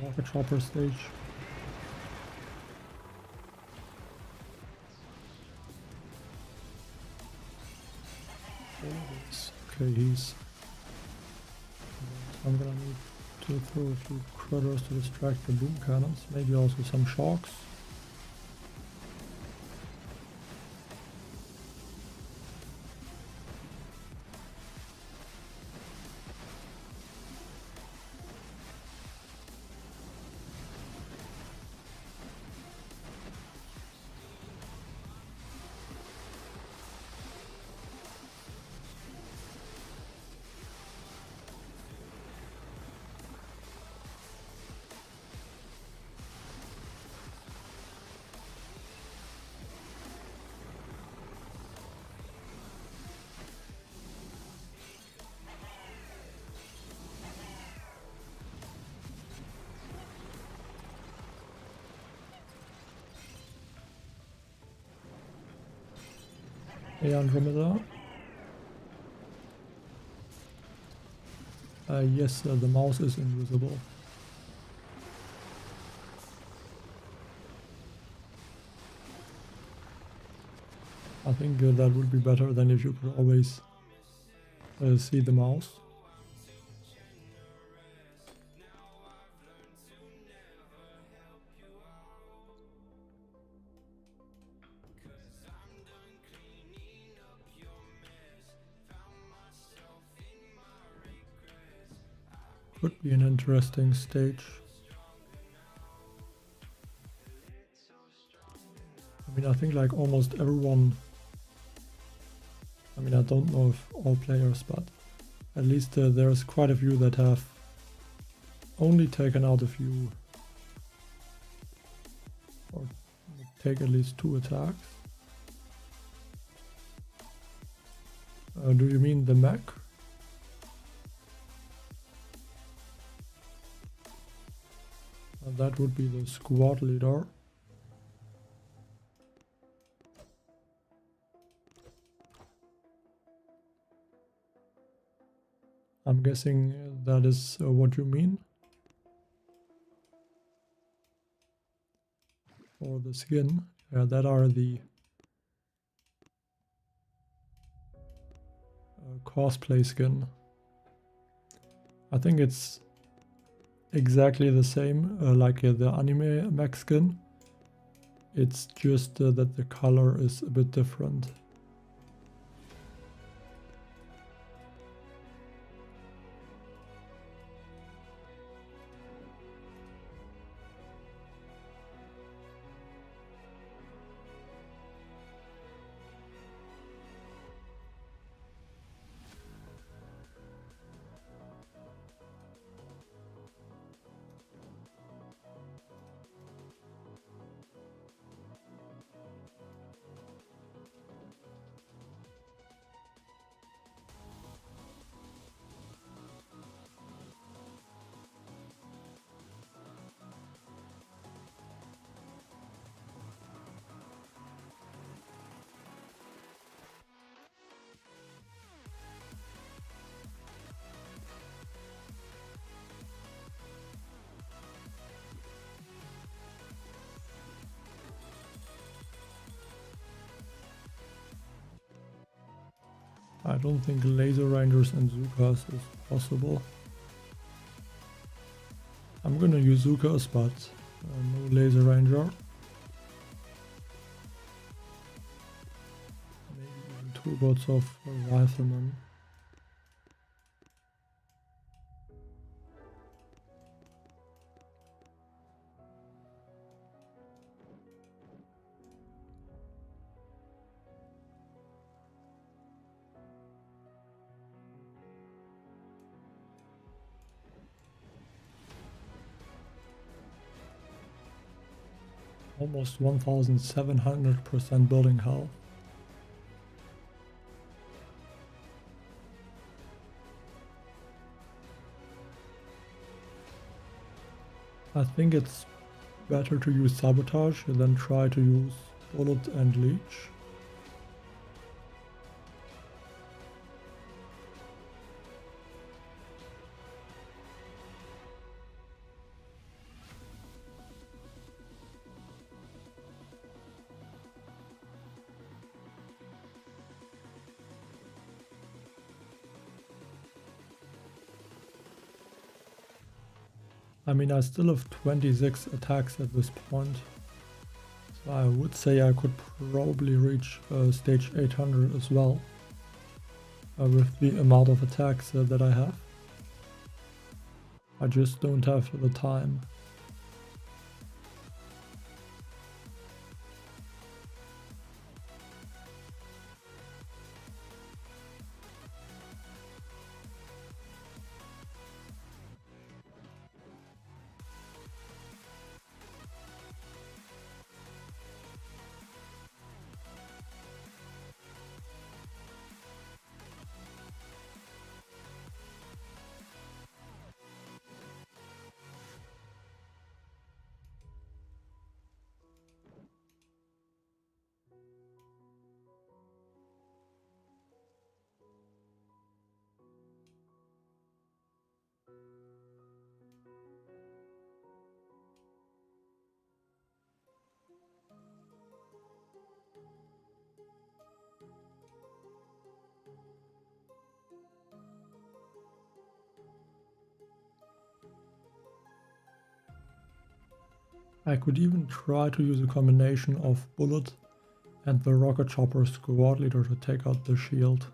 Rocket chopper stage. Okay, he's. I'm gonna need to throw a few critters to distract the boom cannons, maybe also some sharks. Hey Andromeda. Yes, the mouse is invisible. I think that would be better than if you could always see the mouse. Could be an interesting stage. I mean, I think like almost everyone, I mean, I don't know if all players, but at least there's quite a few that have only taken out a few, or take at least 2 attacks. Do you mean the mech? That would be the squad leader. I'm guessing that is what you mean. For the skin, that are the cosplay skin. I think it's exactly the same like the anime mech skin. It's just that the color is a bit different. I don't think laser rangers and Zukas is possible. I'm gonna use Zukas, but no laser ranger. Maybe even 2 bots of riflemen. Almost 1700% building health. I think it's better to use sabotage than try to use bullet and leech. I mean, I still have 26 attacks at this point. So I would say I could probably reach stage 800 as well. With the amount of attacks that I have. I just don't have the time. I could even try to use a combination of bullet and the rocket chopper squad leader to take out the shield.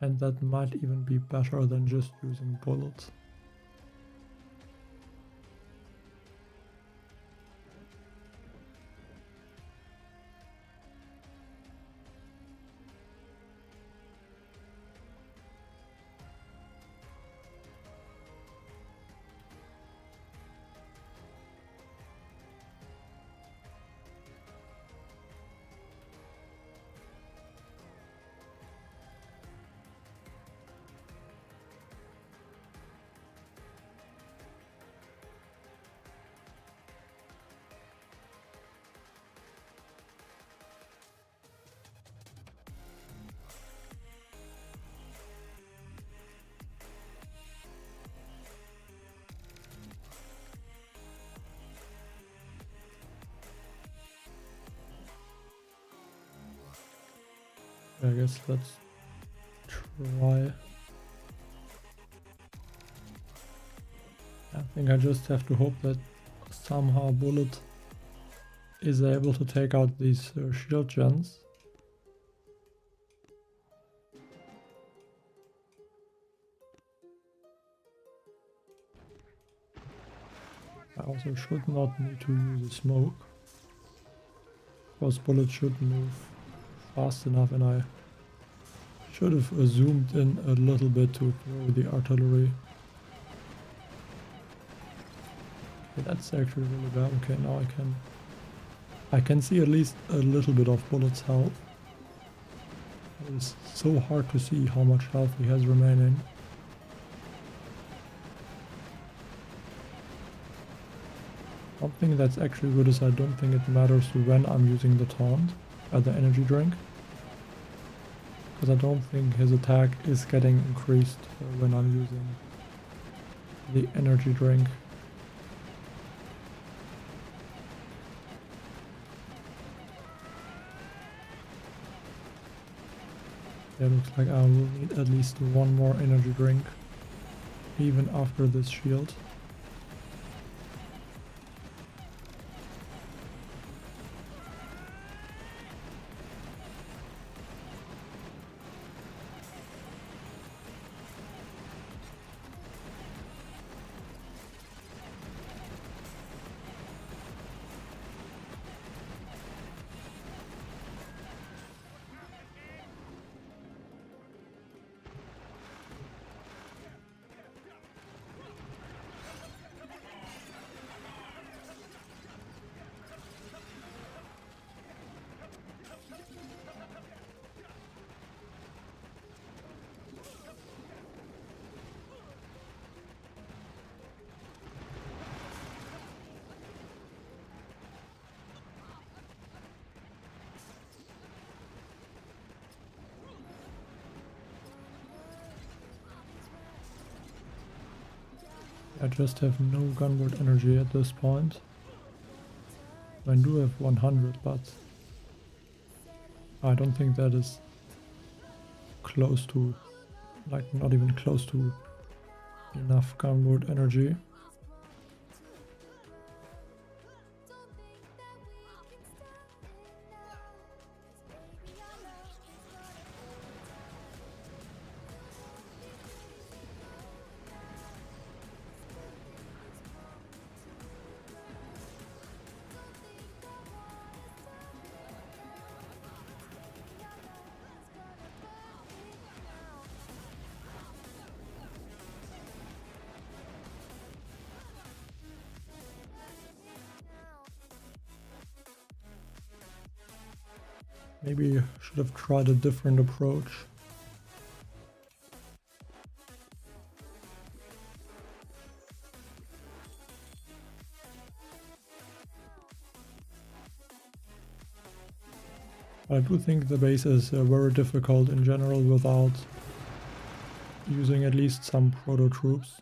And that might even be better than just using bullets. I guess let's try. I think I just have to hope that somehow Bullet is able to take out these shield gens. I also should not need to use a smoke, because Bullet should move fast enough, and I should have zoomed in a little bit to throw the artillery. Okay, that's actually really bad. Okay, now I can see at least a little bit of Bullet's health. It is so hard to see how much health he has remaining. One thing that's actually good is I don't think it matters when I'm using the taunt, the energy drink. Because I don't think his attack is getting increased when I'm using the energy drink. Yeah, looks like I will need at least one more energy drink, even after this shield. I just have no gunboard energy at this point. I do have 100, but I don't think that is close to, like, not even close to enough gunboard energy. Maybe I should have tried a different approach. I do think the base is very difficult in general without using at least some proto troops.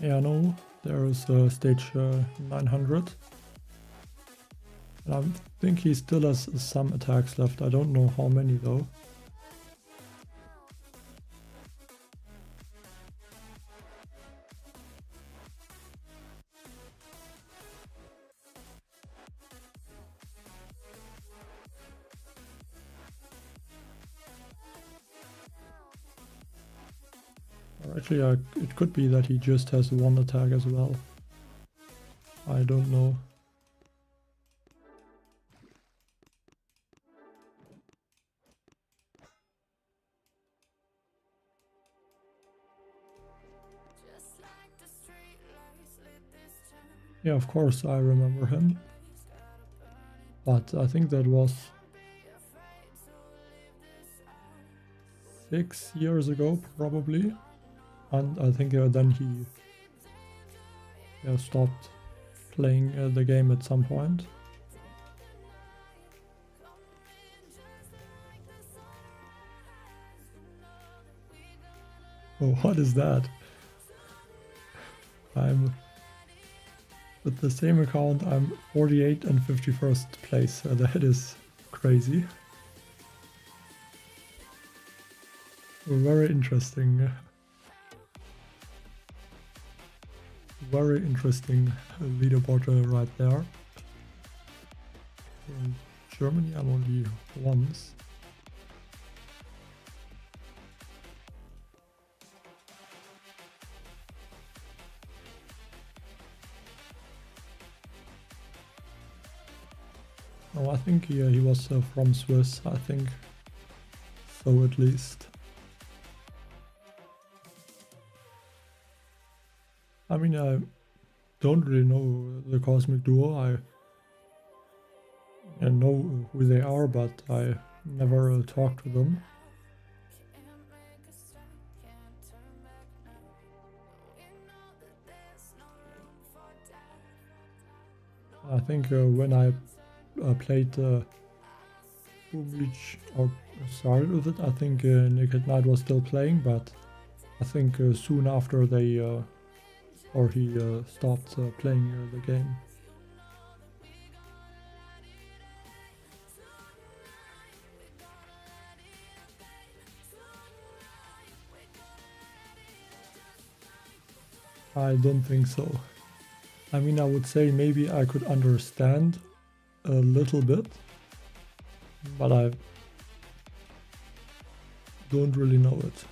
Yeah, no, there is stage 900. And I think he still has some attacks left. I don't know how many though. Or actually, it could be that he just has one attack as well. I don't know. Yeah, of course I remember him. But I think that was 6 years ago, probably. And I think then he stopped playing the game at some point. Oh, what is that? With the same account, I'm 48 and 51st place. That is crazy. Very interesting. Very interesting leaderboard right there. In Germany, I'm only once. No, I think he was from Swiss, I think. So at least. I mean, I don't really know the Cosmic Duo. I know who they are, but I never talked to them. I think when I played Boom Reach or started with it, I think Nick at Night was still playing, but I think soon after they he stopped playing the game. I don't think so. I mean, I would say maybe I could understand a little bit, but I don't really know it.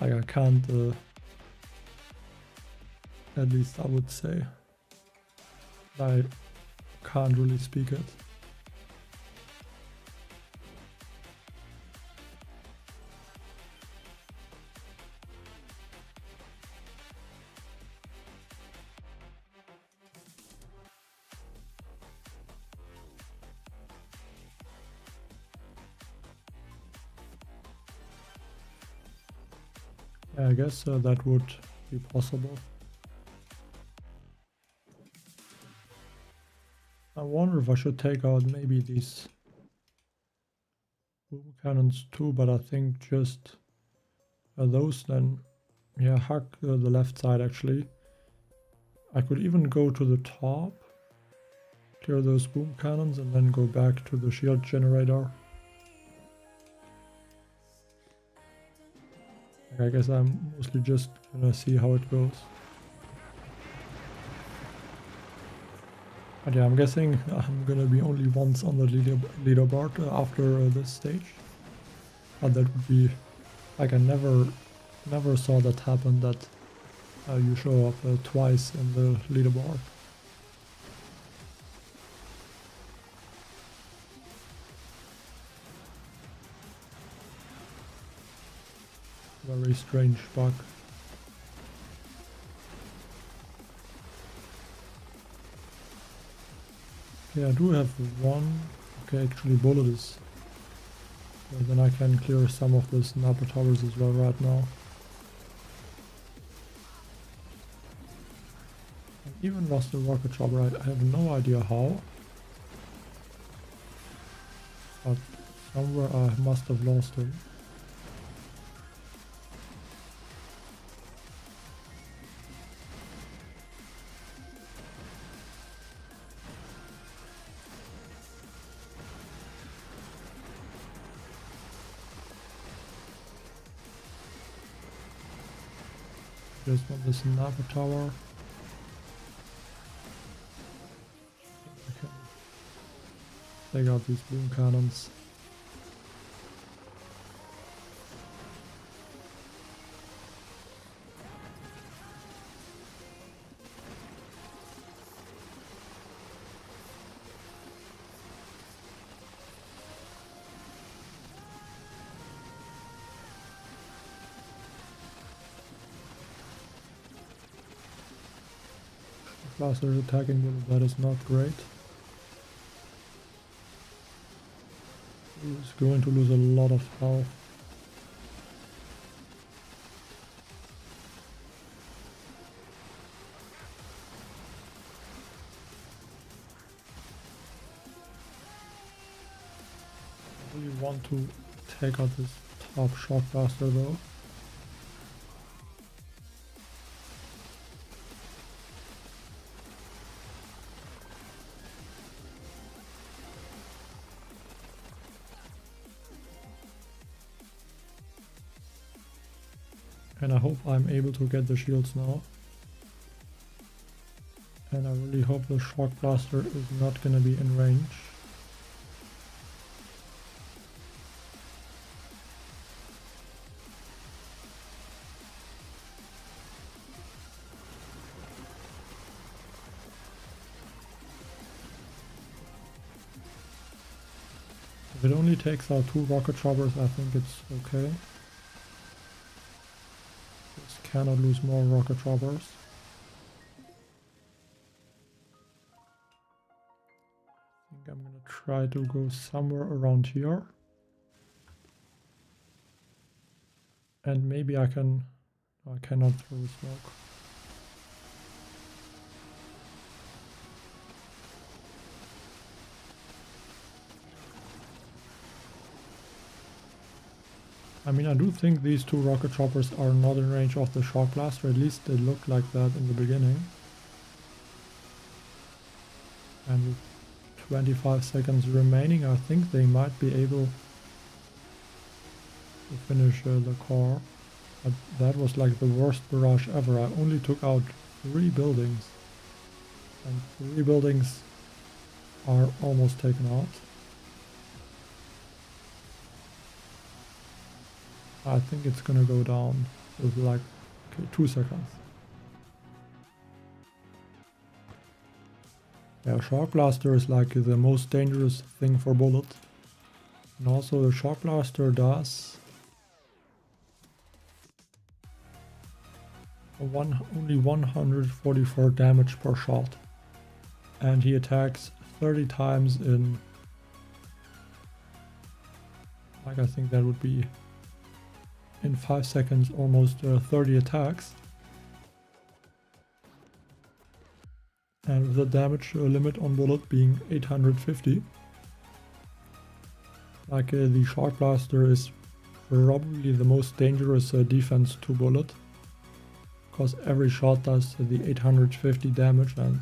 Like I can't, at least I would say, I can't really speak it. Yeah, I guess that would be possible. I wonder if I should take out maybe these boom cannons too, but I think just those then, yeah, hack the left side actually. I could even go to the top, clear those boom cannons and then go back to the shield generator. I guess I'm mostly just gonna see how it goes. But yeah, I'm guessing I'm gonna be only once on the leaderboard after this stage. But that would be like I never saw that happen, that you show up twice in the leaderboard. Very strange bug. Okay, I do have one. Okay, actually bullet is. Then I can clear some of this Napa towers as well right now. I even lost the rocket chopper. I have no idea how. But somewhere I must have lost him. Just want this sniper tower. I can take out these boom cannons. Blaster attacking bullet, that is not great. He's going to lose a lot of health. I really want to take out this top shock blaster though. And I hope I'm able to get the shields now. And I really hope the shock blaster is not gonna be in range. If it only takes out 2 rocket choppers, I think it's okay. Just cannot lose more rocket choppers. I think I'm gonna try to go somewhere around here. And maybe I cannot throw smoke. I mean, I do think these 2 rocket choppers are not in range of the shock blaster, at least they looked like that in the beginning. And with 25 seconds remaining, I think they might be able to finish the core. But that was like the worst barrage ever. I only took out 3 buildings. And 3 buildings are almost taken out. I think it's gonna go down with like 2 seconds. Yeah, shock blaster is like the most dangerous thing for bullet. And also the shock blaster does only 144 damage per shot. And he attacks 30 times in, like, I think that would be in 5 seconds, almost 30 attacks. And with the damage limit on bullet being 850, like the shock blaster is probably the most dangerous defense to bullet, because every shot does the 850 damage, and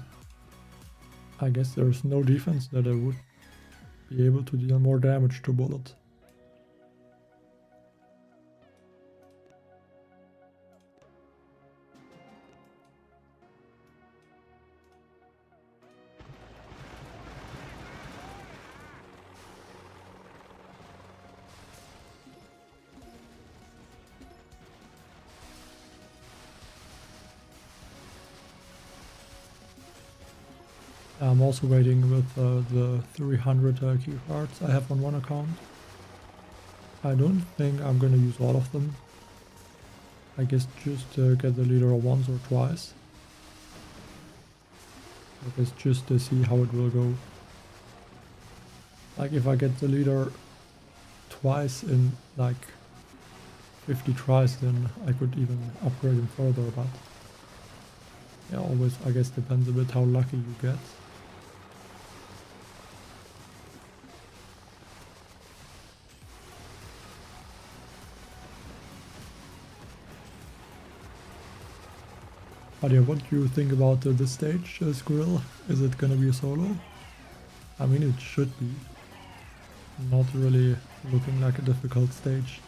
I guess there's no defense that would be able to deal more damage to bullet. I'm also waiting with the 300 key cards I have on one account. I don't think I'm gonna use all of them. I guess just get the leader once or twice. I guess just to see how it will go. Like if I get the leader twice in like 50 tries, then I could even upgrade him further, but yeah, always I guess depends a bit how lucky you get. But yeah, what do you think about this stage, Skrill? Is it gonna be a solo? I mean, it should be. Not really looking like a difficult stage.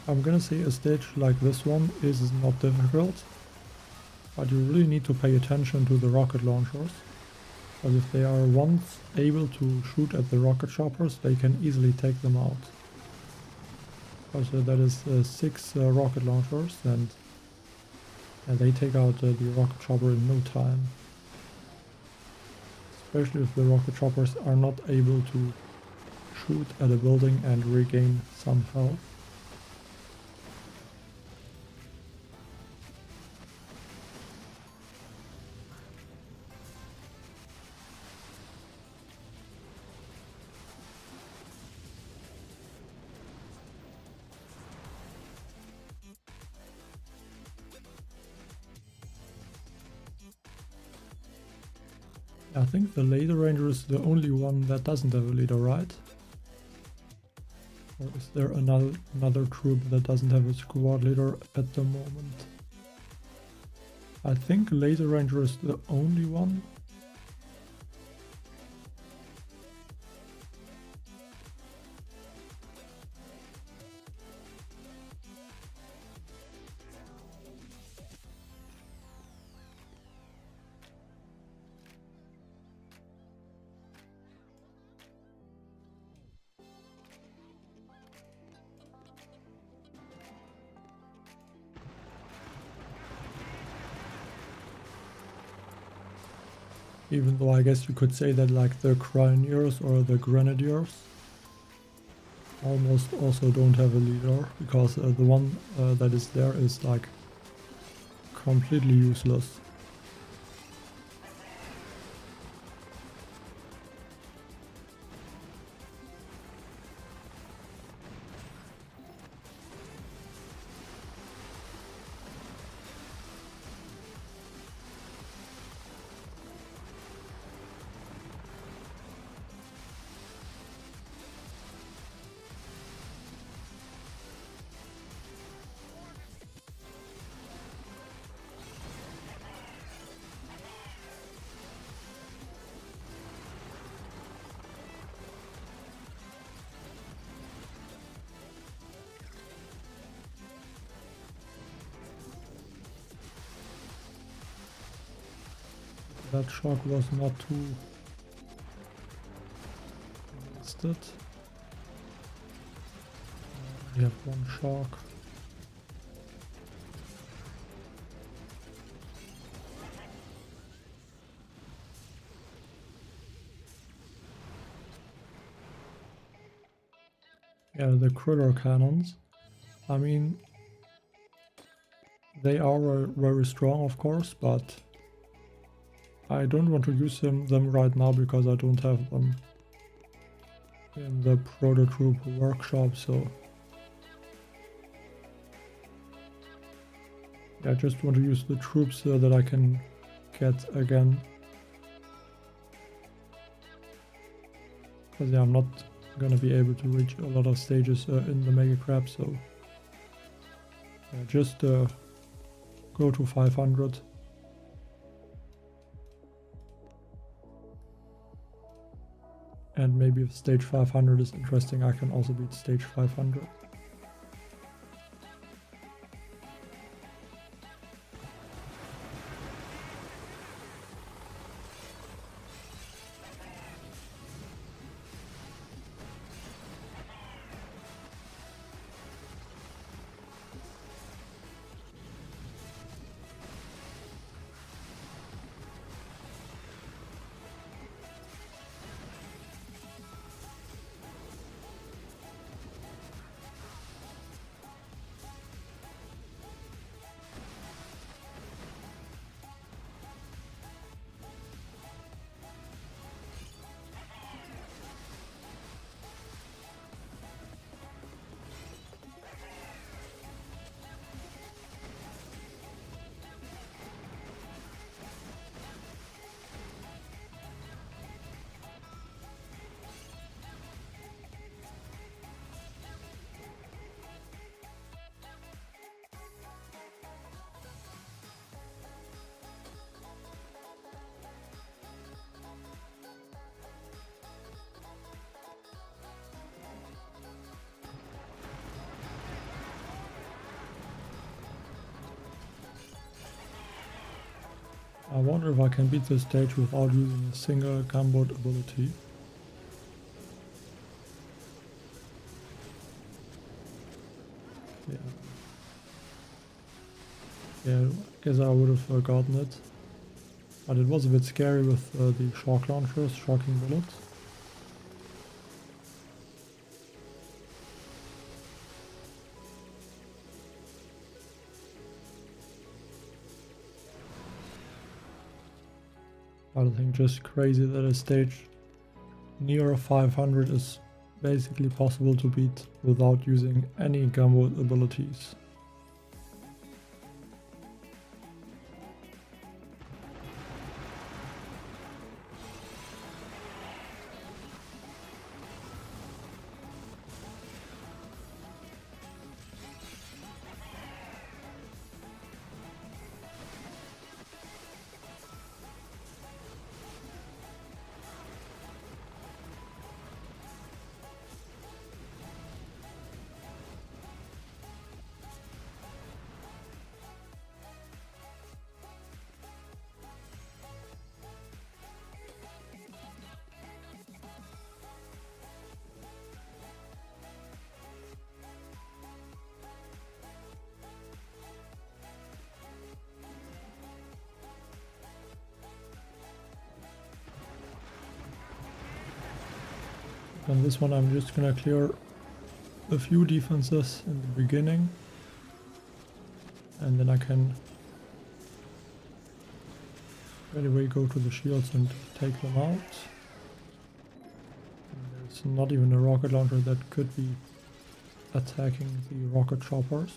I'm gonna say a stage like this one is not difficult, but you really need to pay attention to the rocket launchers, because if they are once able to shoot at the rocket choppers, they can easily take them out. Because that is 6 rocket launchers, and they take out the rocket chopper in no time. Especially if the rocket choppers are not able to shoot at a building and regain some health. I think the Laser Ranger is the only one that doesn't have a leader, right? Or is there another troop that doesn't have a squad leader at the moment? I think Laser Ranger is the only one. Even though I guess you could say that like the Cryoneers or the Grenadiers almost also don't have a leader, because the one that is there is like completely useless. That shock was not too wasted. We have one shock. Yeah, the critter cannons. I mean, they are very strong, of course, but I don't want to use them right now because I don't have them in the prototype workshop, so yeah, I just want to use the troops that I can get again. Because yeah, I'm not gonna be able to reach a lot of stages in the Mega Crab, so yeah, just go to 500. And maybe if stage 500 is interesting, I can also beat stage 500. I wonder if I can beat this stage without using a single gunboat ability. Yeah. Yeah, I guess I would have gotten it. But it was a bit scary with the shock launchers, shocking bullets. I think just crazy that a stage near 500 is basically possible to beat without using any gunboat abilities. On this one I'm just gonna clear a few defenses in the beginning, and then I can right away go to the shields and take them out. And there's not even a rocket launcher that could be attacking the rocket choppers.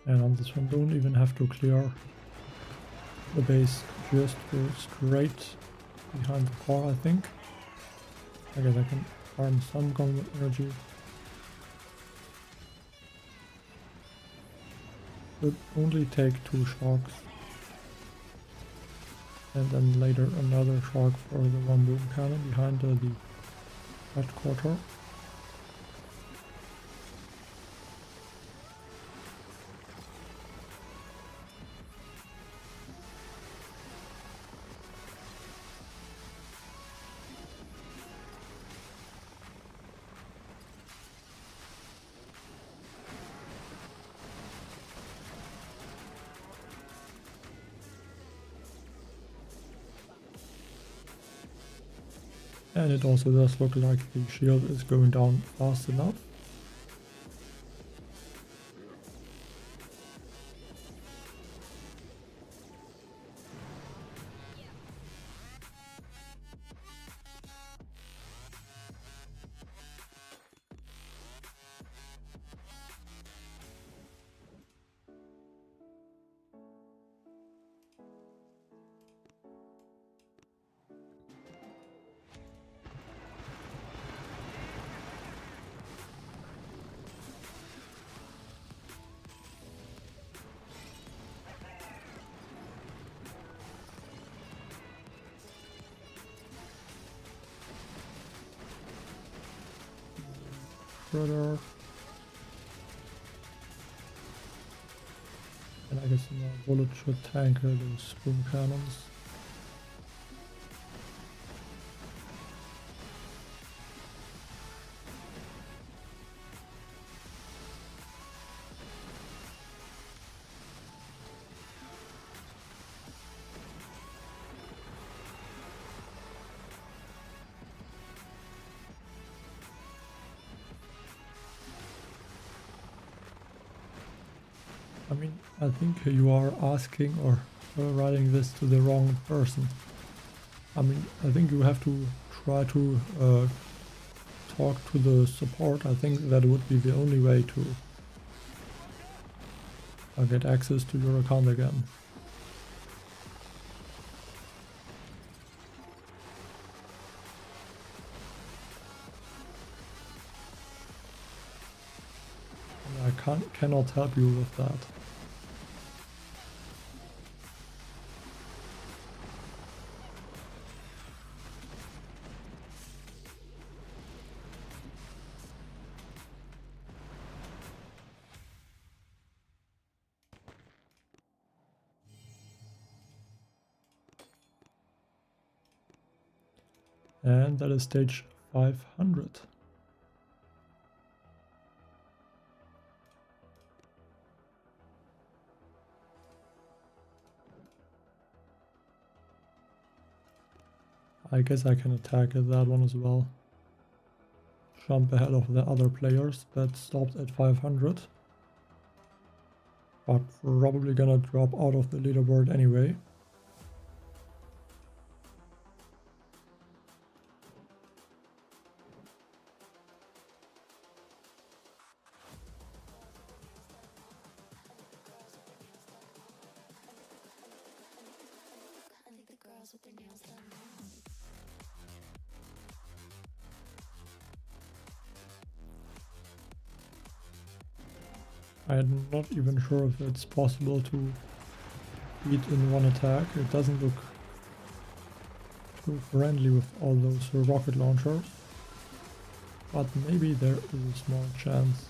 And on this one, don't even have to clear the base, just go straight behind the core, I think. I guess I can farm some combat energy. Would only take 2 shocks. And then later another shock for the 1 boom cannon behind the headquarter. And it also does look like the shield is going down fast enough. Brother. And I guess the bullet should tank those boom cannons. I mean, I think you are asking or writing this to the wrong person. I mean, I think you have to try to talk to the support. I think that would be the only way to get access to your account again. And I cannot help you with that. And that is stage 500. I guess I can attack at that one as well. Jump ahead of the other players that stopped at 500. But probably gonna drop out of the leaderboard anyway. I'm not even sure if it's possible to beat in one attack. It doesn't look too friendly with all those rocket launchers. But maybe there is a small chance.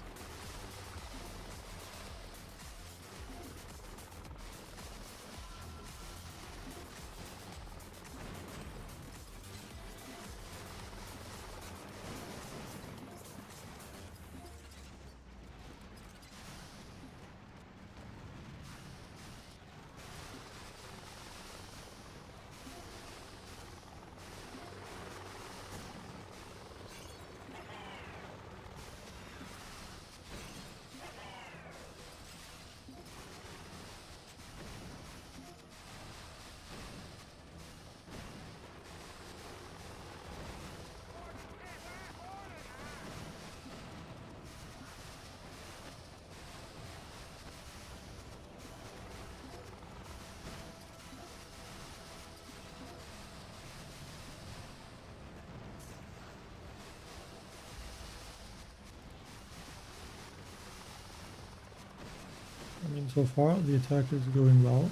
I mean, so far the attack is going well.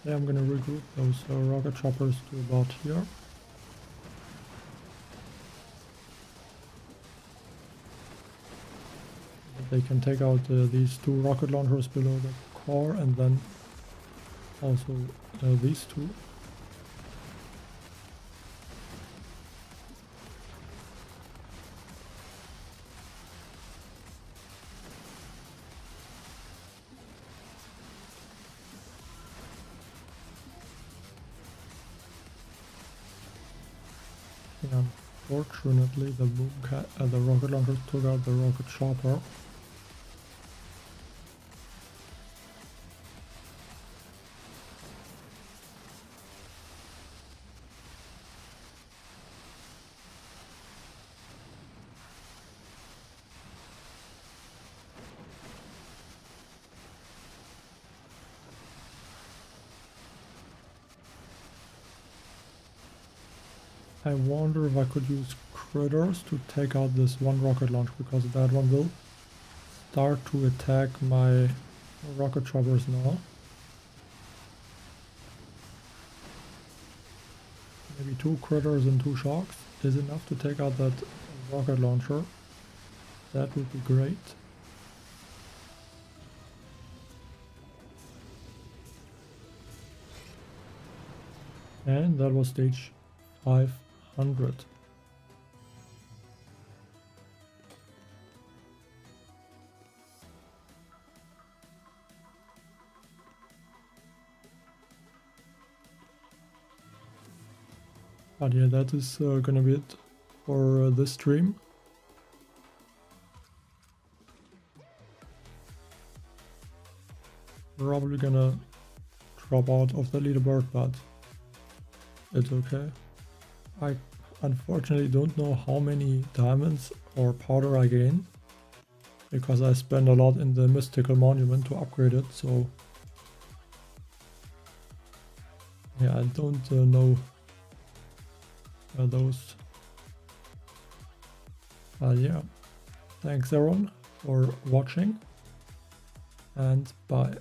Yeah, I'm gonna regroup those rocket choppers to about here. They can take out these two rocket launchers below the core, and then also these two. Unfortunately, the rocket launchers took out the rocket chopper. I wonder if I could use critters to take out this one rocket launch, because that one will start to attack my rocket choppers now. Maybe 2 critters and 2 shocks is enough to take out that rocket launcher. That would be great. And that was stage 500. But yeah, that is gonna be it for this stream. probably gonna drop out of the leaderboard, but it's okay. I unfortunately don't know how many diamonds or powder I gain, because I spend a lot in the mystical monument to upgrade it, so yeah, I don't know those. Yeah, thanks everyone for watching, and bye.